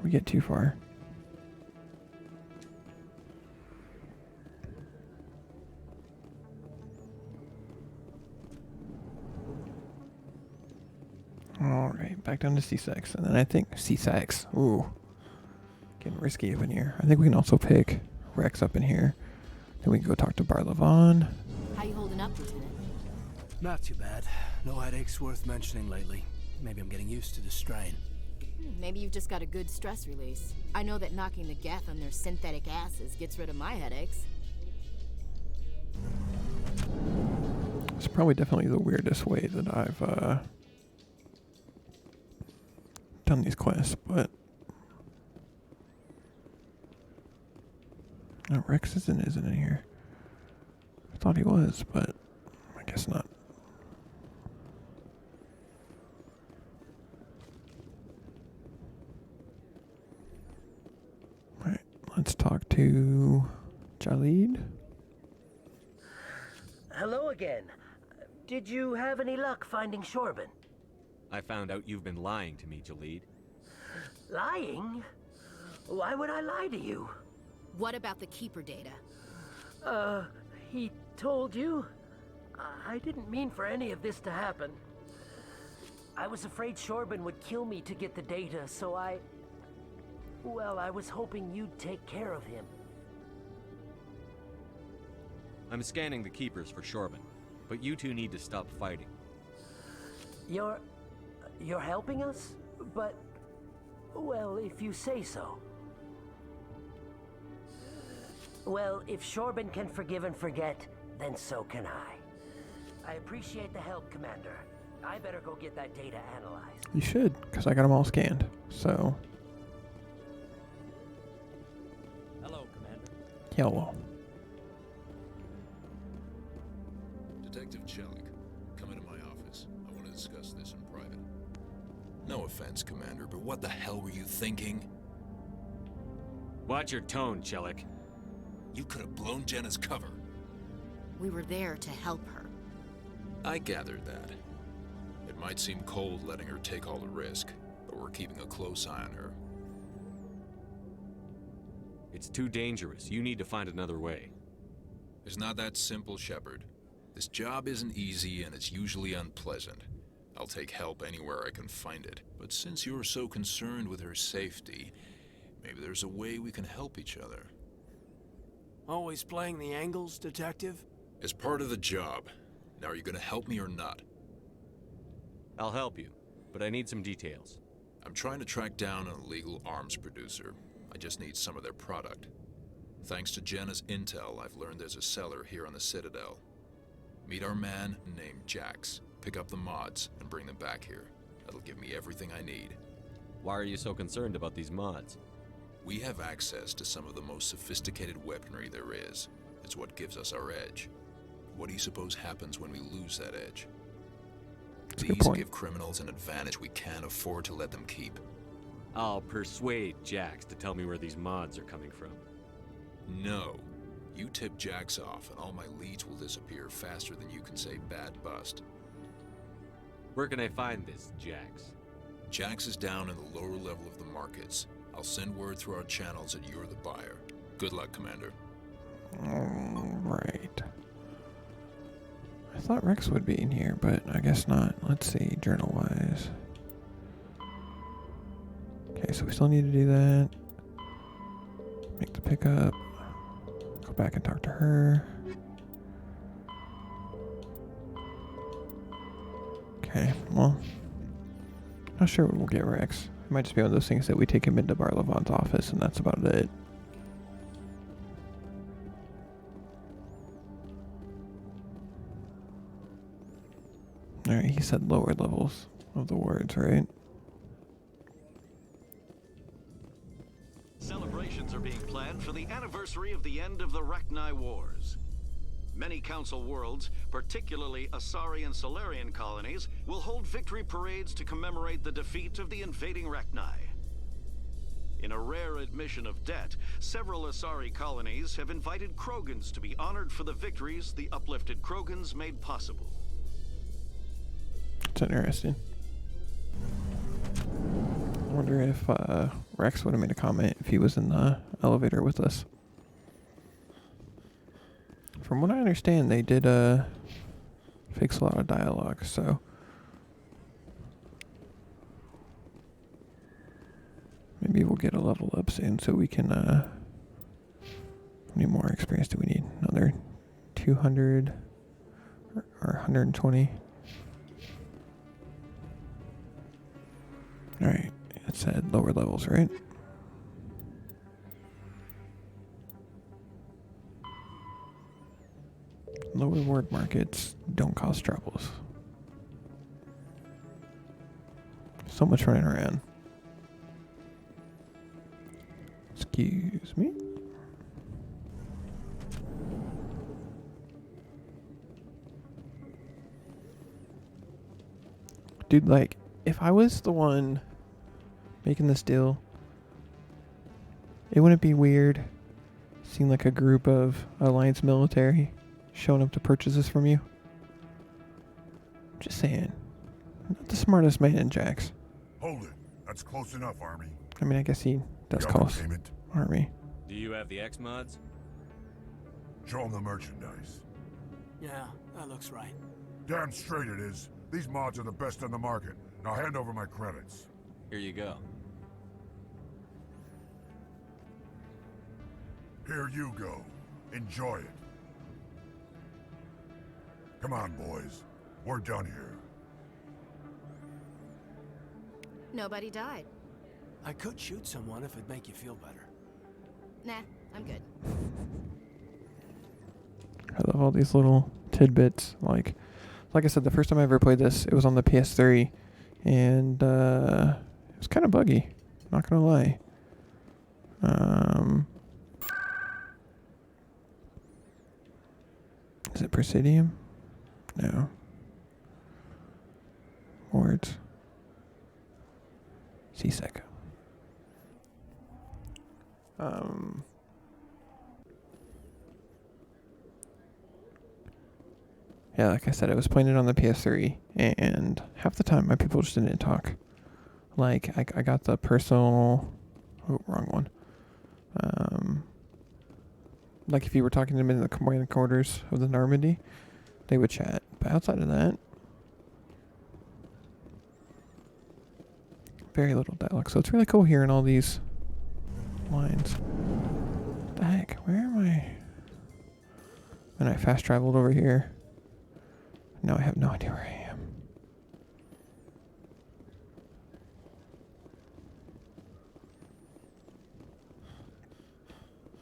we get too far. Alright, back down to C6. And then I think C6. Ooh. Getting risky up in here. I think we can also pick Rex up in here. Then we can go talk to Bart Lavon. How you holding up, Lieutenant? Not too bad. No headaches worth mentioning lately. Maybe I'm getting used to the strain. Maybe you've just got a good stress release. I know that knocking the Geth on their synthetic asses gets rid of my headaches. It's probably definitely the weirdest way that I've done these quests, but no, Rex isn't in here. I thought he was, but I guess not. Alright, let's talk to Jalid. Hello again. Did you have any luck finding Shorben? I found out you've been lying to me, Jalid. Lying? Why would I lie to you? What about the Keeper data? He told you? I didn't mean for any of this to happen. I was afraid Shorben would kill me to get the data, so I was hoping you'd take care of him. I'm scanning the Keepers for Shorben, but you two need to stop fighting. You're helping us? But, well, if you say so. Well, if Shorben can forgive and forget, then so can I. I appreciate the help, Commander. I better go get that data analyzed. You should, because I got them all scanned, so. Hello, Commander. Hello. Detective Chelik, come into my office. I want to discuss this in private. No offense, Commander, but what the hell were you thinking? Watch your tone, Chelik. You could have blown Jenna's cover. We were there to help her. I gathered that. It might seem cold letting her take all the risk, but we're keeping a close eye on her. It's too dangerous. You need to find another way. It's not that simple, Shepard. This job isn't easy and it's usually unpleasant. I'll take help anywhere I can find it. But since you're so concerned with her safety, maybe there's a way we can help each other. Always playing the angles, Detective? As part of the job. Now, are you gonna help me or not? I'll help you, but I need some details. I'm trying to track down an illegal arms producer. I just need some of their product. Thanks to Jenna's intel, I've learned there's a seller here on the Citadel. Meet our man named Jax. Pick up the mods and bring them back here. That'll give me everything I need. Why are you so concerned about these mods? We have access to some of the most sophisticated weaponry there is. It's what gives us our edge. What do you suppose happens when we lose that edge? These give criminals an advantage we can't afford to let them keep. I'll persuade Jax to tell me where these mods are coming from. No. You tip Jax off and all my leads will disappear faster than you can say bad bust. Where can I find this, Jax? Jax is down in the lower level of the markets. I'll send word through our channels that you're the buyer. Good luck, Commander. Alright. I thought Rex would be in here, but I guess not. Let's see, journal-wise. Okay, so we still need to do that. Make the pickup. Go back and talk to her. Okay, well, not sure when we'll get Rex. It might just be one of those things that we take him into Bart Lavon's office, and that's about it. Alright, he said lower levels of the wards, right? Celebrations are being planned for the anniversary of the end of the Rachni Wars. Many Council worlds, particularly Asari and Solarian colonies, will hold victory parades to commemorate the defeat of the invading Rachni. In a rare admission of debt, several Asari colonies have invited Krogans to be honored for the victories the uplifted Krogans made possible. It's interesting. I wonder if Rex would have made a comment if he was in the elevator with us. From what I understand, they did fix a lot of dialogue, so maybe we'll get a level up soon so we can, how many more experience do we need? Another 200 or 120. Alright, it said lower levels, right? Low reward markets don't cause troubles. So much running around. Excuse me. Dude, like, if I was the one making this deal, it wouldn't be weird seeing like a group of Alliance military showing up to purchase this from you. Just saying. Not the smartest man in Jax. Hold it. That's close enough, Army. I mean, I guess he does Got call the us payment? Army. Do you have the X mods? Show 'em the merchandise. Yeah, that looks right. Damn straight it is. These mods are the best on the market. Now hand over my credits. Here you go. Here you go. Enjoy it. Come on, boys. We're done here. Nobody died. I could shoot someone if it'd make you feel better. Nah, I'm good. I love all these little tidbits. Like I said, the first time I ever played this, it was on the PS3, and it was kind of buggy. Not gonna lie. Is it Presidium? No. Wards. CSEC. Yeah, like I said, I was playing it on the PS3, and half the time my people just didn't talk. Like, I got the personal... Oh, wrong one. Like, if you were talking to them in the command quarters of the Normandy, they would chat. But outside of that, very little dialogue. So it's really cool hearing all these lines. What the heck? Where am I? And I fast traveled over here. Now I have no idea where I am.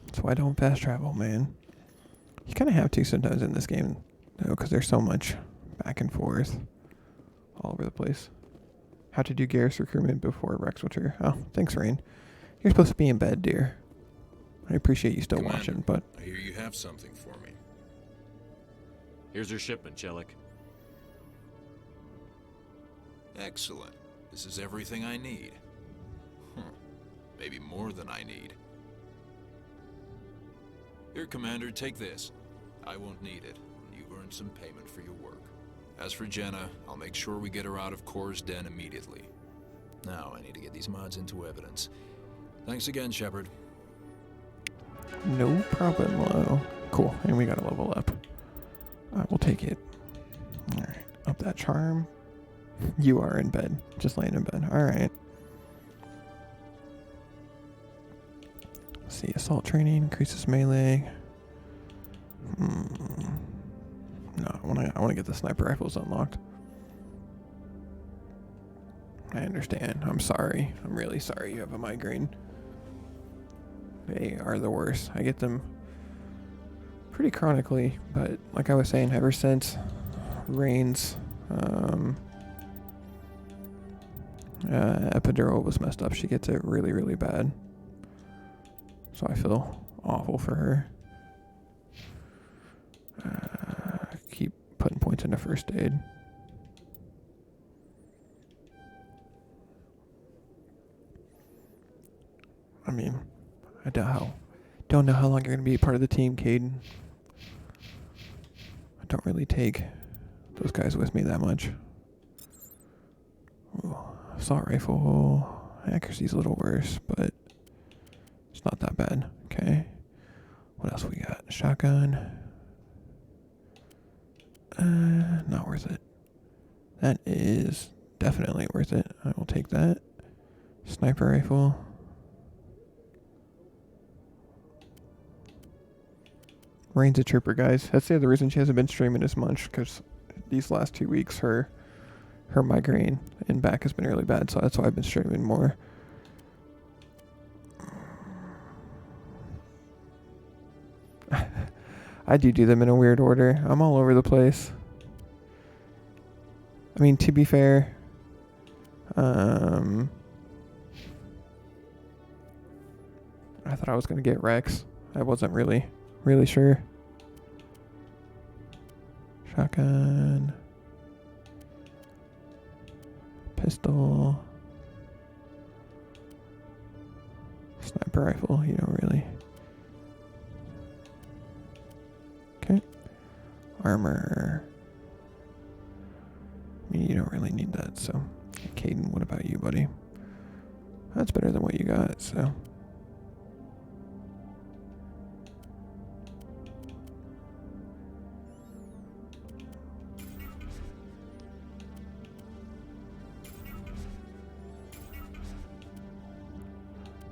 That's why I don't fast travel, man. You kind of have to sometimes in this game, though, because there's so much back and forth all over the place. How to do Garrus recruitment before Rex will trigger. Oh, thanks, Rain. You're supposed to be in bed, dear. I appreciate you still Commander, watching, but... I hear you have something for me. Here's your shipment, Chelik. Excellent. This is everything I need. Maybe more than I need. Here, Commander, take this. I won't need it. You've earned some payment for your work. As for Jenna, I'll make sure we get her out of Cor's den immediately. Now, I need to get these mods into evidence. Thanks again, Shepard. No problem. Cool, and we got a level up. We'll take it. Alright, up that charm. You are in bed. Just laying in bed. Alright. See, assault training increases melee. No, I want to get the sniper rifles unlocked. I understand. I'm sorry. I'm really sorry you have a migraine. They are the worst. I get them pretty chronically, but like I was saying, ever since Rain's epidural was messed up, she gets it really, really bad. So I feel awful for her. Keep putting points into first aid. I mean, I don't know how long you're going to be a part of the team, Caden. I don't really take those guys with me that much. Ooh, assault rifle. Accuracy's a little worse, but it's not that bad. Okay. What else we got? Shotgun. Not worth it. That is definitely worth it. I will take that. Sniper rifle. Rain's a trooper, guys. That's the other reason she hasn't been streaming as much, because these last 2 weeks her migraine and back has been really bad, so that's why I've been streaming more. I do them in a weird order. I'm all over the place. I mean, to be fair, I thought I was going to get Rex. I wasn't really sure. Shotgun. Pistol. Sniper rifle, you don't really. Okay. Armor. I mean, you don't really need that, so. Caden, what about you, buddy? That's better than what you got, so.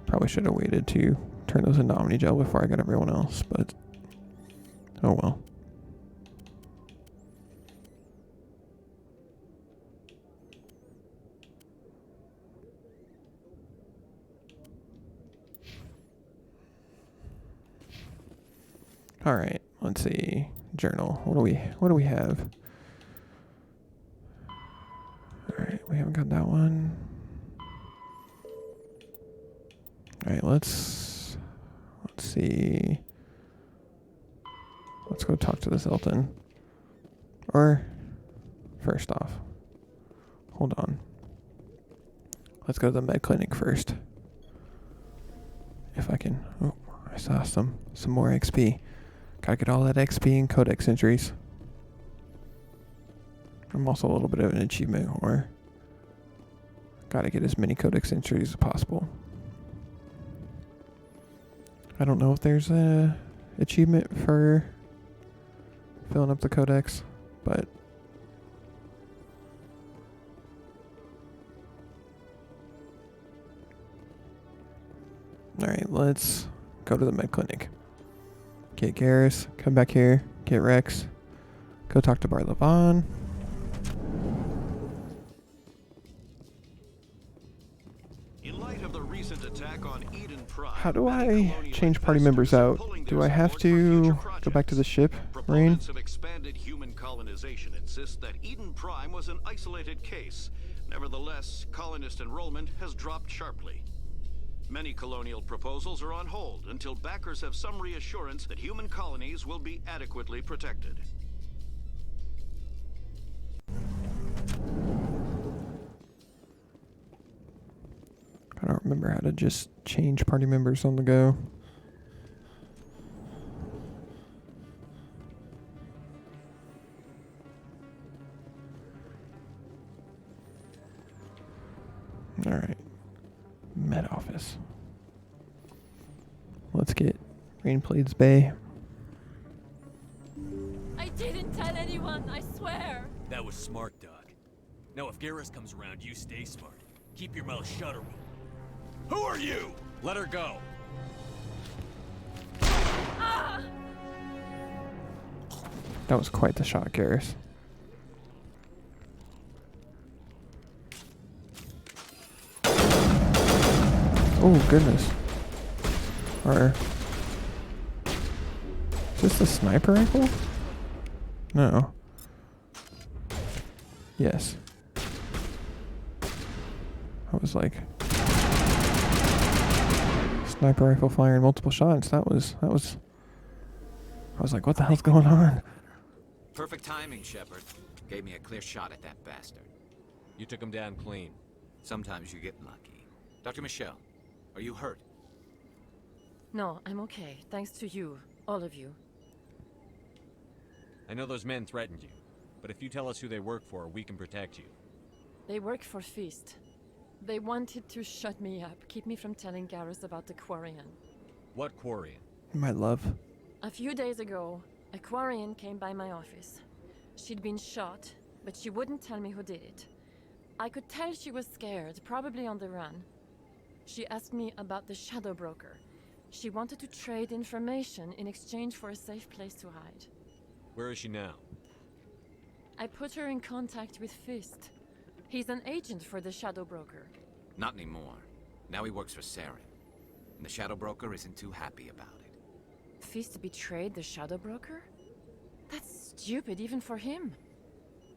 Probably should have waited to turn those into Omni Gel before I got everyone else, but oh well. All right, let's see. Journal. What do we have? All right, we haven't got that one. All right, let's see. Let's go talk to this Elton. Or first off, hold on. Let's go to the med clinic first. If I can. Oh, I saw some more XP. Gotta get all that XP and codex entries. I'm also a little bit of an achievement whore. Gotta get as many codex entries as possible. I don't know if there's a achievement for filling up the codex, but alright, let's go to the med clinic. Get Garrus, come back here, get Rex, go talk to Bart Lavon. How do I change party members out? Do I have to go back to the ship, Rain? Proponents of expanded human colonization insist that Eden Prime was an isolated case. Nevertheless, colonist enrollment has dropped sharply. Many colonial proposals are on hold until backers have some reassurance that human colonies will be adequately protected. I don't remember how to just change party members on the go. Alright. Med office. Let's get Rainplade's Bay. I didn't tell anyone, I swear. That was smart, Doc. Now if Garrus comes around, you stay smart. Keep your mouth shut or we'll... Who are you? Let her go. Ah! That was quite the shot, Garrus. Oh, goodness. Or... is this the sniper rifle? No. Yes. I was like... sniper rifle firing multiple shots. That was... I was like, what the hell's going on? Perfect timing, Shepard. Gave me a clear shot at that bastard. You took him down clean. Sometimes you get lucky. Dr. Michelle, are you hurt? No, I'm okay. Thanks to you. All of you. I know those men threatened you, but if you tell us who they work for, we can protect you. They work for Feast. They wanted to shut me up, keep me from telling Garrus about the Quarian. What Quarian? My love. A few days ago, a Quarian came by my office. She'd been shot, but she wouldn't tell me who did it. I could tell she was scared, probably on the run. She asked me about the Shadow Broker. She wanted to trade information in exchange for a safe place to hide. Where is she now? I put her in contact with Fist. He's an agent for the Shadow Broker. Not anymore. Now he works for Saren. And the Shadow Broker isn't too happy about it. Fist betrayed the Shadow Broker? That's stupid even for him.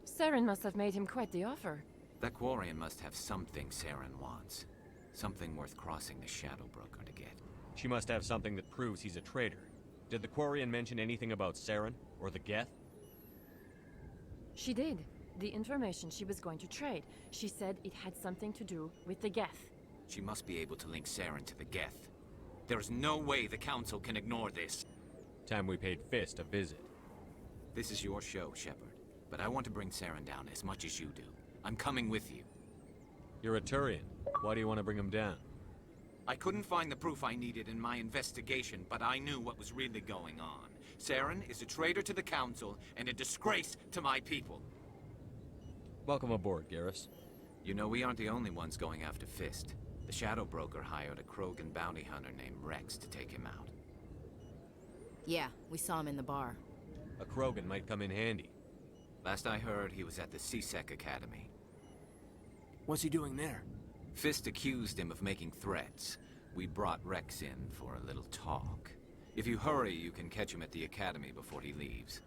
Saren must have made him quite the offer. That Quarian must have something Saren wants. Something worth crossing the Shadow Broker to get. She must have something that proves he's a traitor. Did the Quarian mention anything about Saren or the Geth? She did. The information she was going to trade. She said it had something to do with the Geth. She must be able to link Saren to the Geth. There's no way the Council can ignore this. Time we paid Fist a visit. This is your show, Shepard. But I want to bring Saren down as much as you do. I'm coming with you. You're a Turian. Why do you want to bring him down? I couldn't find the proof I needed in my investigation, but I knew what was really going on. Saren is a traitor to the Council and a disgrace to my people. Welcome aboard, Garrus. You know, we aren't the only ones going after Fist. The Shadow Broker hired a Krogan bounty hunter named Rex to take him out. Yeah, we saw him in the bar. A Krogan might come in handy. Last I heard, he was at the CSEC Academy. What's he doing there? Fist accused him of making threats. We brought Rex in for a little talk. If you hurry, you can catch him at the Academy before he leaves.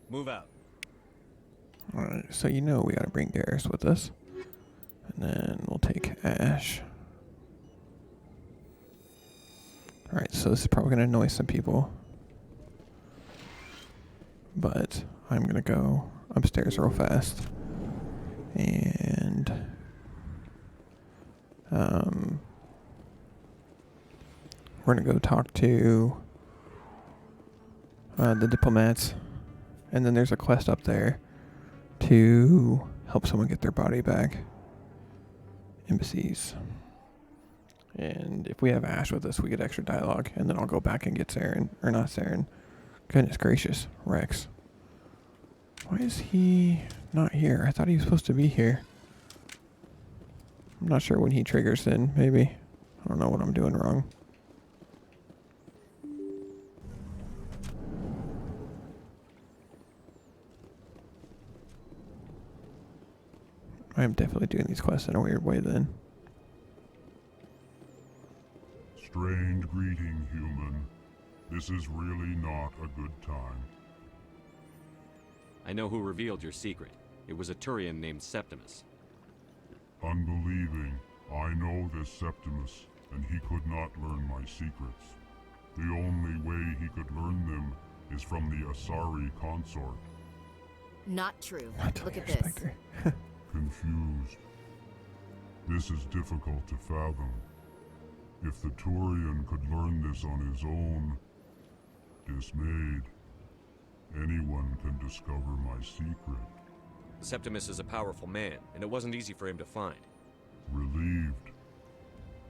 Move out. Alright, so you know we gotta bring Garrus with us. And then we'll take Ash. Alright, so this is probably gonna annoy some people. But I'm gonna go upstairs real fast. And we're gonna go talk to the diplomats, and then there's a quest up there to help someone get their body back. Embassies. And if we have Ash with us, we get extra dialogue, and then I'll go back and get Saren, or not Saren. Goodness gracious, Rex. Why is he not here? I thought he was supposed to be here. I'm not sure when he triggers in, maybe. I don't know what I'm doing wrong. I am definitely doing these quests in a weird way then. Strange greeting, human. This is really not a good time. I know who revealed your secret. It was a Turian named Septimus. Unbelieving, I know this Septimus, and he could not learn my secrets. The only way he could learn them is from the Asari consort. Not true. Look at this. Confused. This is difficult to fathom. If the Turian could learn this on his own, dismayed, anyone can discover my secret. Septimus is a powerful man, and it wasn't easy for him to find. Relieved.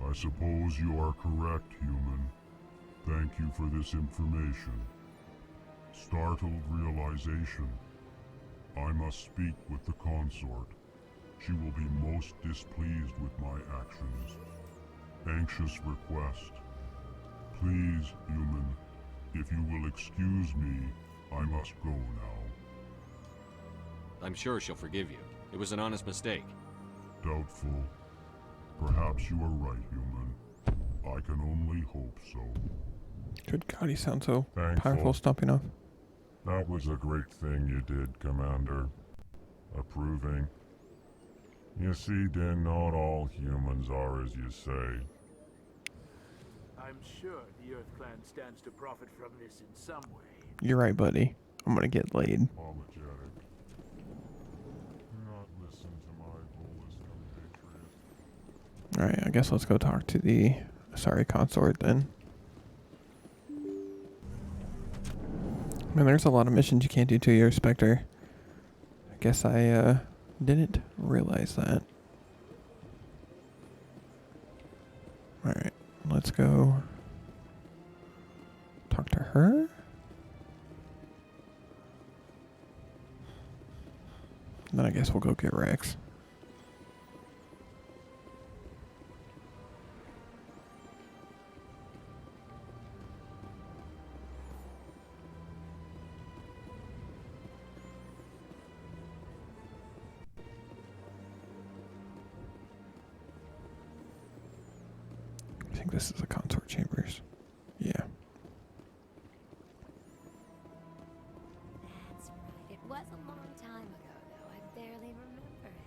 I suppose you are correct, human. Thank you for this information. Startled realization. I must speak with the consort. She will be most displeased with my actions. Anxious request. Please, human, if you will excuse me, I must go now. I'm sure she'll forgive you. It was an honest mistake. Doubtful. Perhaps you are right, human. I can only hope so. Good God, he sounds so Thankful. powerful stomping off. That was a great thing you did, Commander. Approving. You see, Din, not all humans are as you say. I'm sure the Earth Clan stands to profit from this in some way. You're right, buddy. I'm gonna get laid. Apologetic. Do not listen to my Volus compatriot. Alright, I guess let's go talk to the Asari consort then. Man, there's a lot of missions you can't do to your Spectre. I guess I didn't realize that. let's go talk to her. And then I guess we'll go get Rex. I think this is the consort chambers. Yeah. That's right. It was a long time ago, though. I barely remember it.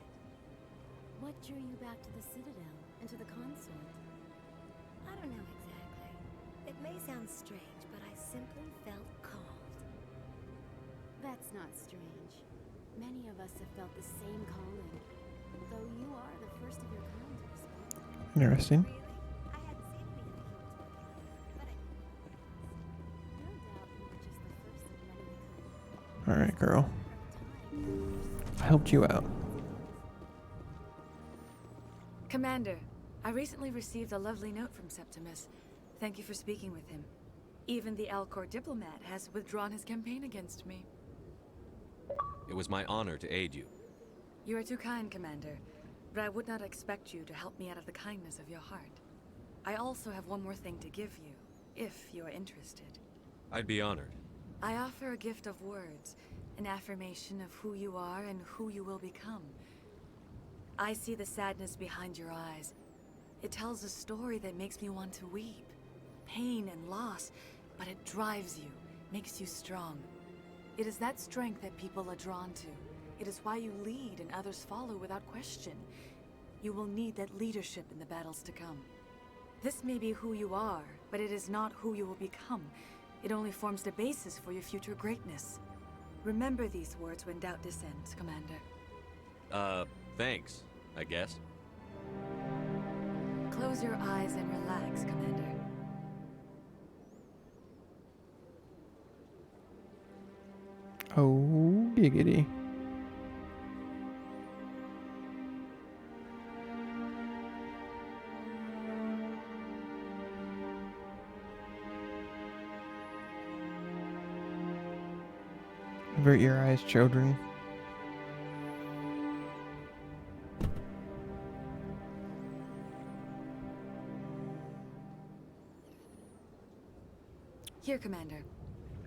What drew you back to the Citadel and to the consort? I don't know exactly. It may sound strange, but I simply felt called. That's not strange. Many of us have felt the same calling, though you are the first of your kind to respond. Interesting. Alright, girl. I helped you out. Commander, I recently received a lovely note from Septimus. Thank you for speaking with him. Even the Alcor diplomat has withdrawn his campaign against me. It was my honor to aid you. You are too kind, Commander, but I would not expect you to help me out of the kindness of your heart. I also have one more thing to give you, if you are interested. I'd be honored. I offer a gift of words, an affirmation of who you are and who you will become. I see the sadness behind your eyes. It tells a story that makes me want to weep. Pain and loss, but it drives you, makes you strong. It is that strength that people are drawn to. It is why you lead and others follow without question. You will need that leadership in the battles to come. This may be who you are, but it is not who you will become. It only forms the basis for your future greatness. Remember these words when doubt descends, Commander. Thanks, I guess. Close your eyes and relax, Commander. Oh, giggity. Avert your eyes, children. Here, Commander.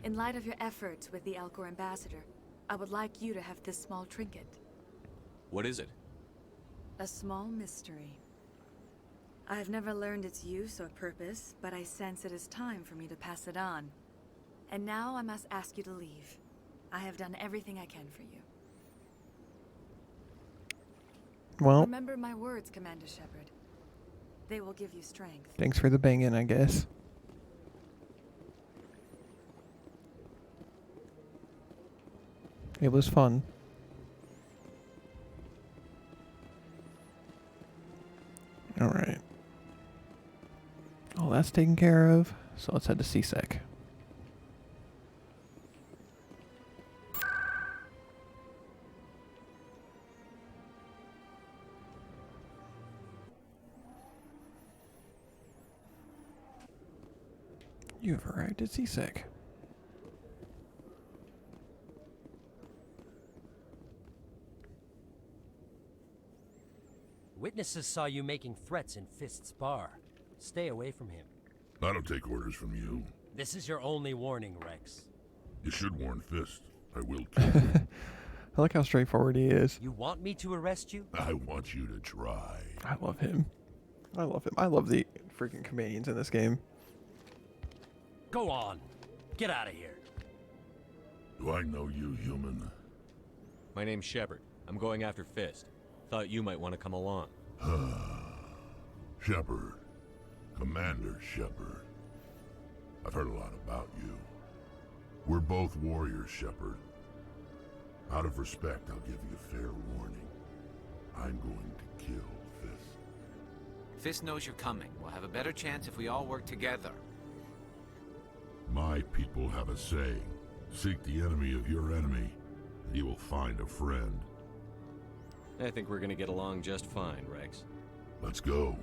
In light of your efforts with the Alcor ambassador, I would like you to have this small trinket. What is it? A small mystery. I have never learned its use or purpose, but I sense it is time for me to pass it on. And now I must ask you to leave. I have done everything I can for you. Well, remember my words, Commander Shepard. They will give you strength. Thanks for the banging, I guess. It was fun. Alright. All that's taken care of, so let's head to CSEC. You have arrived at CSEC. Witnesses saw you making threats in Fist's bar. Stay away from him. I don't take orders from you. This is your only warning, Rex. You should warn Fist. I will kill you. I like how straightforward he is. You want me to arrest you? I want you to try. I love him. I love him. I love the freaking comedians in this game. Go on. Get out of here. Do I know you, human? My name's Shepard. I'm going after Fist. Thought you might want to come along. Shepard. Commander Shepard. I've heard a lot about you. We're both warriors, Shepard. Out of respect, I'll give you fair warning. I'm going to kill Fist. Fist knows you're coming. We'll have a better chance if we all work together. My people have a saying. Seek the enemy of your enemy, and you will find a friend. I think we're gonna get along just fine, Rex. Let's go.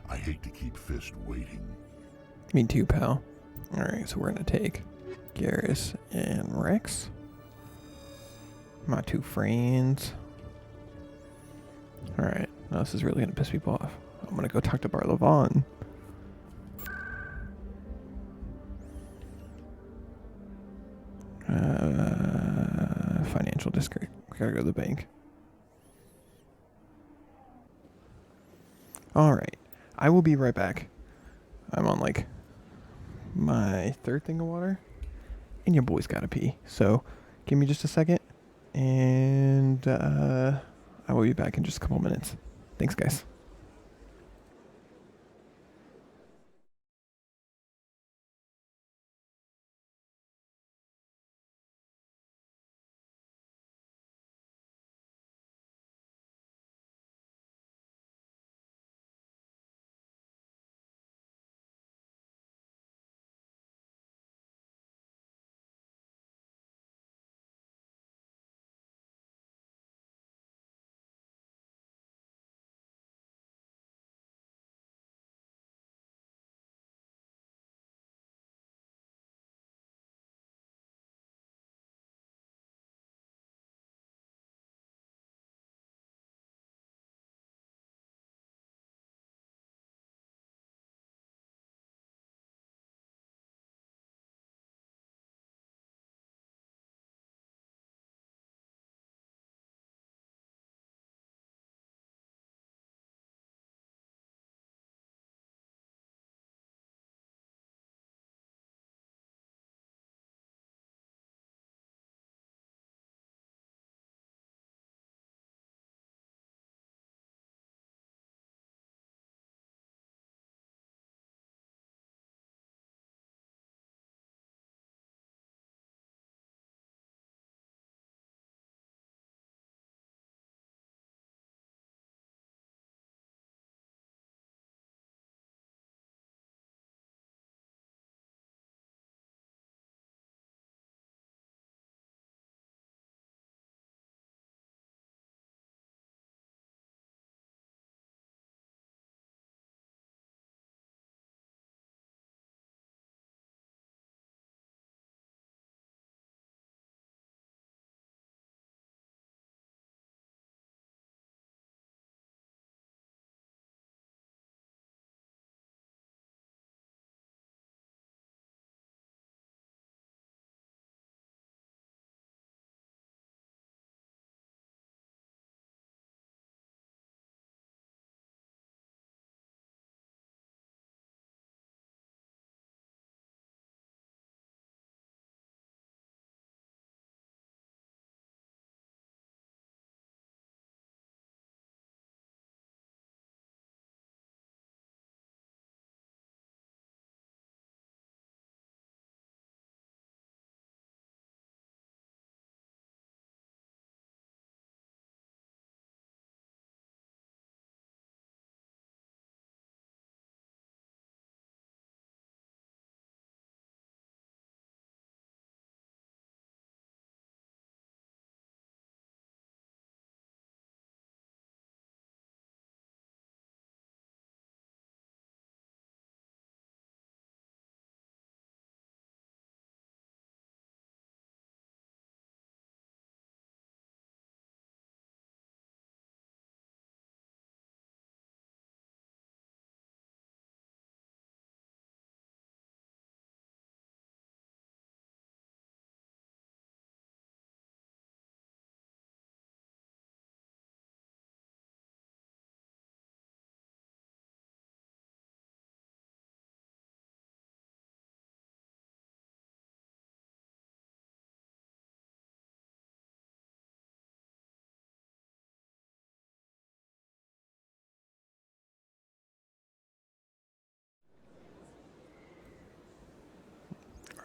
I hate to keep Fist waiting. Me too, pal. Alright, so we're gonna take Garrus and Rex. My two friends. Alright, now this is really gonna piss people off. I'm gonna go talk to Bart Lavon. Financial district. We gotta go to the bank. Alright, I will be right back. I'm on like my third thing of water, and your boy's gotta pee. So give me just a second, and I will be back in just a couple minutes. Thanks, guys.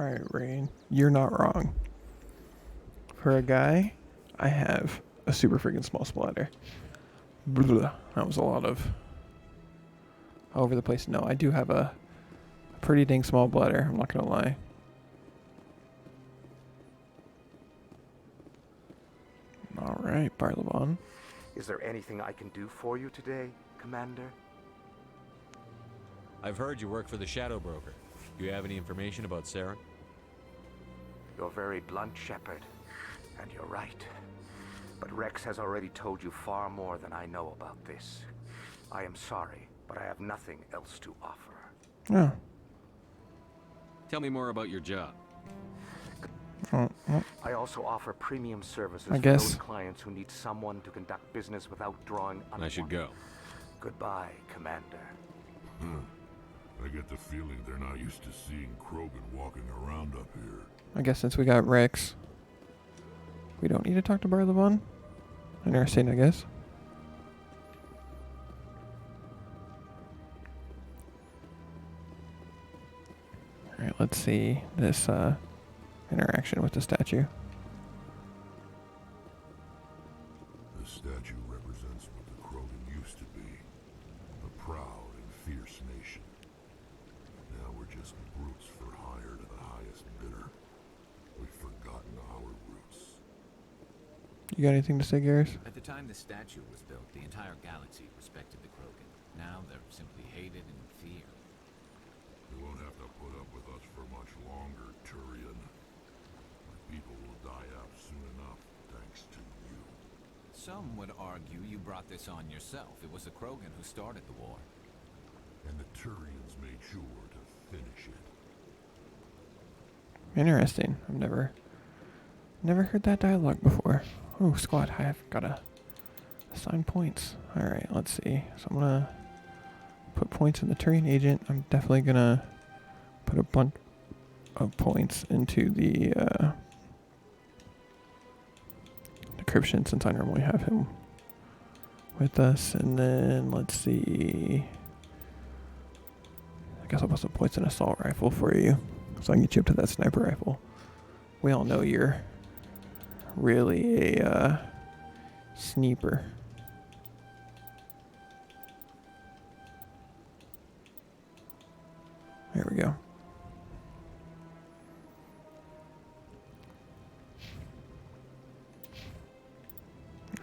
Alright, Rain, you're not wrong. For a guy, I have a super freaking small splatter. Blah, that was a lot of over the place. No, I do have a pretty dang small bladder, I'm not gonna lie. Alright, Bart Lavon. Is there anything I can do for you today, Commander? I've heard you work for the Shadow Broker. Do you have any information about Sarah? You're very blunt, Shepard. And you're right. But Rex has already told you far more than I know about this. I am sorry, but I have nothing else to offer. Oh. Tell me more about your job. I also offer premium services I for guess. those clients who need someone to conduct business without drawing I should go. Goodbye, Commander. I get the feeling they're not used to seeing Krogan walking around up here. I guess since we got Rex, we don't need to talk to Bart Lavon. Interesting, I guess. Alright, let's see this interaction with the statue. The statue represents what the Krogan used to be. A proud and fierce nation. Now we're just brutes for hire to the highest bidder. We've forgotten our roots. You got anything to say, Garrus? At the time the statue was built, the entire galaxy respected the Krogan. Now they're simply hated and feared. You won't have to put up with us for much longer, Turian. My people will die out soon enough, thanks to you. Some would argue you brought this on yourself. It was the Krogan who started the war. And the Turians made sure to finish it. Interesting. I've never heard that dialogue before. Oh, squad, I've gotta assign points. Alright, let's see. So I'm gonna put points in the Turian agent. I'm definitely gonna put a bunch of points into the decryption, since I normally have him with us. And then let's see. I guess I'll put some points in assault rifle for you, so I can get you up to that sniper rifle. We all know you're really a sniper. There we go.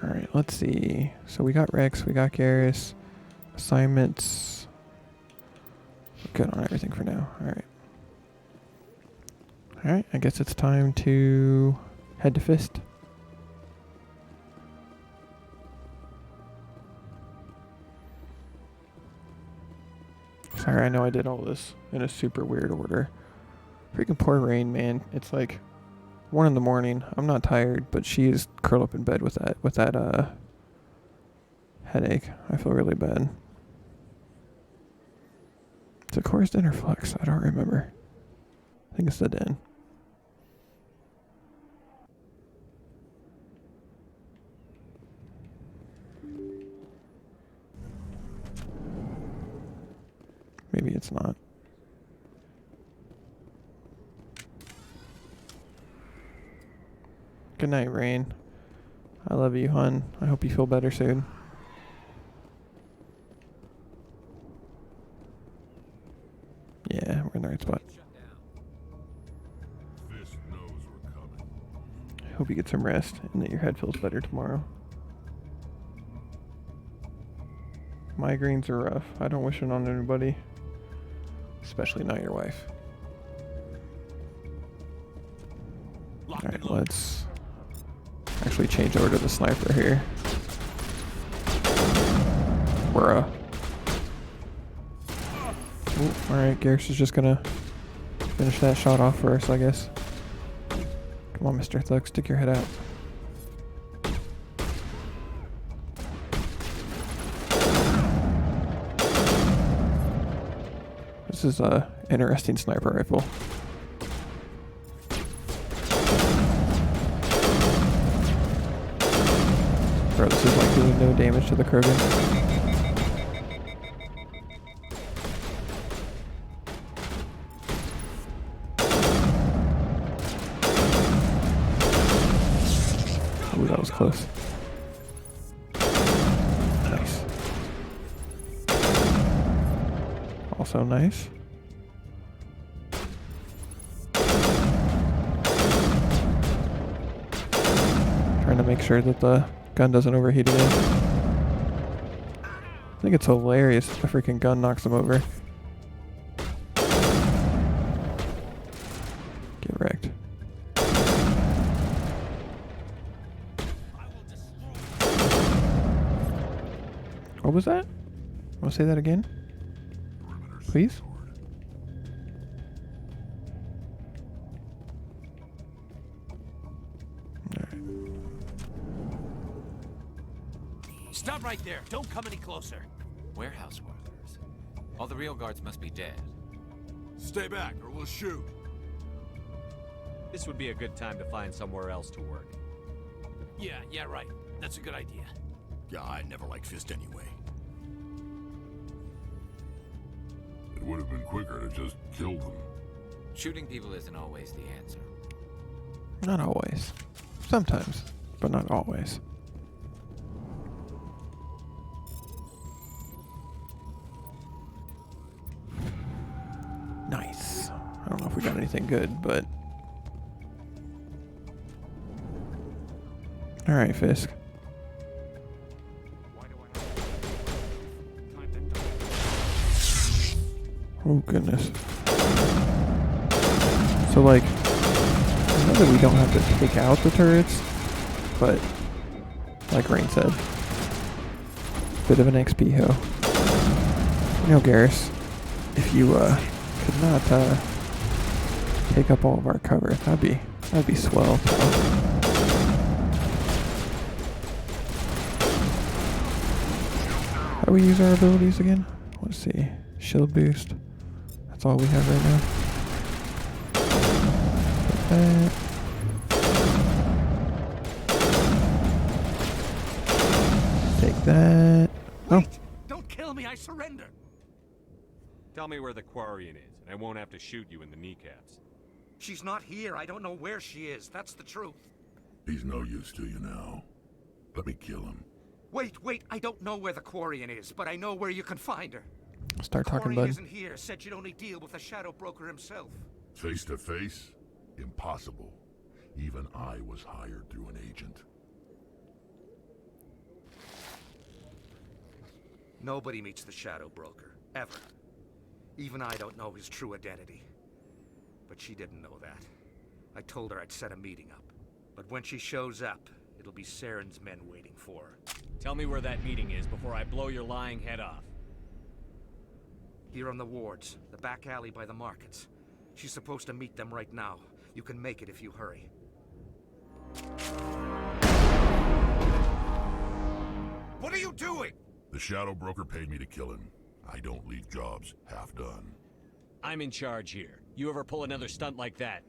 Alright, let's see. So we got Rex, we got Garrus. Assignments. We're good on everything for now. Alright. Alright, I guess it's time to head to Fist. Sorry, I know I did all this in a super weird order. Freaking poor Rain, man. It's like 1 in the morning. I'm not tired, but she's curled up in bed with that headache. I feel really bad. Is it Chorus Den or Flux? I don't remember. I think it's the Den. Maybe it's not. Good night, Rain. I love you, hon. I hope you feel better soon. Yeah, we're in the right spot. Fist knows we're coming. I hope you get some rest and that your head feels better tomorrow. Migraines are rough. I don't wish it on anybody. Especially not your wife. Alright, let's actually change over to the sniper here. Bruh. Alright, Garrus is just gonna finish that shot off for us, I guess. Come on, Mr. Thug, stick your head out. This is a interesting sniper rifle. Bro, this is like doing no damage to the Krogan. Ooh, that was close. Nice. Also nice. Trying to make sure that the gun doesn't overheat again. I think it's hilarious if the freaking gun knocks him over. What was that? Want to say that again? Please? Stop right there. Don't come any closer. Warehouse workers. All the real guards must be dead. Stay back, or we'll shoot. This would be a good time to find somewhere else to work. Yeah, right. That's a good idea. Yeah, I never liked Fist anyway. It would have been quicker to just kill them. Shooting people isn't always the answer. Not always. Sometimes, but not always. Nice. I don't know if we got anything good, but... Alright, Fisk. Oh, goodness. So, like, I know that we don't have to take out the turrets, but, like Rain said, bit of an XP hoe. You know, Garrus, if you, could not, take up all of our cover, that'd be swell, pal. How do we use our abilities again? Let's see. Shield boost. That's all we have right now. Take that. Wait! Oh. Don't kill me, I surrender! Tell me where the Quarian is, and I won't have to shoot you in the kneecaps. She's not here. I don't know where she is. That's the truth. He's no use to you now. Let me kill him. Wait. I don't know where the Quarian is, but I know where you can find her. Start talking, Quarian bud. isn't here. Said you'd only deal with the Shadow Broker himself. Face to face? Impossible. Even I was hired through an agent. Nobody meets the Shadow Broker, ever. Even I don't know his true identity. But she didn't know that. I told her I'd set a meeting up. But when she shows up, it'll be Saren's men waiting for her. Tell me where that meeting is before I blow your lying head off. Here on the wards, the back alley by the markets. She's supposed to meet them right now. You can make it if you hurry. What are you doing? The Shadow Broker paid me to kill him. I don't leave jobs half done. I'm in charge here. You ever pull another stunt like that?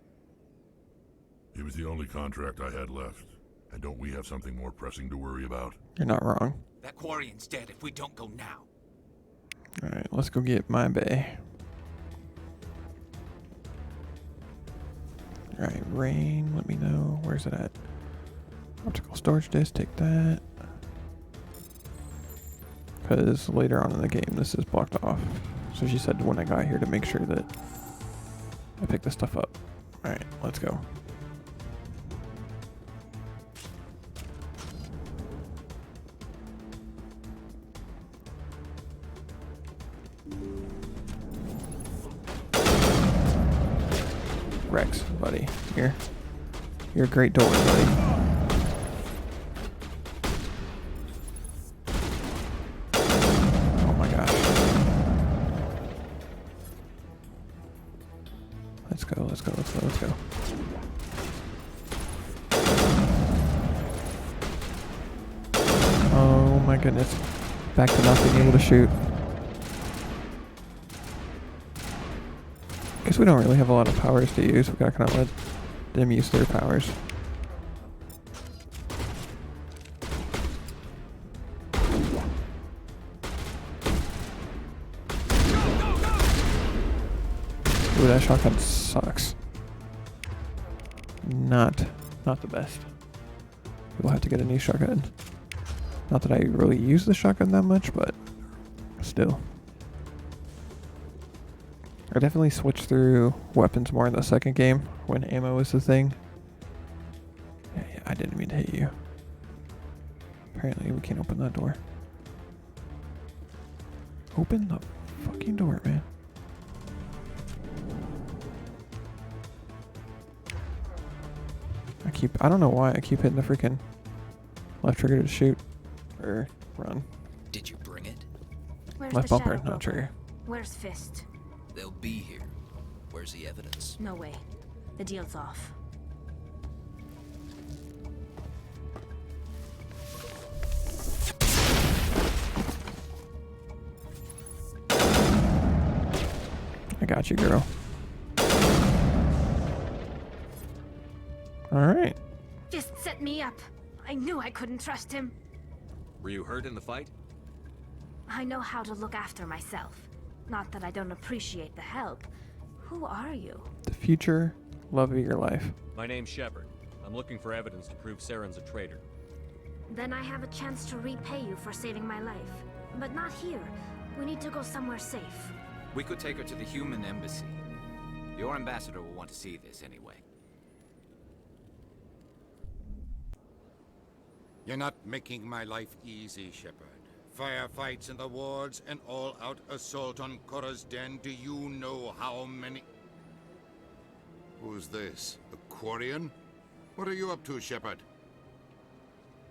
It was the only contract I had left. And don't we have something more pressing to worry about? You're not wrong. That Quarian's dead if we don't go now. Alright, let's go get my bay. Alright, Rain, let me know. Where's it at? Optical storage disk, take that. Because later on in the game, this is blocked off. So she said when I got here to make sure that I pick this stuff up. Alright, let's go. Rex, buddy. Here. You're a great door, buddy. Oh my gosh. Let's go, let's go, let's go, let's go. Oh my goodness. Back to not being able to shoot. Guess we don't really have a lot of powers to use. We gotta kind of let them use their powers. Ooh, that shotgun sucks. Not the best. We'll have to get a new shotgun. Not that I really use the shotgun that much, but still. I definitely switched through weapons more in the second game when ammo was the thing. Yeah, I didn't mean to hit you. Apparently we can't open that door. Open the fucking door, man. I don't know why I keep hitting the freaking left trigger to shoot or run. Did you bring it? Where's Left the bumper, shadow not trigger. Where's Fist? They'll be here. Where's the evidence? No way. The deal's off. I got you, girl. Alright. Fist set me up. I knew I couldn't trust him. Were you hurt in the fight? I know how to look after myself. Not that I don't appreciate the help. Who are you? The future love of your life. My name's Shepard. I'm looking for evidence to prove Saren's a traitor. Then I have a chance to repay you for saving my life. But not here. We need to go somewhere safe. We could take her to the human embassy. Your ambassador will want to see this anyway. You're not making my life easy, Shepard. Firefights in the wards, an all-out assault on Korra's den. Do you know how many... Who's this? A Quarian? What are you up to, Shepard?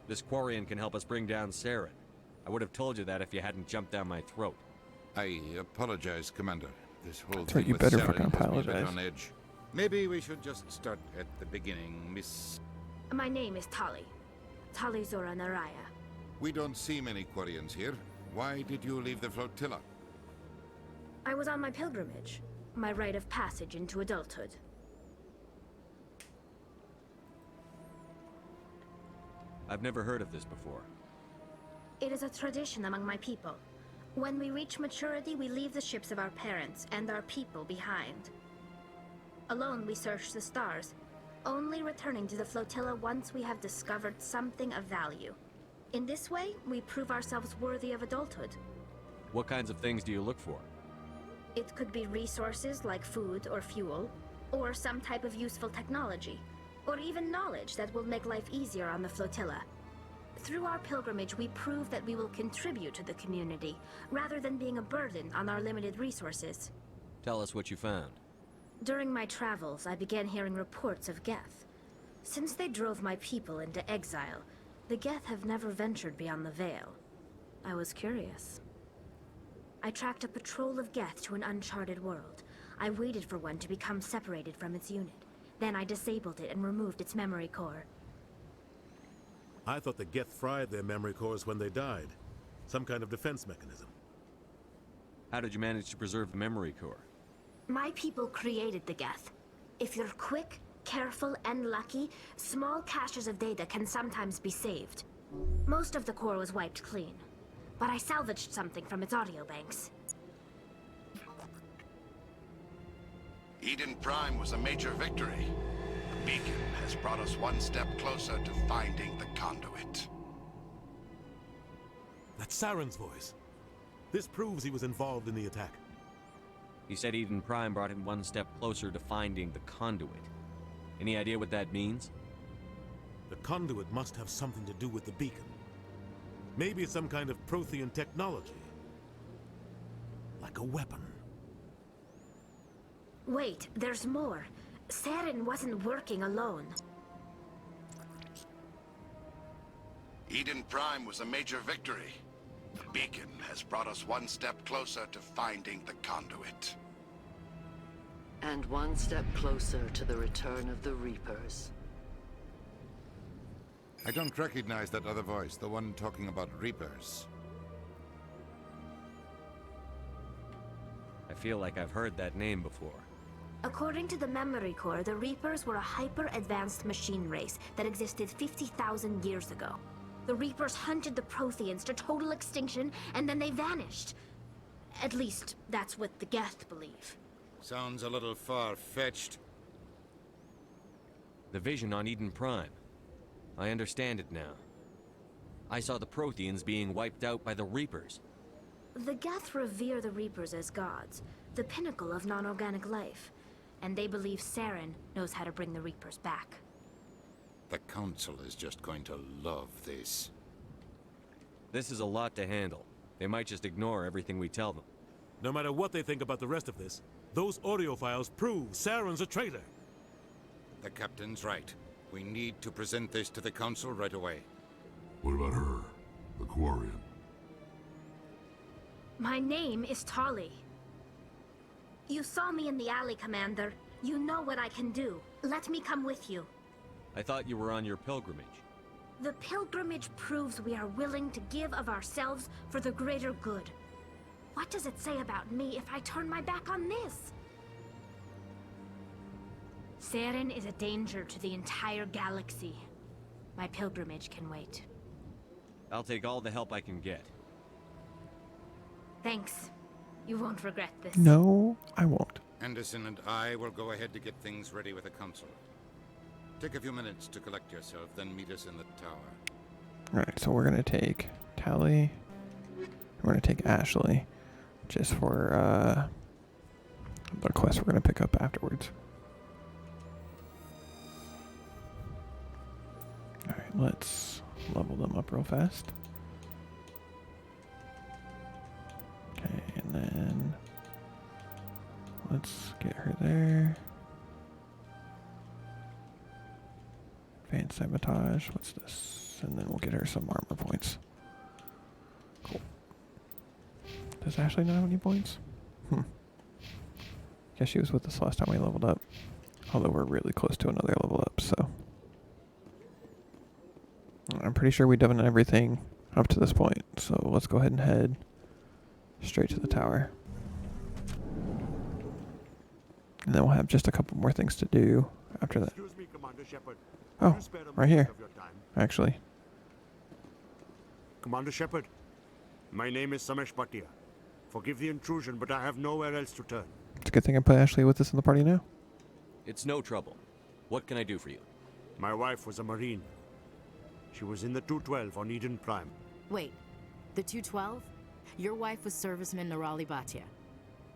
This Quarian can help us bring down Saren. I would have told you that if you hadn't jumped down my throat. I apologize, Commander. This whole That's right, thing you with better Saren fucking has me a bit apologize. on edge. Maybe we should just start at the beginning, Miss... My name is Tali. Tali Zora Naraya. We don't see many Quarians here. Why did you leave the flotilla? I was on my pilgrimage. My rite of passage into adulthood. I've never heard of this before. It is a tradition among my people. When we reach maturity, we leave the ships of our parents and our people behind. Alone, we search the stars, only returning to the flotilla once we have discovered something of value. In this way, we prove ourselves worthy of adulthood. What kinds of things do you look for? It could be resources like food or fuel, or some type of useful technology, or even knowledge that will make life easier on the flotilla. Through our pilgrimage, we prove that we will contribute to the community, rather than being a burden on our limited resources. Tell us what you found. During my travels, I began hearing reports of Geth. Since they drove my people into exile, the Geth have never ventured beyond the Veil. I was curious. I tracked a patrol of Geth to an uncharted world. I waited for one to become separated from its unit. Then I disabled it and removed its memory core. I thought the Geth fried their memory cores when they died. Some kind of defense mechanism. How did you manage to preserve the memory core? My people created the Geth. If you're quick, careful, and lucky, small caches of data can sometimes be saved. Most of the core was wiped clean, but I salvaged something from its audio banks. Eden Prime was a major victory. The beacon has brought us one step closer to finding the conduit. That's Saren's voice. This proves he was involved in the attack. He said Eden Prime brought him one step closer to finding the conduit. Any idea what that means? The conduit must have something to do with the beacon. Maybe it's some kind of Prothean technology. Like a weapon. Wait, there's more. Saren wasn't working alone. Eden Prime was a major victory. The beacon has brought us one step closer to finding the conduit. And one step closer to the return of the Reapers. I don't recognize that other voice, the one talking about Reapers. I feel like I've heard that name before. According to the memory core, the Reapers were a hyper-advanced machine race that existed 50,000 years ago. The Reapers hunted the Protheans to total extinction, and then they vanished. At least, that's what the Geth believe. Sounds a little far-fetched. The vision on Eden Prime. I understand it now. I saw the Protheans being wiped out by the Reapers. The Geth revere the Reapers as gods, the pinnacle of non-organic life. And they believe Saren knows how to bring the Reapers back. The Council is just going to love this. This is a lot to handle. They might just ignore everything we tell them. No matter what they think about the rest of this, those audio files prove Saren's a traitor. The Captain's right. We need to present this to the Council right away. What about her? The Quarian? My name is Tolly. You saw me in the alley, Commander. You know what I can do. Let me come with you. I thought you were on your pilgrimage. The pilgrimage proves we are willing to give of ourselves for the greater good. What does it say about me if I turn my back on this? Saren is a danger to the entire galaxy. My pilgrimage can wait. I'll take all the help I can get. Thanks. You won't regret this. No, I won't. Anderson and I will go ahead to get things ready with the council. Take a few minutes to collect yourself, then meet us in the tower. Alright, so we're gonna take Tally. We're gonna take Ashley. Just for the quest we're gonna pick up afterwards. Alright, let's level them up real fast. Okay, and then let's get her there. Advanced sabotage. What's this? And then we'll get her some armor points. Cool. Does Ashley not have any points? Guess she was with us last time we leveled up. Although we're really close to another level up, so. I'm pretty sure we've done everything up to this point. So let's go ahead and head straight to the tower. And then we'll have just a couple more things to do after that. Excuse me, Commander Shepard. Oh, right here, actually. Commander Shepard, my name is Samesh Bhatia. Forgive the intrusion, but I have nowhere else to turn. It's a good thing I put Ashley with us in the party now. It's no trouble. What can I do for you? My wife was a Marine. She was in the 212 on Eden Prime. Wait, the 212? Your wife was Serviceman Nirali Bhatia.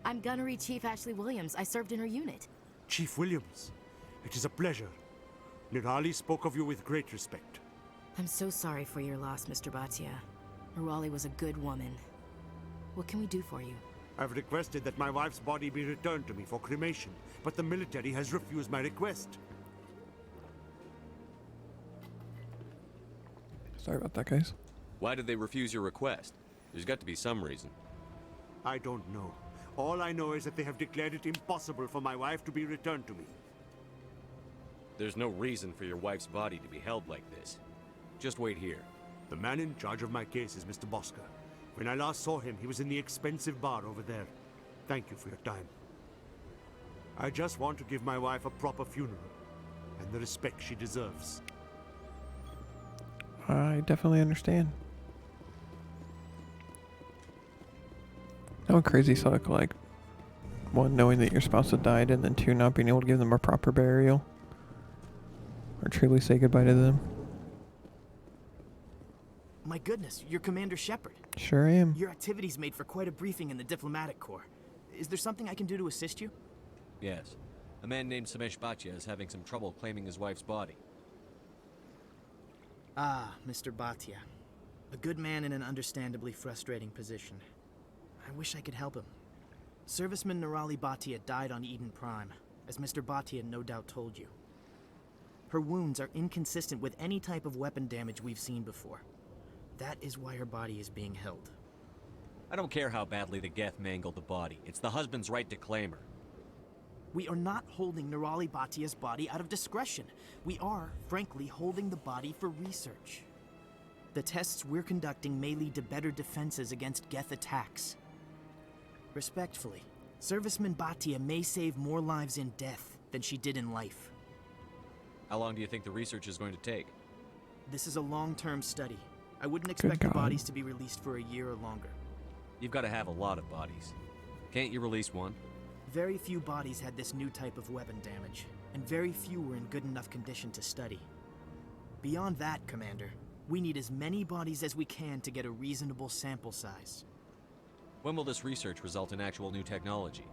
I'm Gunnery Chief Ashley Williams. I served in her unit. Chief Williams, it is a pleasure. Nirali spoke of you with great respect. I'm so sorry for your loss, Mr. Bhatia. Nirali was a good woman. What can we do for you? I've requested that my wife's body be returned to me for cremation, but the military has refused my request. Sorry about that, guys. Why did they refuse your request? There's got to be some reason. I don't know. All I know is that they have declared it impossible for my wife to be returned to me. There's no reason for your wife's body to be held like this. Just wait here. The man in charge of my case is Mr. Bosca. When I last saw him, he was in the expensive bar over there. Thank you for your time. I just want to give my wife a proper funeral, and the respect she deserves. I definitely understand. How crazy suck, like, one, knowing that your spouse had died, and then two, not being able to give them a proper burial. Or truly say goodbye to them. My goodness, you're Commander Shepard. Sure am. Your activities made for quite a briefing in the diplomatic corps. Is there something I can do to assist you? Yes. A man named Samesh Bhatia is having some trouble claiming his wife's body. Ah, Mr. Bhatia. A good man in an understandably frustrating position. I wish I could help him. Serviceman Nirali Bhatia died on Eden Prime, as Mr. Bhatia no doubt told you. Her wounds are inconsistent with any type of weapon damage we've seen before. That is why her body is being held. I don't care how badly the Geth mangled the body. It's the husband's right to claim her. We are not holding Nirali Bhatia's body out of discretion. We are, frankly, holding the body for research. The tests we're conducting may lead to better defenses against Geth attacks. Respectfully, Serviceman Bhatia may save more lives in death than she did in life. How long do you think the research is going to take? This is a long-term study. I wouldn't expect the bodies to be released for a year or longer. You've got to have a lot of bodies. Can't you release one? Very few bodies had this new type of weapon damage, and very few were in good enough condition to study. Beyond that, Commander, we need as many bodies as we can to get a reasonable sample size. When will this research result in actual new technology?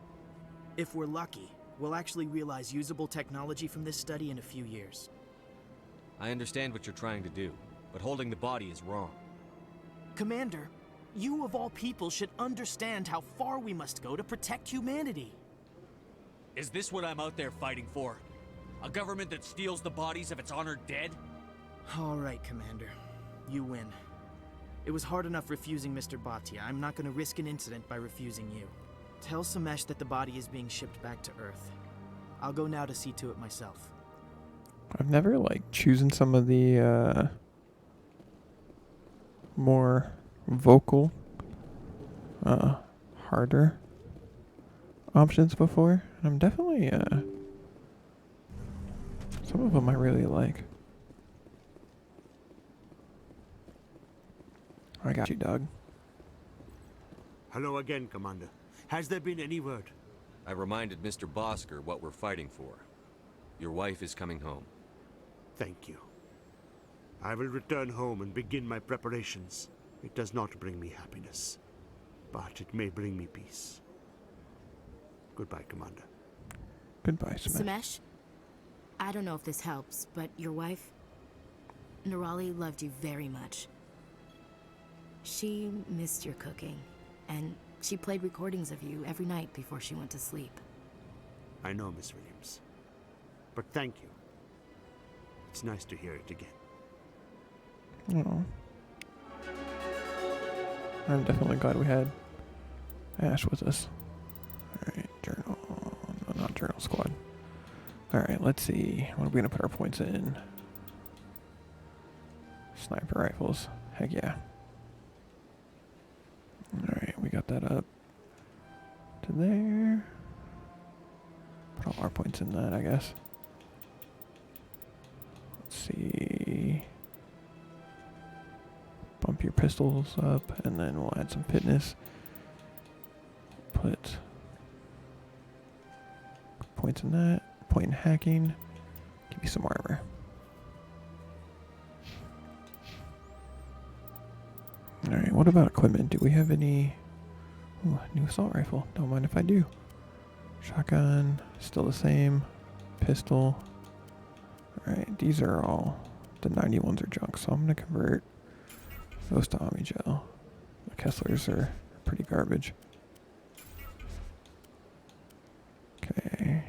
If we're lucky, we'll actually realize usable technology from this study in a few years. I understand what you're trying to do, but holding the body is wrong. Commander, you of all people should understand how far we must go to protect humanity. Is this what I'm out there fighting for? A government that steals the bodies of its honored dead? All right, Commander. You win. It was hard enough refusing Mr. Bhatia. I'm not going to risk an incident by refusing you. Tell Samesh that the body is being shipped back to Earth. I'll go now to see to it myself. I've never, like, chosen some of the, more vocal, harder options before. I'm definitely, some of them I really like. I got you, dog. Hello again, Commander. Has there been any word? I reminded Mr. Bosker what we're fighting for. Your wife is coming home. Thank you. I will return home and begin my preparations. It does not bring me happiness, but it may bring me peace. Goodbye, Commander. Goodbye, Samesh. Samesh, I don't know if this helps, but your wife, Nirali, loved you very much. She missed your cooking, and she played recordings of you every night before she went to sleep. I know, Miss Williams. But thank you. It's nice to hear it again. Oh. I'm definitely glad we had Ash with us. Alright, journal. No, not journal squad. Alright, let's see. What are we going to put our points in? Sniper rifles. Heck yeah. Alright, we got that up to there. Put all our points in that, I guess. Let's see. Bump your pistols up, and then we'll add some fitness. Put points in that. Point in hacking. Give you some armor. Alright, what about equipment? Do we have any... Ooh, new assault rifle. Don't mind if I do. Shotgun, still the same. Pistol. Alright, these are all... The 91s are junk, so I'm going to convert those to Omni Gel. The Kesslers are pretty garbage. Okay.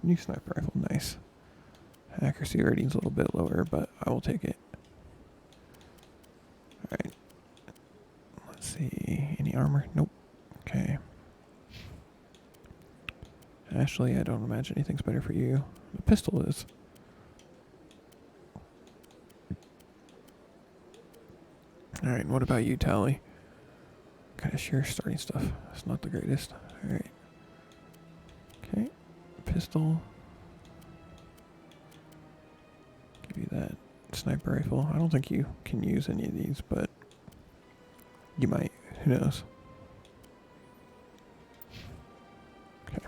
New sniper rifle, nice. Accuracy rating's a little bit lower, but I will take it. Alright. Let's see. Any armor? Nope. Okay. Ashley, I don't imagine anything's better for you. The pistol is. Alright, what about you, Tally? Kind of sheer starting stuff. It's not the greatest. Alright. Okay. Pistol. Give you that sniper rifle. I don't think you can use any of these, but you might. Who knows? Okay.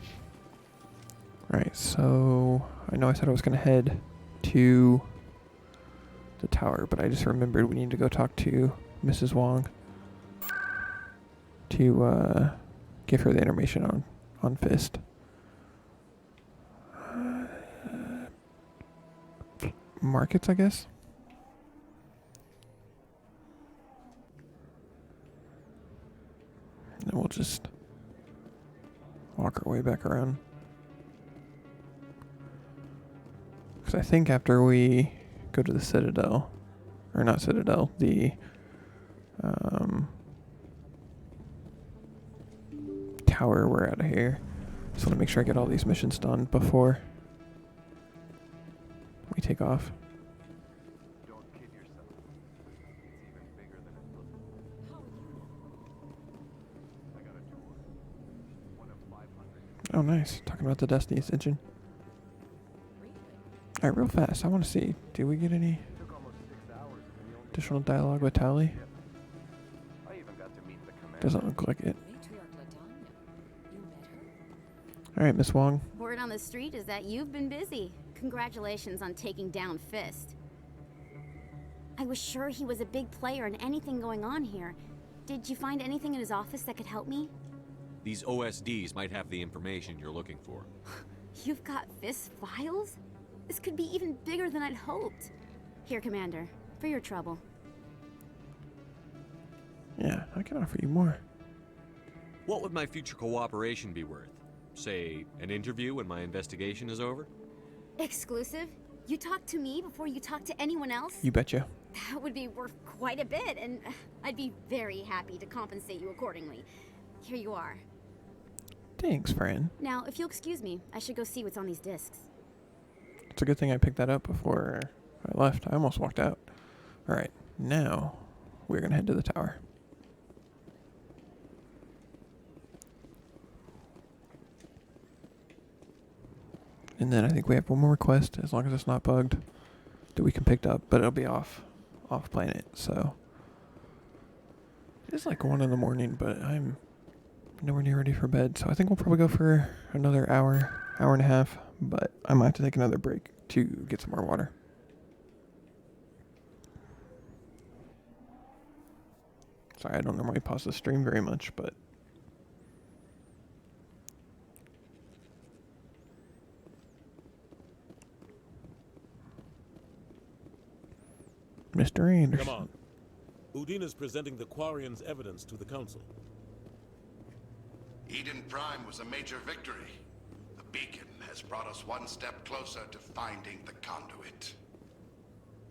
Alright, so I know I said I was going to head to the tower, but I just remembered we need to go talk to Mrs. Wong to give her the information on Fist. Markets, I guess? And we'll just walk our way back around. Because I think after we go to the Citadel, or not Citadel, the tower, we're out of here. Just want to make sure I get all these missions done before we take off. Don't kid yourself. It's even bigger than it looks. I got a tour. One of 500. Oh, nice. Talking about the Destiny's engine. Alright, real fast. I want to see. Do we get any additional dialogue with Tally? I even got to meet the commander. Doesn't look like it. Alright, Miss Wong. Word on the street is that you've been busy. Congratulations on taking down Fist. I was sure he was a big player in anything going on here. Did you find anything in his office that could help me? These OSDs might have the information you're looking for. You've got Fist files? This could be even bigger than I'd hoped. Here, Commander, for your trouble. Yeah, I can offer you more. What would my future cooperation be worth? Say, an interview when my investigation is over? Exclusive? You talk to me before you talk to anyone else? You betcha. That would be worth quite a bit, and I'd be very happy to compensate you accordingly. Here you are. Thanks, friend. Now, if you'll excuse me, I should go see what's on these discs. It's a good thing I picked that up before I left. I almost walked out. Alright, now we're going to head to the tower. And then I think we have one more quest, as long as it's not bugged, that we can pick up, but it'll be off planet, so. It's like 1 in the morning, but I'm nowhere near ready for bed, so I think we'll probably go for another hour and a half, but I might have to take another break to get some more water. Sorry, I don't normally pause the stream very much, but Mr. Anderson. Come on. Udina's presenting the Quarian's evidence to the Council. Eden Prime was a major victory. The beacon has brought us one step closer to finding the conduit.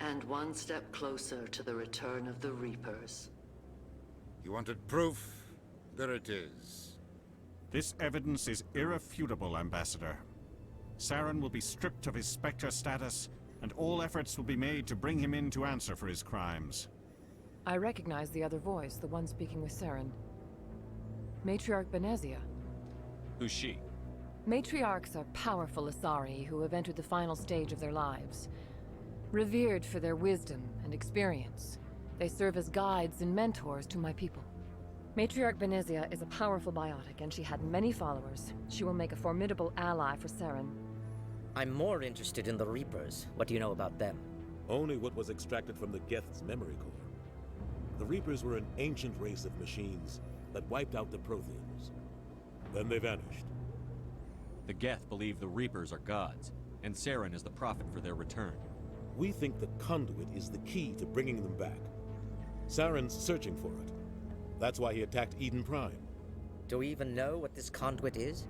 And one step closer to the return of the Reapers. You wanted proof? There it is. This evidence is irrefutable, Ambassador. Saren will be stripped of his Spectre status, and all efforts will be made to bring him in to answer for his crimes. I recognize the other voice, the one speaking with Saren. Matriarch Benezia. Who's she? Matriarchs are powerful Asari who have entered the final stage of their lives. Revered for their wisdom and experience, they serve as guides and mentors to my people. Matriarch Benezia is a powerful biotic, and she had many followers. She will make a formidable ally for Saren. I'm more interested in the Reapers. What do you know about them? Only what was extracted from the Geth's memory core. The Reapers were an ancient race of machines that wiped out the Protheans. Then they vanished. The Geth believe the Reapers are gods, and Saren is the prophet for their return. We think the conduit is the key to bringing them back. Saren's searching for it. That's why he attacked Eden Prime. Do we even know what this conduit is?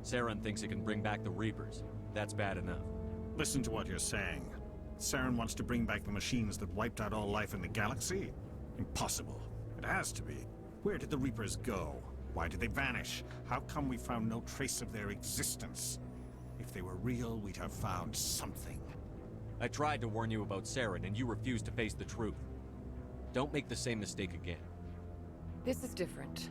Saren thinks it can bring back the Reapers. That's bad enough. Listen to what you're saying. Saren wants to bring back the machines that wiped out all life in the galaxy? Impossible. It has to be. Where did the Reapers go? Why did they vanish? How come we found no trace of their existence? If they were real, we'd have found something. I tried to warn you about Saren, and you refused to face the truth. Don't make the same mistake again. This is different.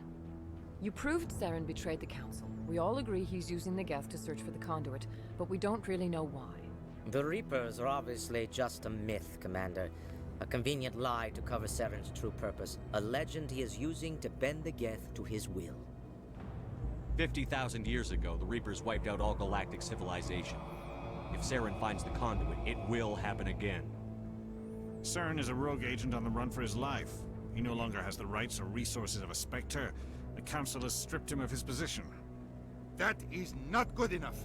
You proved Saren betrayed the Council. We all agree he's using the Geth to search for the conduit, but we don't really know why. The Reapers are obviously just a myth, Commander. A convenient lie to cover Saren's true purpose. A legend he is using to bend the Geth to his will. 50,000 years ago, the Reapers wiped out all galactic civilization. If Saren finds the conduit, it will happen again. Saren is a rogue agent on the run for his life. He no longer has the rights or resources of a Spectre. The Council has stripped him of his position. That is not good enough.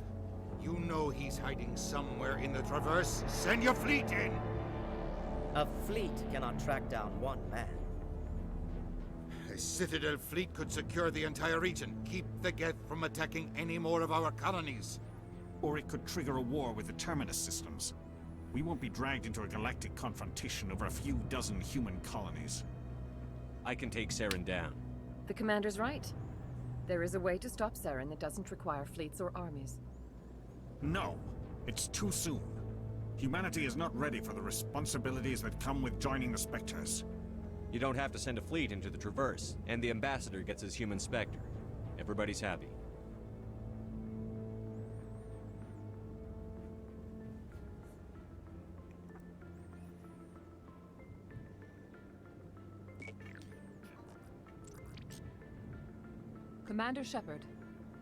You know he's hiding somewhere in the Traverse. Send your fleet in! A fleet cannot track down one man. A Citadel fleet could secure the entire region, keep the Geth from attacking any more of our colonies. Or it could trigger a war with the Terminus systems. We won't be dragged into a galactic confrontation over a few dozen human colonies. I can take Saren down. The Commander's right. There is a way to stop Saren that doesn't require fleets or armies. No, it's too soon. Humanity is not ready for the responsibilities that come with joining the Spectres. You don't have to send a fleet into the Traverse, and the Ambassador gets his human Spectre. Everybody's happy. Commander Shepard,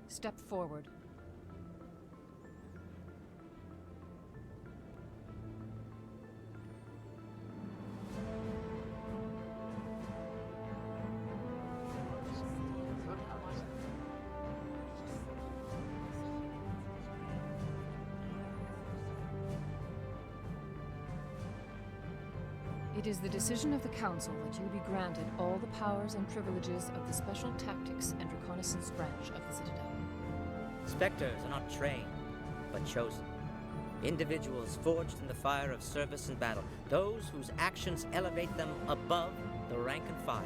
step forward. It is the decision of the Council that you be granted all the powers and privileges of the Special Tactics and Reconnaissance branch of the Citadel. Spectres are not trained, but chosen. Individuals forged in the fire of service and battle. Those whose actions elevate them above the rank and file.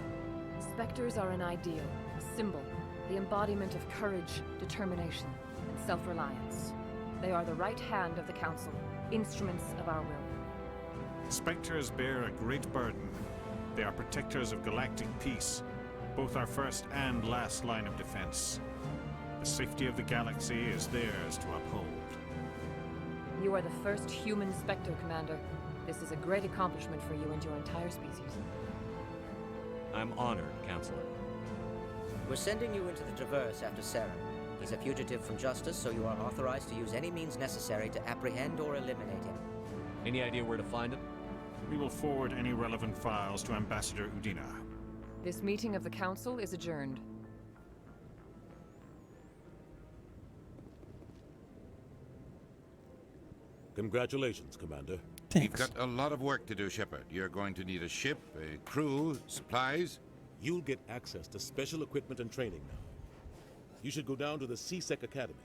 Spectres are an ideal, a symbol, the embodiment of courage, determination, and self-reliance. They are the right hand of the Council, instruments of our will. Spectres bear a great burden. They are protectors of galactic peace, both our first and last line of defense. The safety of the galaxy is theirs to uphold. You are the first human Spectre, Commander. This is a great accomplishment for you and your entire species. I'm honored, Counselor. We're sending you into the Traverse after Saren. He's a fugitive from justice, so you are authorized to use any means necessary to apprehend or eliminate him. Any idea where to find him? We will forward any relevant files to Ambassador Udina. This meeting of the Council is adjourned. Congratulations, Commander. We've got a lot of work to do, Shepard. You're going to need a ship, a crew, supplies. You'll get access to special equipment and training now. You should go down to the CSEC Academy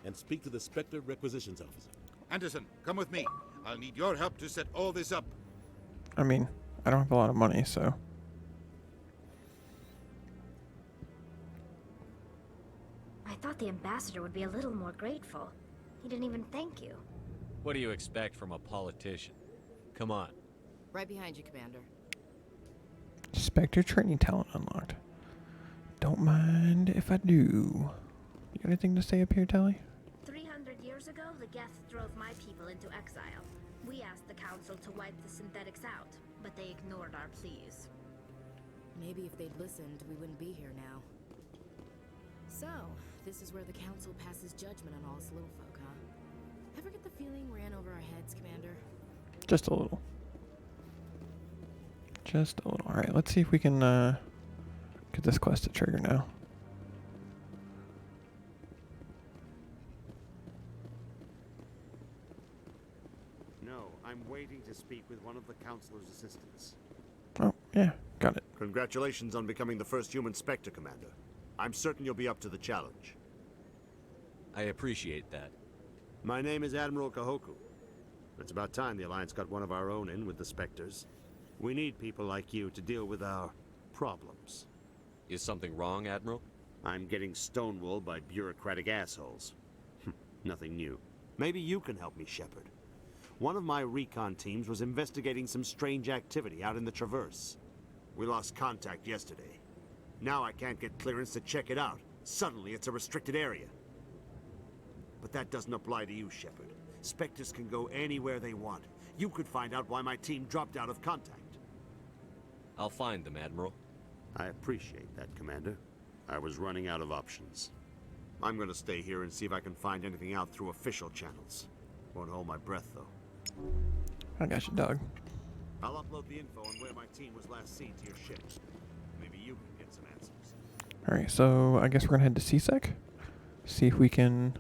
and speak to the Spectre Requisitions Officer. Anderson, come with me. I'll need your help to set all this up. I mean, I don't have a lot of money, so... I thought the ambassador would be a little more grateful. He didn't even thank you. What do you expect from a politician? Come on. Right behind you, Commander. Spectre training talent unlocked. Don't mind if I do. You got anything to say up here, Tally? 300 years ago, the Geth drove my people into exile. We asked the Council to wipe the synthetics out, but they ignored our pleas. Maybe if they'd listened, we wouldn't be here now. So, this is where the Council passes judgment on all us little folk, huh? Ever get the feeling ran over our heads, Commander? Just a little. Just a little. Alright, let's see if we can get this quest to trigger now. No, I'm waiting to speak with one of the Councilor's assistants. Oh, yeah, got it. Congratulations on becoming the first human Spectre, Commander. I'm certain you'll be up to the challenge. I appreciate that. My name is Admiral Kahoku. It's about time the Alliance got one of our own in with the Spectres. We need people like you to deal with our problems. Is something wrong, Admiral? I'm getting stonewalled by bureaucratic assholes. Nothing new. Maybe you can help me, Shepard. One of my recon teams was investigating some strange activity out in the Traverse. We lost contact yesterday. Now I can't get clearance to check it out. Suddenly it's a restricted area. But that doesn't apply to you, Shepard. Spectres can go anywhere they want. You could find out why my team dropped out of contact. I'll find them, Admiral. I appreciate that, Commander. I was running out of options. I'm gonna stay here and see if I can find anything out through official channels. Won't hold my breath, though. I got you, dog. I'll upload the info on where my team was last seen to your ship. Maybe you can get some answers. Alright, so I guess we're gonna head to CSEC. See if we can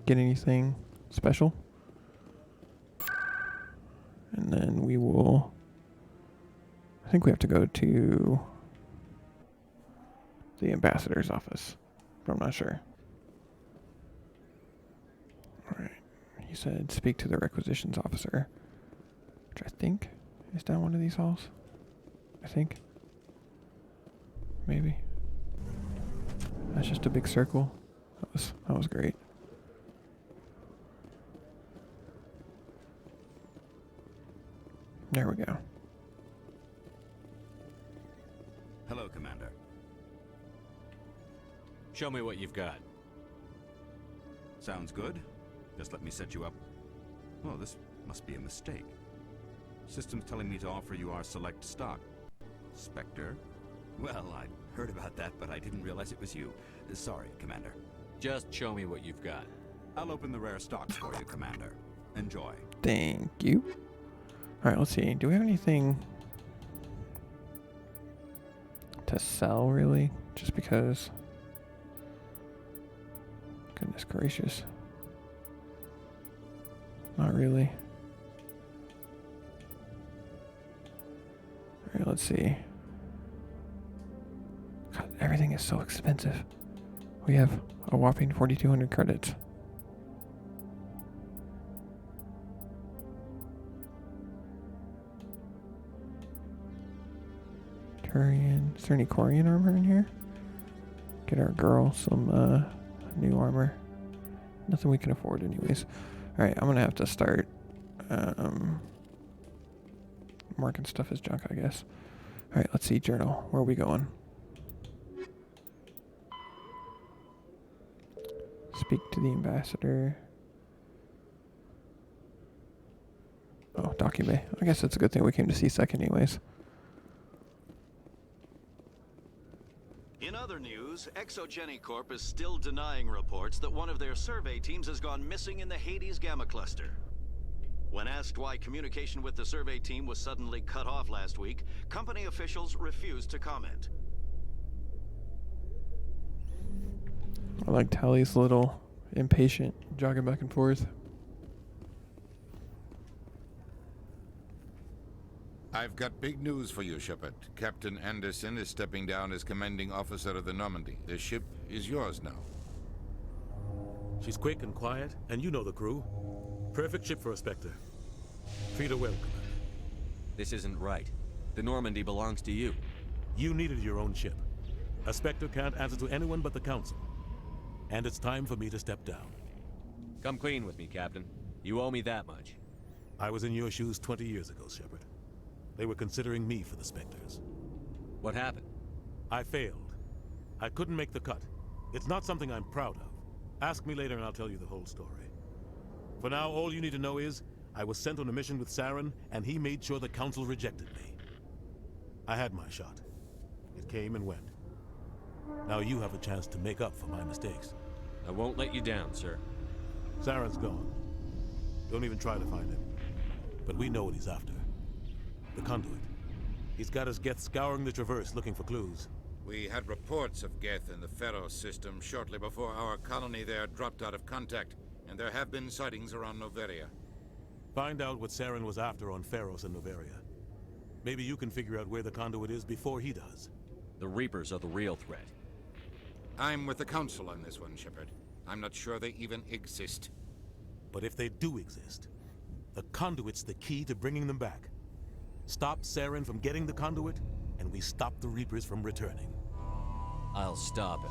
get anything special. And then we will... I think we have to go to the ambassador's office, but I'm not sure. Alright, he said speak to the requisitions officer, which I think is down one of these halls. I think. Maybe. That's just a big circle. That was great. There we go. Hello, Commander. Show me what you've got. Sounds good. Just let me set you up. Oh, this must be a mistake. System's telling me to offer you our select stock. Spectre? Well, I'd heard about that, but I didn't realize it was you. Sorry, Commander. Just show me what you've got. I'll open the rare stocks for you, Commander. Enjoy. Thank you. Alright, let's see. Do we have anything to sell, really? Just because... Goodness gracious. Not really. Alright, let's see. God, everything is so expensive. We have a whopping 4,200 credits. Turian. Is there any Corian armor in here? Get our girl some new armor. Nothing we can afford anyways. Alright, I'm gonna have to start marking stuff as junk, I guess. Alright, let's see, journal. Where are we going? Speak to the ambassador. Oh, Docky Bay. I guess it's a good thing we came to see second anyways. In other news, Exogeny Corp is still denying reports that one of their survey teams has gone missing in the Hades Gamma Cluster. When asked why communication with the survey team was suddenly cut off last week, company officials refused to comment. I like Tally's little impatient jogging back and forth. I've got big news for you, Shepard. Captain Anderson is stepping down as commanding officer of the Normandy. The ship is yours now. She's quick and quiet, and you know the crew. Perfect ship for a Spectre. Treat her well, Commander. This isn't right. The Normandy belongs to you. You needed your own ship. A Spectre can't answer to anyone but the Council. And it's time for me to step down. Come clean with me, Captain. You owe me that much. I was in your shoes 20 years ago, Shepard. They were considering me for the Spectres. What happened? I failed. I couldn't make the cut. It's not something I'm proud of. Ask me later and I'll tell you the whole story. For now, all you need to know is, I was sent on a mission with Saren, and he made sure the Council rejected me. I had my shot. It came and went. Now you have a chance to make up for my mistakes. I won't let you down, sir. Saren's gone. Don't even try to find him. But we know what he's after. The conduit. He's got his Geth scouring the Traverse looking for clues. We had reports of Geth in the Pharos system shortly before our colony there dropped out of contact, and there have been sightings around Noveria. Find out what Saren was after on Pharos and Noveria. Maybe you can figure out where the conduit is before he does. The Reapers are the real threat. I'm with the Council on this one, Shepard. I'm not sure they even exist. But if they do exist, the conduit's the key to bringing them back. Stop Saren from getting the conduit, and we stop the Reapers from returning. I'll stop him.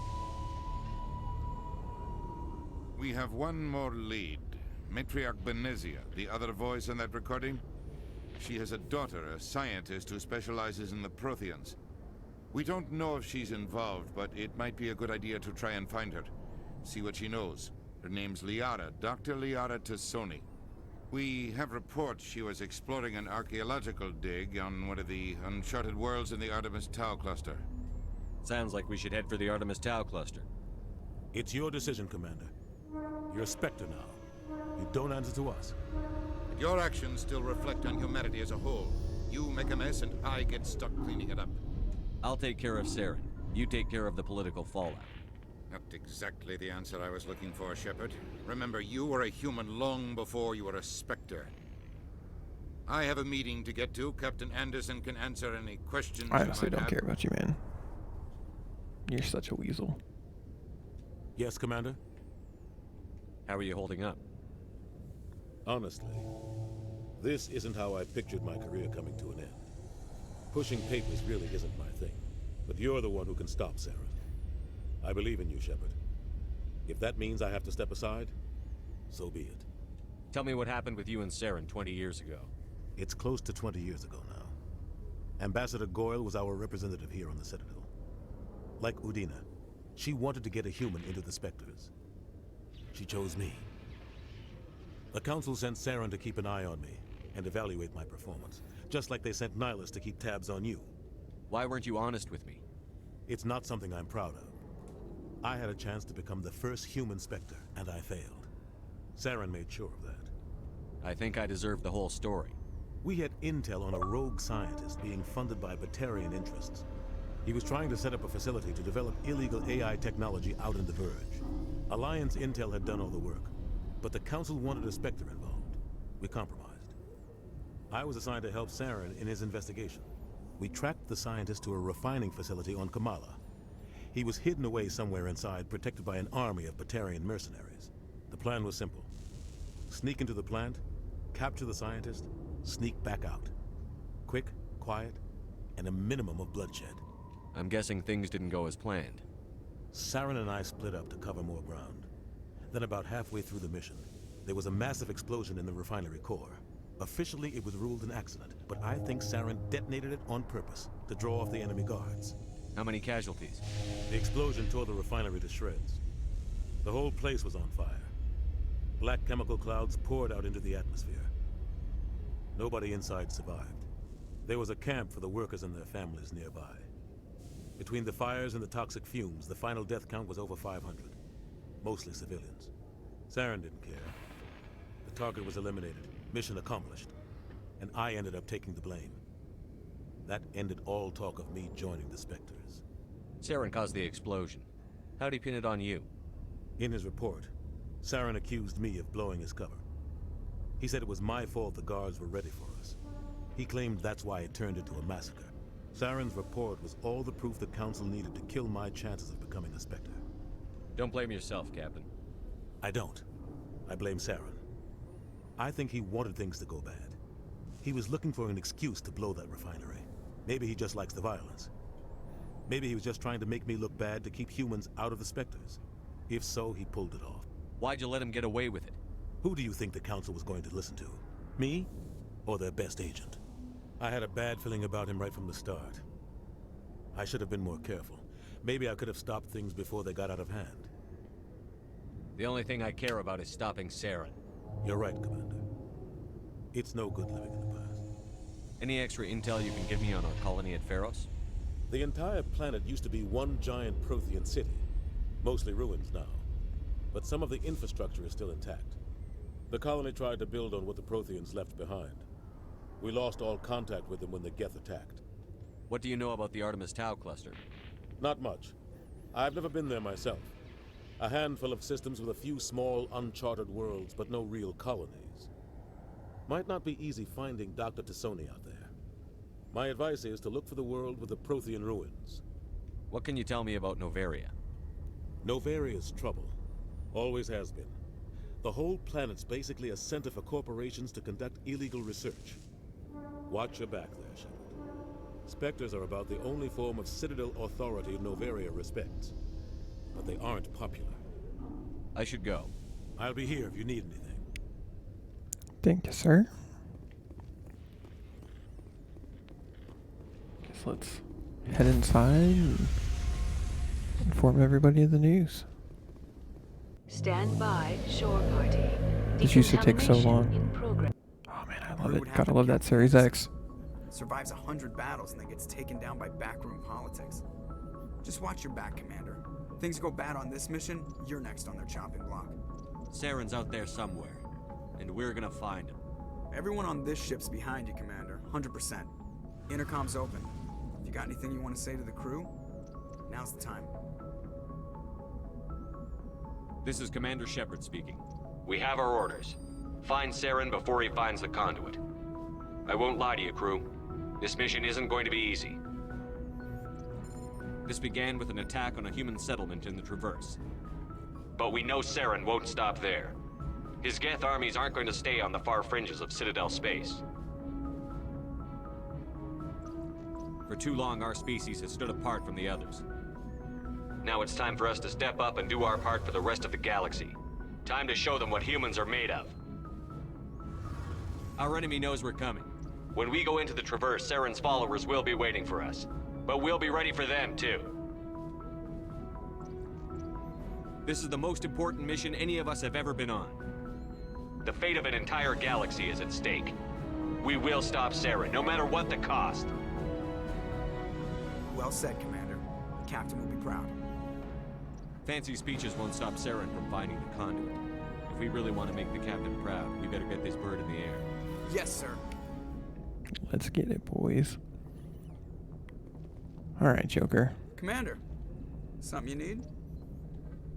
We have one more lead. Matriarch Benezia, the other voice in that recording. She has a daughter, a scientist who specializes in the Protheans. We don't know if she's involved, but it might be a good idea to try and find her. See what she knows. Her name's Liara, Dr. Liara Tassoni. We have reports she was exploring an archaeological dig on one of the uncharted worlds in the Artemis Tau cluster. Sounds like we should head for the Artemis Tau cluster. It's your decision, Commander. You're a Spectre now. You don't answer to us. But your actions still reflect on humanity as a whole. You make a mess and I get stuck cleaning it up. I'll take care of Saren. You take care of the political fallout. Not exactly the answer I was looking for, Shepard. Remember, you were a human long before you were a Spectre. I have a meeting to get to. Captain Anderson can answer any questions I honestly don't have. care about you, man. You're such a weasel. Yes, Commander? How are you holding up? Honestly, this isn't how I pictured my career coming to an end. Pushing papers really isn't my thing, but you're the one who can stop Saren. I believe in you, Shepard. If that means I have to step aside, so be it. Tell me what happened with you and Saren 20 years ago. It's close to 20 years ago now. Ambassador Goyle was our representative here on the Citadel. Like Udina, she wanted to get a human into the Spectres. She chose me. The Council sent Saren to keep an eye on me and evaluate my performance, just like they sent Nihilus to keep tabs on you. Why weren't you honest with me? It's not something I'm proud of. I had a chance to become the first human Spectre, and I failed. Saren made sure of that. I think I deserve the whole story. We had intel on a rogue scientist being funded by Batarian interests. He was trying to set up a facility to develop illegal AI technology out in the Verge. Alliance intel had done all the work, but the Council wanted a Spectre involved. We compromised. I was assigned to help Saren in his investigation. We tracked the scientist to a refining facility on Kamala. He was hidden away somewhere inside, protected by an army of Batarian mercenaries. The plan was simple. Sneak into the plant, capture the scientist, sneak back out. Quick, quiet, and a minimum of bloodshed. I'm guessing things didn't go as planned. Saren and I split up to cover more ground. Then about halfway through the mission, there was a massive explosion in the refinery core. Officially, it was ruled an accident, but I think Saren detonated it on purpose to draw off the enemy guards. How many casualties? The explosion tore the refinery to shreds. The whole place was on fire. Black chemical clouds poured out into the atmosphere. Nobody inside survived. There was a camp for the workers and their families nearby. Between the fires and the toxic fumes, the final death count was over 500. Mostly civilians. Saren didn't care. The target was eliminated, mission accomplished, and I ended up taking the blame. That ended all talk of me joining the Spectres. Saren caused the explosion. How'd he pin it on you? In his report, Saren accused me of blowing his cover. He said it was my fault the guards were ready for us. He claimed that's why it turned into a massacre. Saren's report was all the proof the Council needed to kill my chances of becoming a Spectre. Don't blame yourself, Captain. I don't. I blame Saren. I think he wanted things to go bad. He was looking for an excuse to blow that refinery. Maybe he just likes the violence. Maybe he was just trying to make me look bad to keep humans out of the Spectres. If so, he pulled it off. Why'd you let him get away with it? Who do you think the Council was going to listen to? Me? Or their best agent? I had a bad feeling about him right from the start. I should have been more careful. Maybe I could have stopped things before they got out of hand. The only thing I care about is stopping Saren. You're right, Commander. It's no good living in the past. Any extra intel you can give me on our colony at Pharos? The entire planet used to be one giant Prothean city. Mostly ruins now. But some of the infrastructure is still intact. The colony tried to build on what the Protheans left behind. We lost all contact with them when the Geth attacked. What do you know about the Artemis Tau cluster? Not much. I've never been there myself. A handful of systems with a few small, uncharted worlds, but no real colonies. Might not be easy finding Dr. Tassoni out there. My advice is to look for the world with the Prothean ruins. What can you tell me about Novaria? Novaria's trouble. Always has been. The whole planet's basically a center for corporations to conduct illegal research. Watch your back there, Shepard. Spectres are about the only form of Citadel authority Novaria respects. But they aren't popular. I should go. I'll be here if you need anything. Thank you, sir. Guess let's head inside and inform everybody of the news. Stand by, shore party. This used to take so long. In progress. Oh man, I love it. Gotta love that Series X. Survives 100 battles and then gets taken down by backroom politics. Just watch your back, Commander. Things go bad on this mission, you're next on their chopping block. Saren's out there somewhere, and we're gonna find him. Everyone on this ship's behind you, Commander. 100%. Intercom's open. If you got anything you want to say to the crew, now's the time. This is Commander Shepard speaking. We have our orders. Find Saren before he finds the conduit. I won't lie to you, crew. This mission isn't going to be easy. This began with an attack on a human settlement in the Traverse. But we know Saren won't stop there. His Geth armies aren't going to stay on the far fringes of Citadel space. For too long, our species has stood apart from the others. Now it's time for us to step up and do our part for the rest of the galaxy. Time to show them what humans are made of. Our enemy knows we're coming. When we go into the Traverse, Saren's followers will be waiting for us. But we'll be ready for them, too. This is the most important mission any of us have ever been on. The fate of an entire galaxy is at stake. We will stop Saren, no matter what the cost. Well said, Commander. The Captain will be proud. Fancy speeches won't stop Saren from finding the conduit. If we really want to make the Captain proud, we better get this bird in the air. Yes, sir. Let's get it, boys. Alright, Joker. Commander, something you need?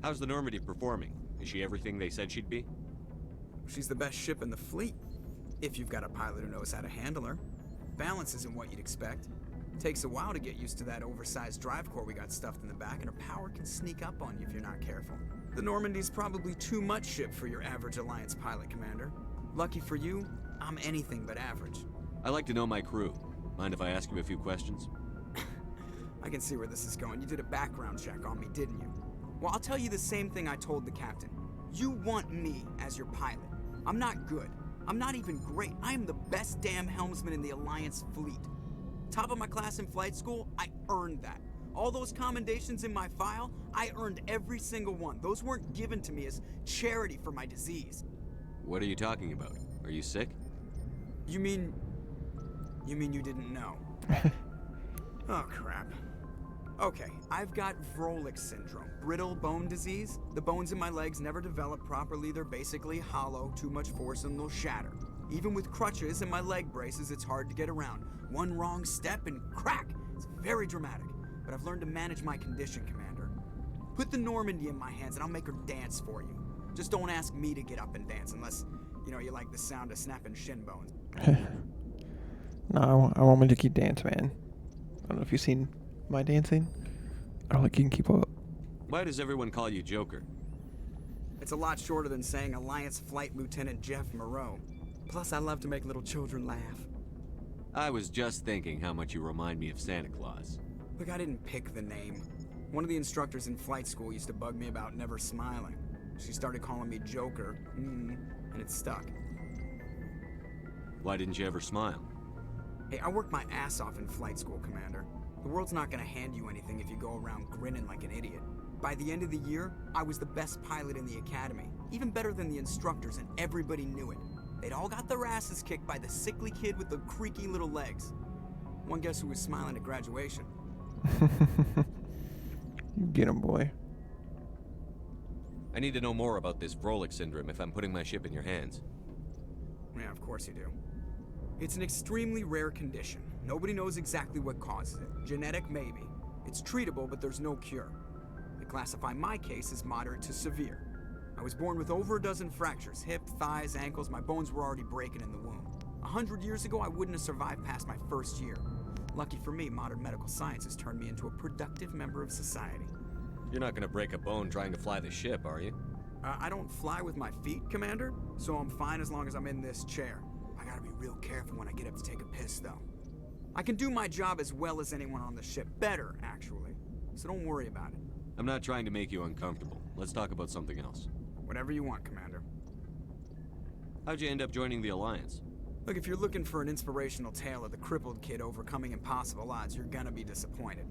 How's the Normandy performing? Is she everything they said she'd be? She's the best ship in the fleet. If you've got a pilot who knows how to handle her. Balance isn't what you'd expect. Takes a while to get used to that oversized drive core we got stuffed in the back, and her power can sneak up on you if you're not careful. The Normandy's probably too much ship for your average Alliance pilot, Commander. Lucky for you, I'm anything but average. I like to know my crew. Mind if I ask you a few questions? I can see where this is going. You did a background check on me, didn't you? Well, I'll tell you the same thing I told the captain. You want me as your pilot. I'm not good. I'm not even great. I am the best damn helmsman in the Alliance fleet. Top of my class in flight school, I earned that. All those commendations in my file, I earned every single one. Those weren't given to me as charity for my disease. What are you talking about? Are you sick? You mean you didn't know? Oh, crap. Okay, I've got Vrolik syndrome, brittle bone disease. The bones in my legs never develop properly. They're basically hollow, too much force and they'll shatter. Even with crutches and my leg braces, it's hard to get around. One wrong step and crack! It's very dramatic, but I've learned to manage my condition, Commander. Put the Normandy in my hands and I'll make her dance for you. Just don't ask me to get up and dance unless, you like the sound of snapping shin bones. No, I want me to keep dance, man. I don't know if you've seen my dancing. I don't think you can keep up. Why does everyone call you Joker? It's a lot shorter than saying Alliance Flight Lieutenant Jeff Moreau. Plus, I love to make little children laugh. I was just thinking how much you remind me of Santa Claus. Look, I didn't pick the name. One of the instructors in flight school used to bug me about never smiling. She started calling me Joker, and it stuck. Why didn't you ever smile? Hey, I worked my ass off in flight school, Commander. The world's not gonna hand you anything if you go around grinning like an idiot. By the end of the year, I was the best pilot in the academy. Even better than the instructors, and everybody knew it. They'd all got their asses kicked by the sickly kid with the creaky little legs. One guess who was smiling at graduation? Get him, boy. I need to know more about this Vrolik syndrome if I'm putting my ship in your hands. Yeah, of course you do. It's an extremely rare condition. Nobody knows exactly what causes it. Genetic, maybe. It's treatable, but there's no cure. They classify my case as moderate to severe. I was born with over a dozen fractures, hip, thighs, ankles. My bones were already breaking in the womb. 100 years ago, I wouldn't have survived past my first year. Lucky for me, modern medical science has turned me into a productive member of society. You're not gonna break a bone trying to fly the ship, are you? I don't fly with my feet, Commander, so I'm fine as long as I'm in this chair. I gotta be real careful when I get up to take a piss, though. I can do my job as well as anyone on the ship. Better, actually. So don't worry about it. I'm not trying to make you uncomfortable. Let's talk about something else. Whatever you want, Commander. How'd you end up joining the Alliance? Look, if you're looking for an inspirational tale of the crippled kid overcoming impossible odds, you're gonna be disappointed.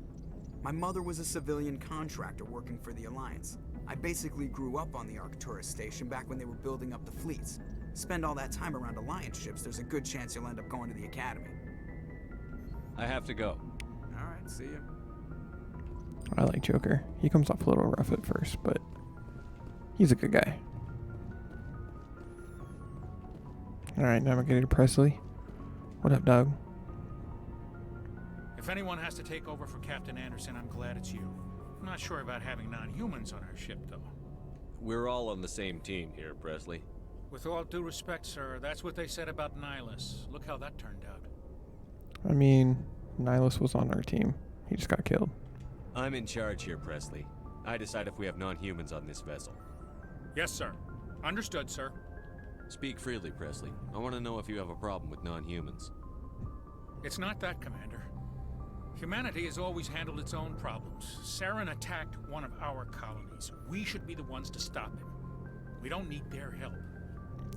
My mother was a civilian contractor working for the Alliance. I basically grew up on the Arcturus station back when they were building up the fleets. Spend all that time around Alliance ships, there's a good chance you'll end up going to the Academy. I have to go. Alright, see ya. I like Joker. He comes off a little rough at first, but he's a good guy. Alright, Navigator Presley. What up, dog? If anyone has to take over for Captain Anderson, I'm glad it's you. I'm not sure about having non-humans on our ship, though. We're all on the same team here, Presley. With all due respect, sir, that's what they said about Nihilus. Look how that turned out. I mean, Nihilus was on our team. He just got killed. I'm in charge here, Presley. I decide if we have non-humans on this vessel. Yes, sir. Understood, sir. Speak freely, Presley. I want to know if you have a problem with non-humans. It's not that, Commander. Humanity has always handled its own problems. Saren attacked one of our colonies. We should be the ones to stop him. We don't need their help.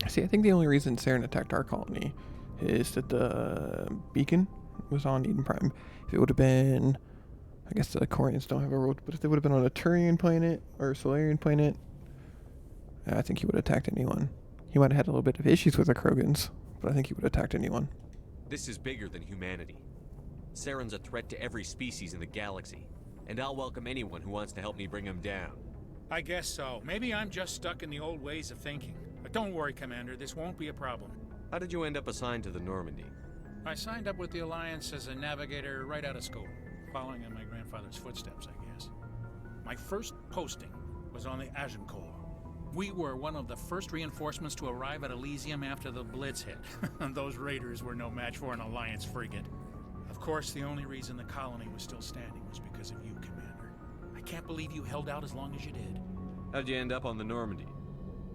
See, I think the only reason Saren attacked our colony is that the beacon was on Eden Prime. If it would have been, I guess the Corians don't have a road, but if they would have been on a Turian planet or a Solarian planet, I think he would have attacked anyone. He might have had a little bit of issues with the Krogans, but I think he would have attacked anyone. This is bigger than humanity. Saren's a threat to every species in the galaxy, and I'll welcome anyone who wants to help me bring him down. I guess so. Maybe I'm just stuck in the old ways of thinking. But don't worry, Commander, this won't be a problem. How did you end up assigned to the Normandy? I signed up with the Alliance as a navigator right out of school, following in my grandfather's footsteps, I guess. My first posting was on the Agincourt. We were one of the first reinforcements to arrive at Elysium after the Blitz hit. Those raiders were no match for an Alliance frigate. Of course, the only reason the colony was still standing was because of you, Commander. I can't believe you held out as long as you did. How'd you end up on the Normandy?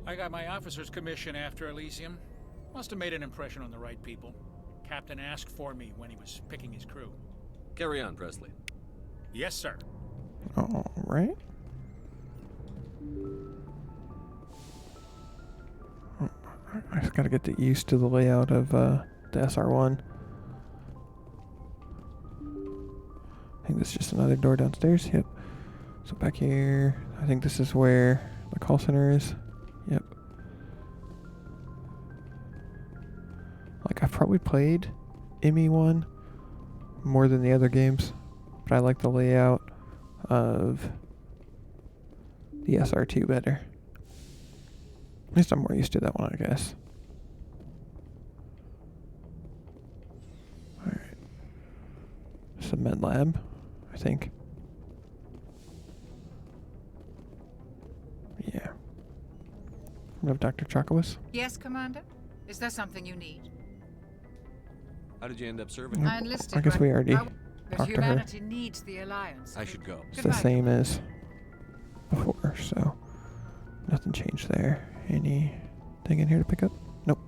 I got my officer's commission after Elysium. Must have made an impression on the right people. Captain asked for me when he was picking his crew. Carry on, Presley. Yes, sir. All right. I just gotta get used to the layout of the SR1. I think this is just another door downstairs. Yep. So back here, I think this is where the call center is. Yep. Like, I've probably played ME1 more than the other games, but I like the layout of the SR2 better. At least I'm more used to that one, I guess. Alright. It's a med lab, I think. Yeah. We have Dr. Chakwas. Yes, Commander? Is there something you need? How did you end up serving? I enlisted. I guess we already but talked to her. humanity needs the Alliance. I should go. It's the same as before, so nothing changed there. Anything in here to pick up? Nope.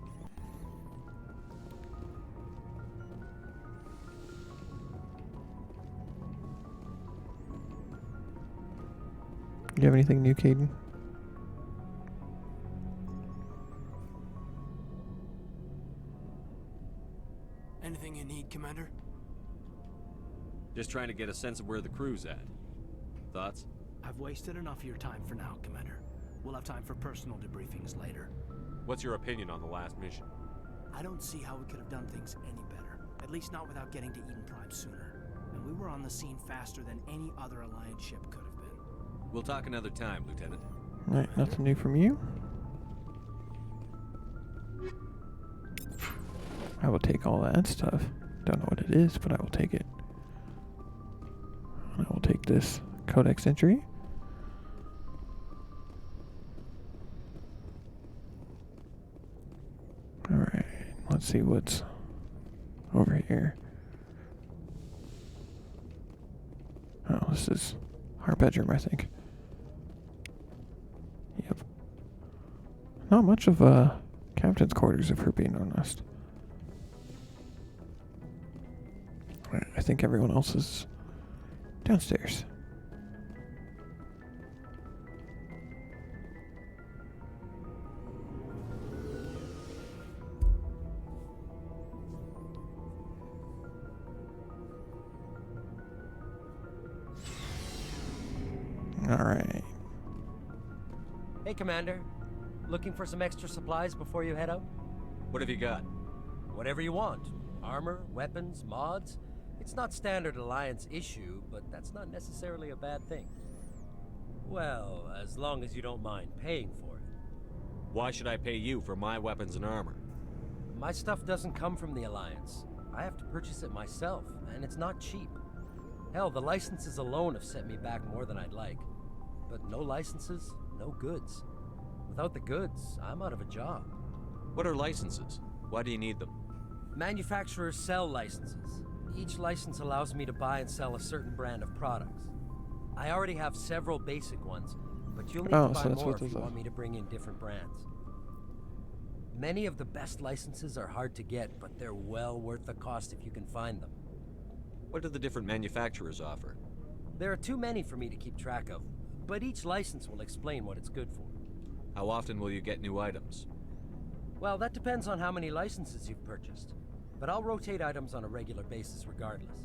You have anything new, Caden? Anything you need, Commander? Just trying to get a sense of where the crew's at. Thoughts? I've wasted enough of your time for now, Commander. We'll have time for personal debriefings later. What's your opinion on the last mission? I don't see how we could have done things any better. At least not without getting to Eden Prime sooner. And we were on the scene faster than any other Alliance ship could have been. We'll talk another time, Lieutenant. Alright, nothing new from you. I will take all that stuff. Don't know what it is, but I will take it. I will take this Codex entry. Alright, let's see what's over here. Oh, this is our bedroom, I think. Yep. Not much of captain's quarters, if we're being honest. Alright, I think everyone else is downstairs. Alright. Hey, Commander. Looking for some extra supplies before you head out? What have you got? Whatever you want. Armor, weapons, mods. It's not standard Alliance issue, but that's not necessarily a bad thing. Well, as long as you don't mind paying for it. Why should I pay you for my weapons and armor? My stuff doesn't come from the Alliance. I have to purchase it myself, and it's not cheap. Hell, the licenses alone have set me back more than I'd like. But no licenses, no goods. Without the goods, I'm out of a job. What are licenses? Why do you need them? Manufacturers sell licenses. Each license allows me to buy and sell a certain brand of products. I already have several basic ones, but you'll need to buy more if you want me to bring in different brands. Many of the best licenses are hard to get, but they're well worth the cost if you can find them. What do the different manufacturers offer? There are too many for me to keep track of, but each license will explain what it's good for. How often will you get new items? Well, that depends on how many licenses you've purchased. But I'll rotate items on a regular basis regardless.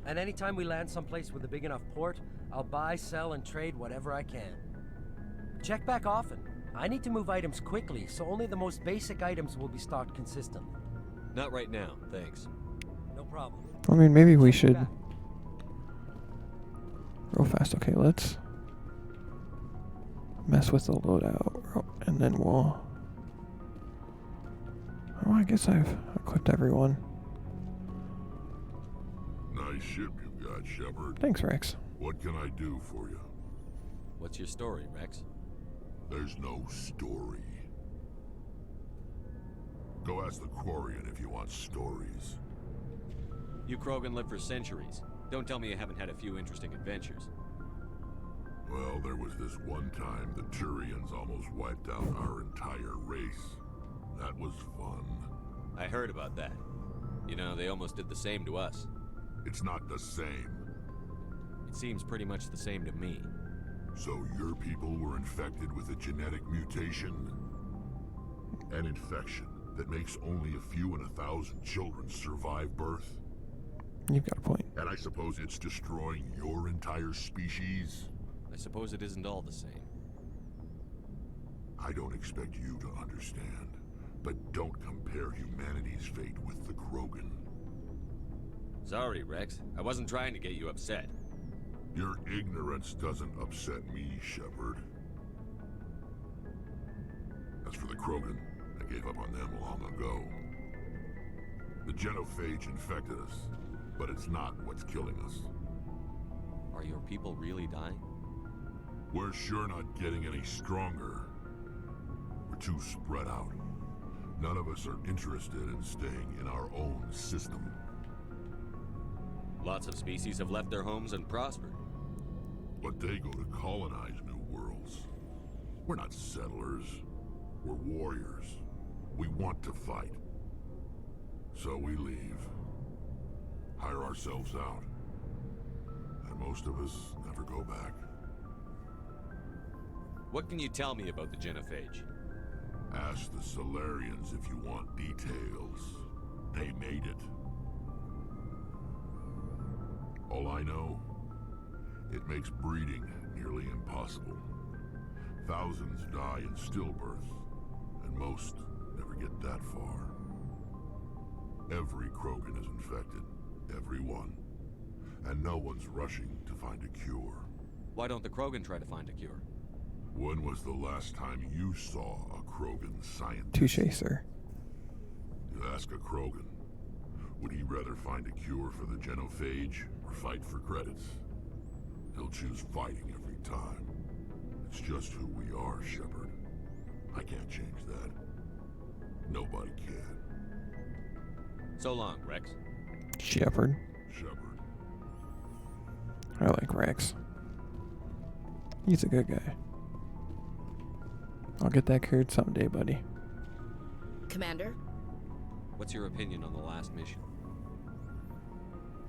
And anytime we land someplace with a big enough port, I'll buy, sell, and trade whatever I can. Check back often. I need to move items quickly, so only the most basic items will be stocked consistently. Not right now, thanks. No problem. I mean, maybe we should... Real fast. Okay, let's mess with the loadout, and then we'll... Oh, I guess I've equipped everyone. Nice ship you've got, Shepard. Thanks, Rex. What can I do for you? What's your story, Rex? There's no story. Go ask the Quarian if you want stories. You Krogan lived for centuries. Don't tell me you haven't had a few interesting adventures. Well, there was this one time the Turians almost wiped out our entire race. That was fun. I heard about that. You know, they almost did the same to us. It's not the same. It seems pretty much the same to me. So your people were infected with a genetic mutation? An infection that makes only a few in 1,000 children survive birth? You've got a point. And I suppose it's destroying your entire species? I suppose it isn't all the same. I don't expect you to understand, but don't compare humanity's fate with the Krogan. Sorry, Rex. I wasn't trying to get you upset. Your ignorance doesn't upset me, Shepard. As for the Krogan, I gave up on them long ago. The genophage infected us, but it's not what's killing us. Are your people really dying? We're sure not getting any stronger. We're too spread out. None of us are interested in staying in our own system. Lots of species have left their homes and prospered. But they go to colonize new worlds. We're not settlers. We're warriors. We want to fight. So we leave. Hire ourselves out. And most of us never go back. What can you tell me about the genophage? Ask the Solarians if you want details. They made it. All I know, it makes breeding nearly impossible. Thousands die in stillbirth, and most never get that far. Every Krogan is infected, every one. And no one's rushing to find a cure. Why don't the Krogan try to find a cure? When was the last time you saw a Krogan scientist? Touché, sir. You ask a Krogan, would he rather find a cure for the genophage or fight for credits? He'll choose fighting every time. It's just who we are, Shepard. I can't change that. Nobody can. So long, Rex. Shepard. Shepard. I like Rex. He's a good guy. I'll get that cleared someday, buddy. Commander? What's your opinion on the last mission?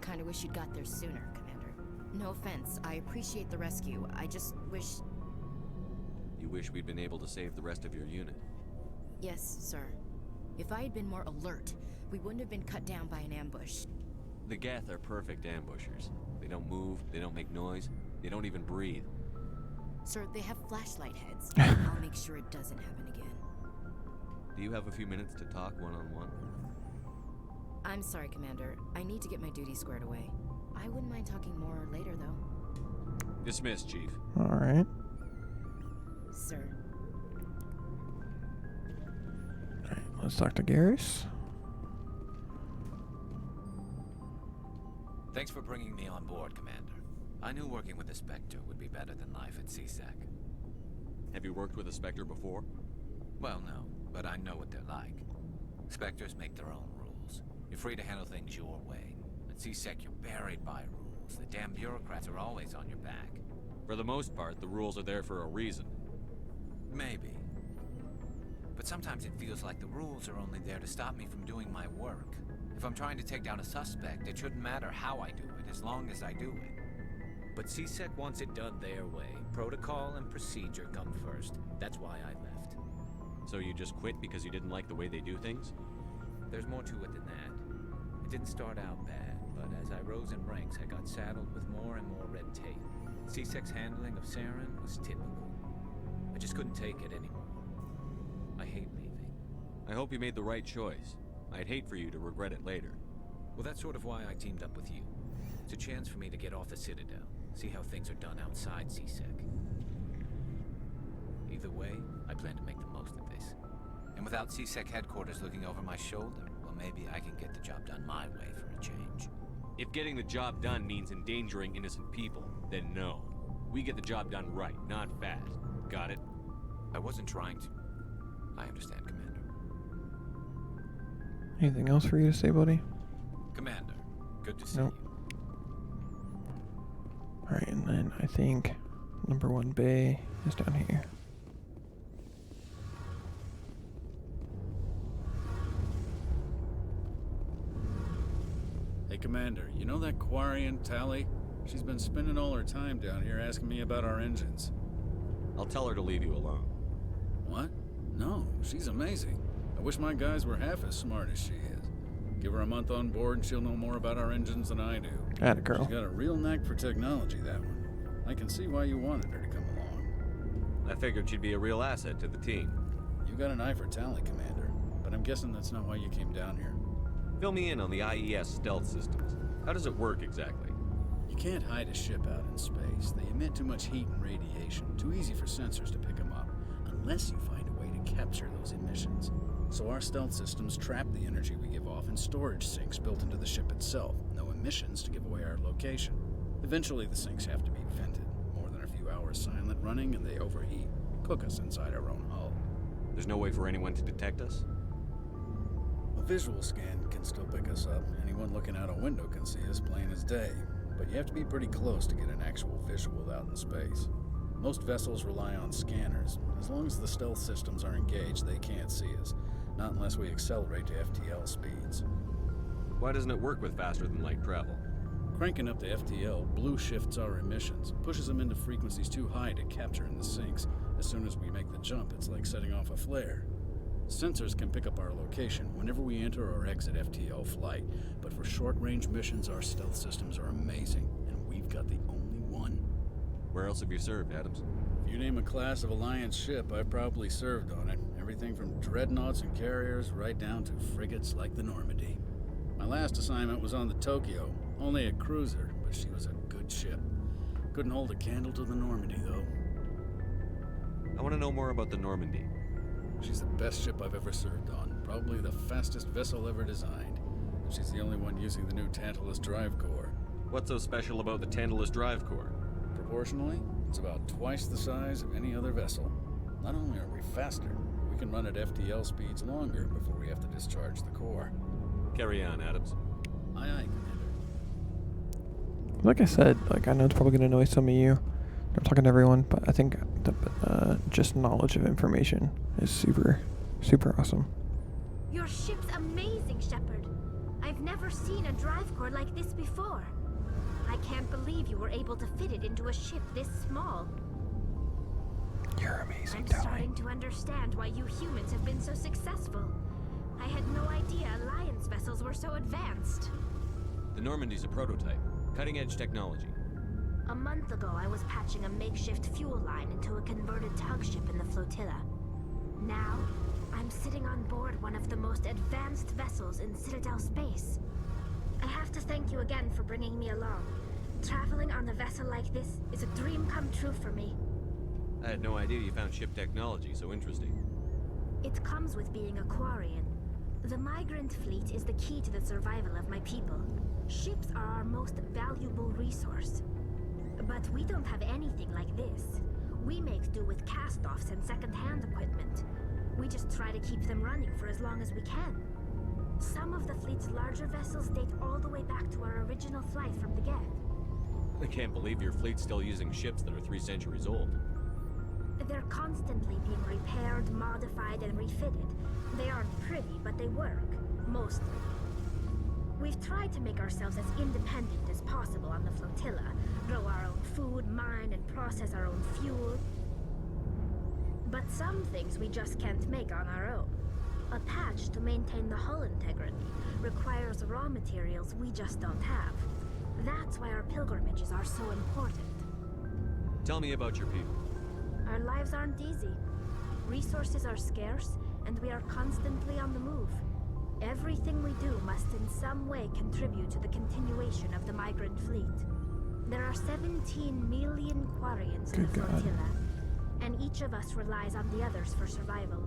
Kinda wish you'd got there sooner, Commander. No offense, I appreciate the rescue. I just wish... You wish we'd been able to save the rest of your unit? Yes, sir. If I had been more alert, we wouldn't have been cut down by an ambush. The Geth are perfect ambushers. They don't move, they don't make noise, they don't even breathe. Sir, they have flashlight heads. I'll make sure it doesn't happen again. Do you have a few minutes to talk one-on-one? I'm sorry, Commander. I need to get my duties squared away. I wouldn't mind talking more later, though. Dismissed, Chief. Alright. Sir. Alright, let's talk to Garrus. Thanks for bringing me on board, Commander. I knew working with the Spectre would be better than life at CSEC. Have you worked with a Spectre before? Well, no, but I know what they're like. Spectres make their own rules. You're free to handle things your way. At CSEC, you're buried by rules. The damn bureaucrats are always on your back. For the most part, the rules are there for a reason. Maybe. But sometimes it feels like the rules are only there to stop me from doing my work. If I'm trying to take down a suspect, it shouldn't matter how I do it, as long as I do it. But CSEC wants it done their way. Protocol and procedure come first. That's why I left. So you just quit because you didn't like the way they do things? There's more to it than that. It didn't start out bad, but as I rose in ranks, I got saddled with more and more red tape. CSEC's handling of Saren was typical. I just couldn't take it anymore. I hate leaving. I hope you made the right choice. I'd hate for you to regret it later. Well, that's sort of why I teamed up with you. It's a chance for me to get off the Citadel, see how things are done outside CSEC. Either way, I plan to make the most of this. And without CSEC headquarters looking over my shoulder, well, maybe I can get the job done my way for a change. If getting the job done means endangering innocent people, then no. We get the job done right, not fast. Got it? I wasn't trying to. I understand, Commander. Anything else for you to say, buddy? Commander, good to see Nope. you. Alright, and then I think number 1 bay is down here. Commander, you know that Quarian, Tally? She's been spending all her time down here asking me about our engines. I'll tell her to leave you alone. What? No, she's amazing. I wish my guys were half as smart as she is. Give her a month on board and she'll know more about our engines than I do. Atta girl. She's got a real knack for technology, that one. I can see why you wanted her to come along. I figured she'd be a real asset to the team. You got an eye for Tally, Commander, but I'm guessing that's not why you came down here. Fill me in on the IES stealth systems. How does it work exactly? You can't hide a ship out in space. They emit too much heat and radiation. Too easy for sensors to pick them up, unless you find a way to capture those emissions. So our stealth systems trap the energy we give off in storage sinks built into the ship itself. No emissions to give away our location. Eventually the sinks have to be vented. More than a few hours silent running and they overheat. Cook us inside our own hull. There's no way for anyone to detect us? A visual scan can still pick us up. Anyone looking out a window can see us plain as day. But you have to be pretty close to get an actual visual out in space. Most vessels rely on scanners. As long as the stealth systems are engaged, they can't see us. Not unless we accelerate to FTL speeds. Why doesn't it work with faster than light travel? Cranking up the FTL blue shifts our emissions, pushes them into frequencies too high to capture in the sinks. As soon as we make the jump, it's like setting off a flare. Sensors can pick up our location whenever we enter or exit FTL flight, but for short-range missions, our stealth systems are amazing, and we've got the only one. Where else have you served, Adams? If you name a class of Alliance ship, I've probably served on it. Everything from dreadnoughts and carriers right down to frigates like the Normandy. My last assignment was on the Tokyo, only a cruiser, but she was a good ship. Couldn't hold a candle to the Normandy, though. I want to know more about the Normandy. She's the best ship I've ever served on, probably the fastest vessel ever designed. And she's the only one using the new Tantalus drive core. What's so special about the Tantalus drive core? Proportionally, it's about twice the size of any other vessel. Not only are we faster, we can run at FTL speeds longer before we have to discharge the core. Carry on, Adams. Aye, aye, Commander. Like I said, I know it's probably going to annoy some of you. I'm talking to everyone, but I think just knowledge of information is super, super awesome. Your ship's amazing, Shepard. I've never seen a drive core like this before. I can't believe you were able to fit it into a ship this small. You're amazing, I'm starting to understand why you humans have been so successful. I had no idea Alliance vessels were so advanced. The Normandy's a prototype. Cutting-edge technology. A month ago, I was patching a makeshift fuel line into a converted tug ship in the flotilla. Now, I'm sitting on board one of the most advanced vessels in Citadel space. I have to thank you again for bringing me along. Traveling on a vessel like this is a dream come true for me. I had no idea you found ship technology so interesting. It comes with being a Quarian. The migrant fleet is the key to the survival of my people. Ships are our most valuable resource. But we don't have anything like this. We make do with cast-offs and second-hand equipment. We just try to keep them running for as long as we can. Some of the fleet's larger vessels date all the way back to our original flight from the Geth. I can't believe your fleet's still using ships that are 3 centuries old. They're constantly being repaired, modified, and refitted. They aren't pretty, but they work. Mostly. We've tried to make ourselves as independent as possible on the flotilla. Grow our own food, mine, and process our own fuel. But some things we just can't make on our own. A patch to maintain the hull integrity requires raw materials we just don't have. That's why our pilgrimages are so important. Tell me about your people. Our lives aren't easy. Resources are scarce, and we are constantly on the move. Everything we do must in some way contribute to the continuation of the migrant fleet. There are 17 million Quarians in the flotilla, and each of us relies on the others for survival.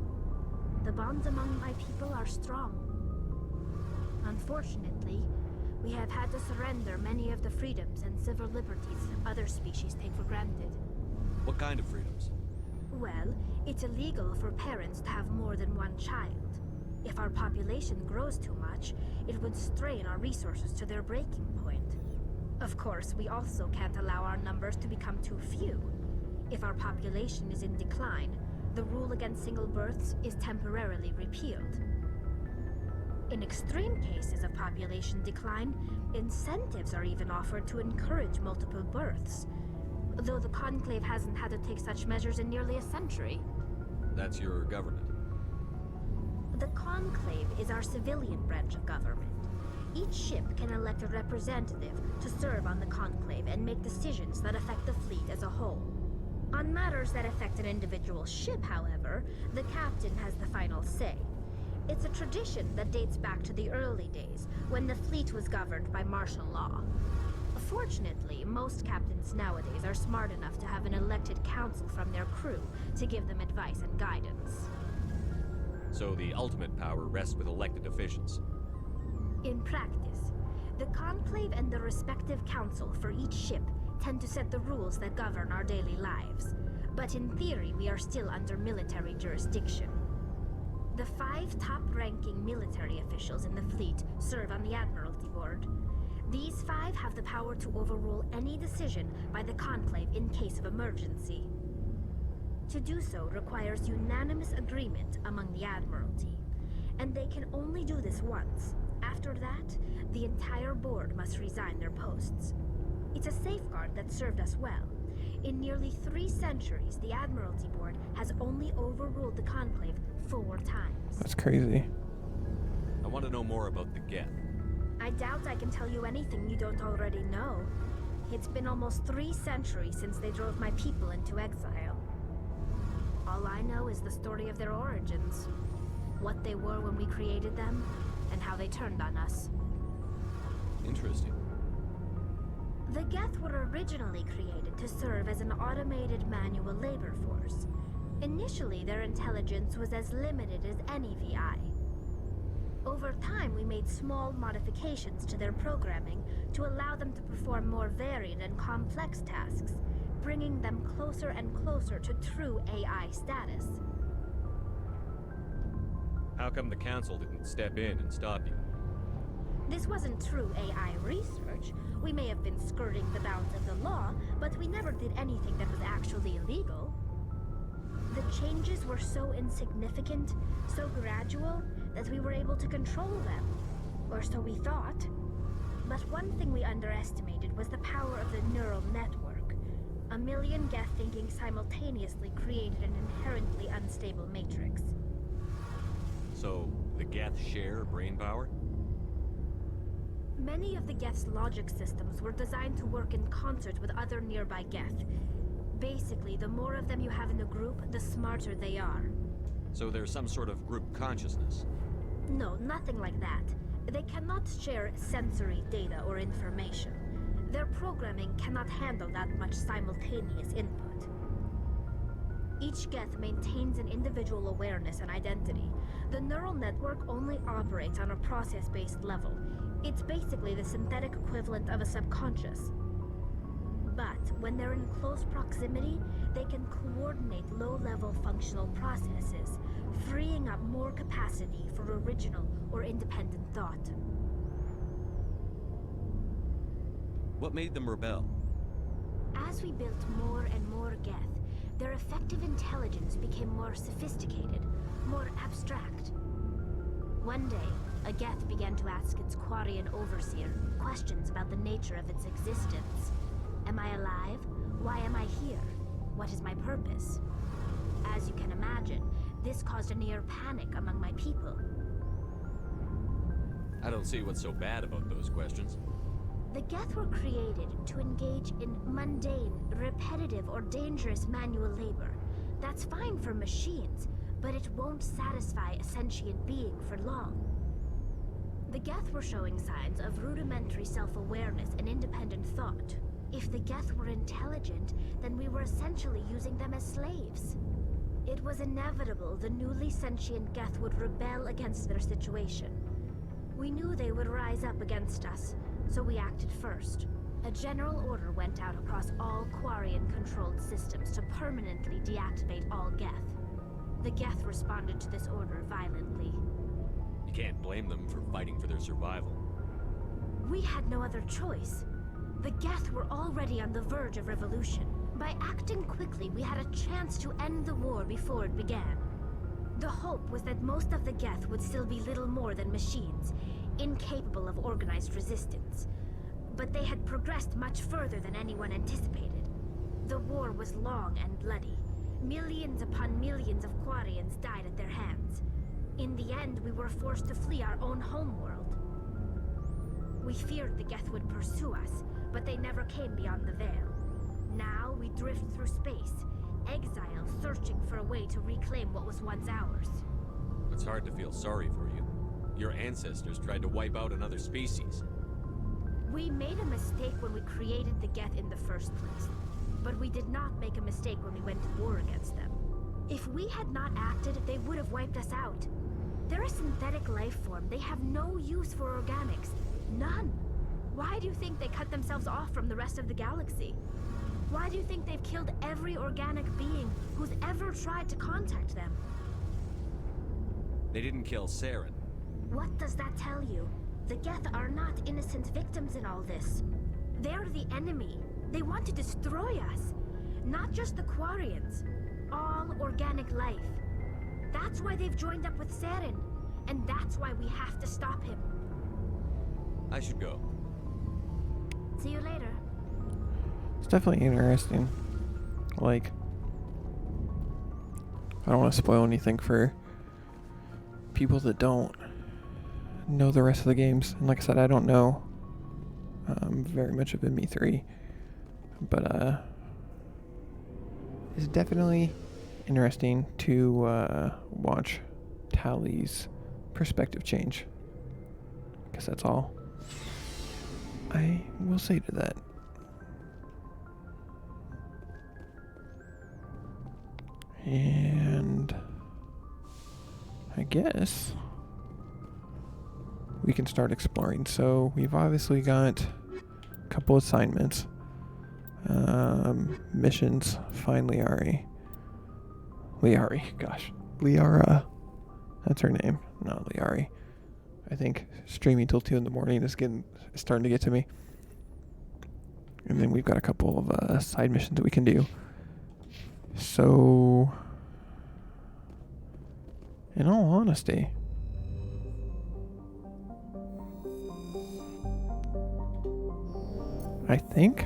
The bonds among my people are strong. Unfortunately, we have had to surrender many of the freedoms and civil liberties other species take for granted. What kind of freedoms? Well, it's illegal for parents to have more than one child. If our population grows too much, it would strain our resources to their breaking point. Of course, we also can't allow our numbers to become too few. If our population is in decline, the rule against single births is temporarily repealed. In extreme cases of population decline, incentives are even offered to encourage multiple births. Though the Conclave hasn't had to take such measures in nearly a century. That's your government. The Conclave is our civilian branch of government. Each ship can elect a representative to serve on the Conclave and make decisions that affect the fleet as a whole. On matters that affect an individual ship, however, the captain has the final say. It's a tradition that dates back to the early days, when the fleet was governed by martial law. Fortunately, most captains nowadays are smart enough to have an elected council from their crew to give them advice and guidance. So the ultimate power rests with elected officials. In practice, the Conclave and the respective council for each ship tend to set the rules that govern our daily lives. But in theory, we are still under military jurisdiction. The 5 top-ranking military officials in the fleet serve on the Admiralty Board. These 5 have the power to overrule any decision by the Conclave in case of emergency. To do so requires unanimous agreement among the Admiralty, and they can only do this once. After that, the entire board must resign their posts. It's a safeguard that served us well. In nearly 3 centuries, the Admiralty Board has only overruled the Conclave 4 times. That's crazy. I want to know more about the Geth. I doubt I can tell you anything you don't already know. It's been almost 3 centuries since they drove my people into exile. All I know is the story of their origins. What they were when we created them, and how they turned on us. Interesting. The Geth were originally created to serve as an automated manual labor force. Initially, their intelligence was as limited as any VI. Over time, we made small modifications to their programming to allow them to perform more varied and complex tasks, bringing them closer and closer to true AI status. How come the Council didn't step in and stop you? This wasn't true AI research. We may have been skirting the bounds of the law, but we never did anything that was actually illegal. The changes were so insignificant, so gradual, that we were able to control them. Or so we thought. But one thing we underestimated was the power of the neural network. A million Geth thinking simultaneously created an inherently unstable matrix. So, the Geth share brain power? Many of the Geth's logic systems were designed to work in concert with other nearby Geth. Basically, the more of them you have in a group, the smarter they are. So there's some sort of group consciousness? No, nothing like that. They cannot share sensory data or information. Their programming cannot handle that much simultaneous input. Each Geth maintains an individual awareness and identity. The neural network only operates on a process-based level. It's basically the synthetic equivalent of a subconscious. But when they're in close proximity, they can coordinate low-level functional processes, freeing up more capacity for original or independent thought. What made them rebel? As we built more and more Geth, their effective intelligence became more sophisticated, more abstract. One day, a Geth began to ask its Quarian overseer questions about the nature of its existence. Am I alive? Why am I here? What is my purpose? As you can imagine, this caused a near panic among my people. I don't see what's so bad about those questions. The Geth were created to engage in mundane, repetitive, or dangerous manual labor. That's fine for machines, but it won't satisfy a sentient being for long. The Geth were showing signs of rudimentary self-awareness and independent thought. If the Geth were intelligent, then we were essentially using them as slaves. It was inevitable the newly sentient Geth would rebel against their situation. We knew they would rise up against us, so we acted first. A general order went out across all Quarian-controlled systems to permanently deactivate all Geth. The Geth responded to this order violently. You can't blame them for fighting for their survival. We had no other choice. The Geth were already on the verge of revolution. By acting quickly, we had a chance to end the war before it began. The hope was that most of the Geth would still be little more than machines, incapable of organized resistance. But they had progressed much further than anyone anticipated. The war was long and bloody. Millions upon millions of Quarians died at their hands. In the end, we were forced to flee our own homeworld. We feared the Geth would pursue us, but they never came beyond the Veil. Now we drift through space, exile, searching for a way to reclaim what was once ours. It's hard to feel sorry for you. Your ancestors tried to wipe out another species. We made a mistake when we created the Geth in the first place, but we did not make a mistake when we went to war against them. If we had not acted, they would have wiped us out. They're a synthetic life form. They have no use for organics. None. Why do you think they cut themselves off from the rest of the galaxy? Why do you think they've killed every organic being who's ever tried to contact them? They didn't kill Saren. What does that tell you? The Geth are not innocent victims in all this. They're the enemy. They want to destroy us. Not just the Quarians. All organic life. That's why they've joined up with Saren. And that's why we have to stop him. I should go. See you later. It's definitely interesting. Like, I don't want to spoil anything for people that don't know the rest of the games. And like I said, I don't know very much of ME3. But it's definitely interesting to watch Tally's perspective change. Because that's all I will say to that. And I guess we can start exploring. So we've obviously got a couple assignments. Missions. Find Liara. Liara. That's her name. Not Liara. I think streaming till 2 in the morning is starting to get to me. And then we've got a couple of side missions that we can do. So, in all honesty, I think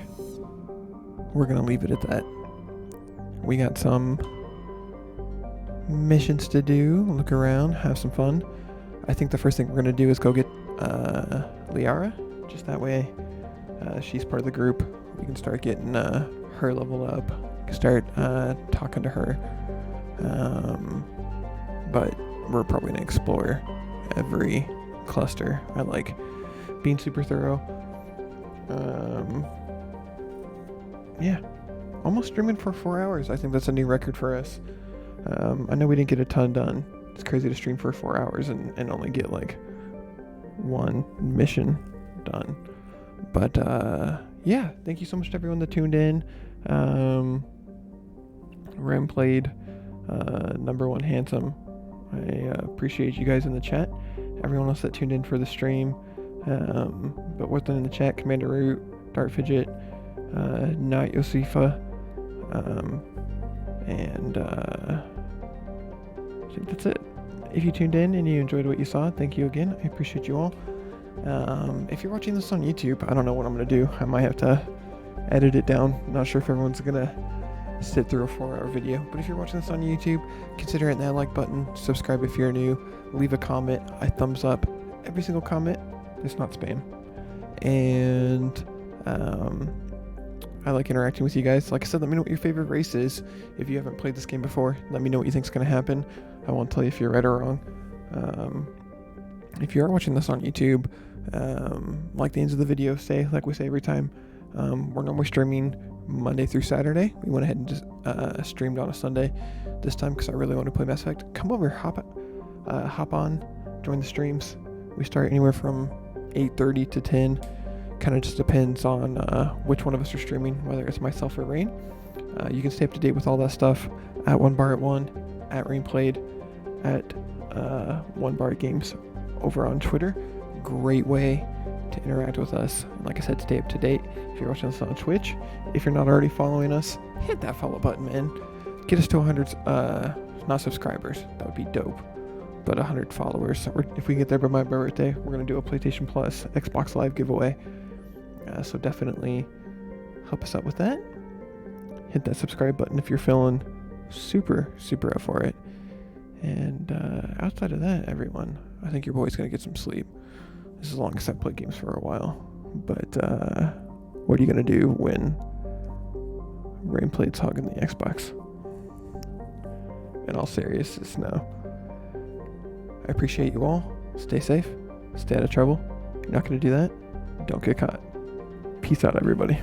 we're going to leave it at that. We got some missions to do, look around, have some fun. I think the first thing we're going to do is go get Liara. Just that way she's part of the group. We can start getting her level up. Start talking to her. But we're probably going to explore every cluster. I like being super thorough. Yeah. Almost streaming for 4 hours. I think that's a new record for us. I know we didn't get a ton done. It's crazy to stream for 4 hours and only get like one mission done. But yeah, thank you so much to everyone that tuned in. Rem played number one handsome. I appreciate you guys in the chat. Everyone else that tuned in for the stream. But what's in the chat? Commander Root, Dart Fidget, Not Yosifa, and I think that's it. If you tuned in and you enjoyed what you saw, thank you again. I appreciate you all. If you're watching this on YouTube, I don't know what I'm going to do. I might have to edit it down. Not sure if everyone's going to sit through a 4-hour video. But if you're watching this on YouTube, consider hitting that like button. Subscribe if you're new. Leave a comment. I thumbs up every single comment. It's not spam. And I like interacting with you guys. Like I said, let me know what your favorite race is. If you haven't played this game before, let me know what you think is going to happen. I won't tell you if you're right or wrong. If you are watching this on YouTube, like the ends of the video say, like we say every time, we're normally streaming Monday through Saturday. We went ahead and just streamed on a Sunday this time because I really want to play Mass Effect. Come over, hop on, join the streams. We start anywhere from 8:30 to 10. Kind of just depends on which one of us are streaming, whether it's myself or Rain. You can stay up to date with all that stuff at OneBarIt1, at Rain Played, at OneBarItGames over on Twitter. Great way to interact with us. And like I said, stay up to date. If you're watching us on Twitch, if you're not already following us, hit that follow button, man. Get us to 100 not subscribers. That would be dope. But 100 followers. If we get there by my birthday, we're going to do a PlayStation Plus Xbox Live giveaway. So definitely help us out with that. Hit that subscribe button if you're feeling super up for it. And outside of that, everyone, I think your boy's going to get some sleep. This is the longest I've played games for a while. But what are you going to do when Rainplate's hogging the Xbox? In all seriousness, no. I appreciate you all. Stay safe. Stay out of trouble. If you're not going to do that, don't get caught. Peace out, everybody.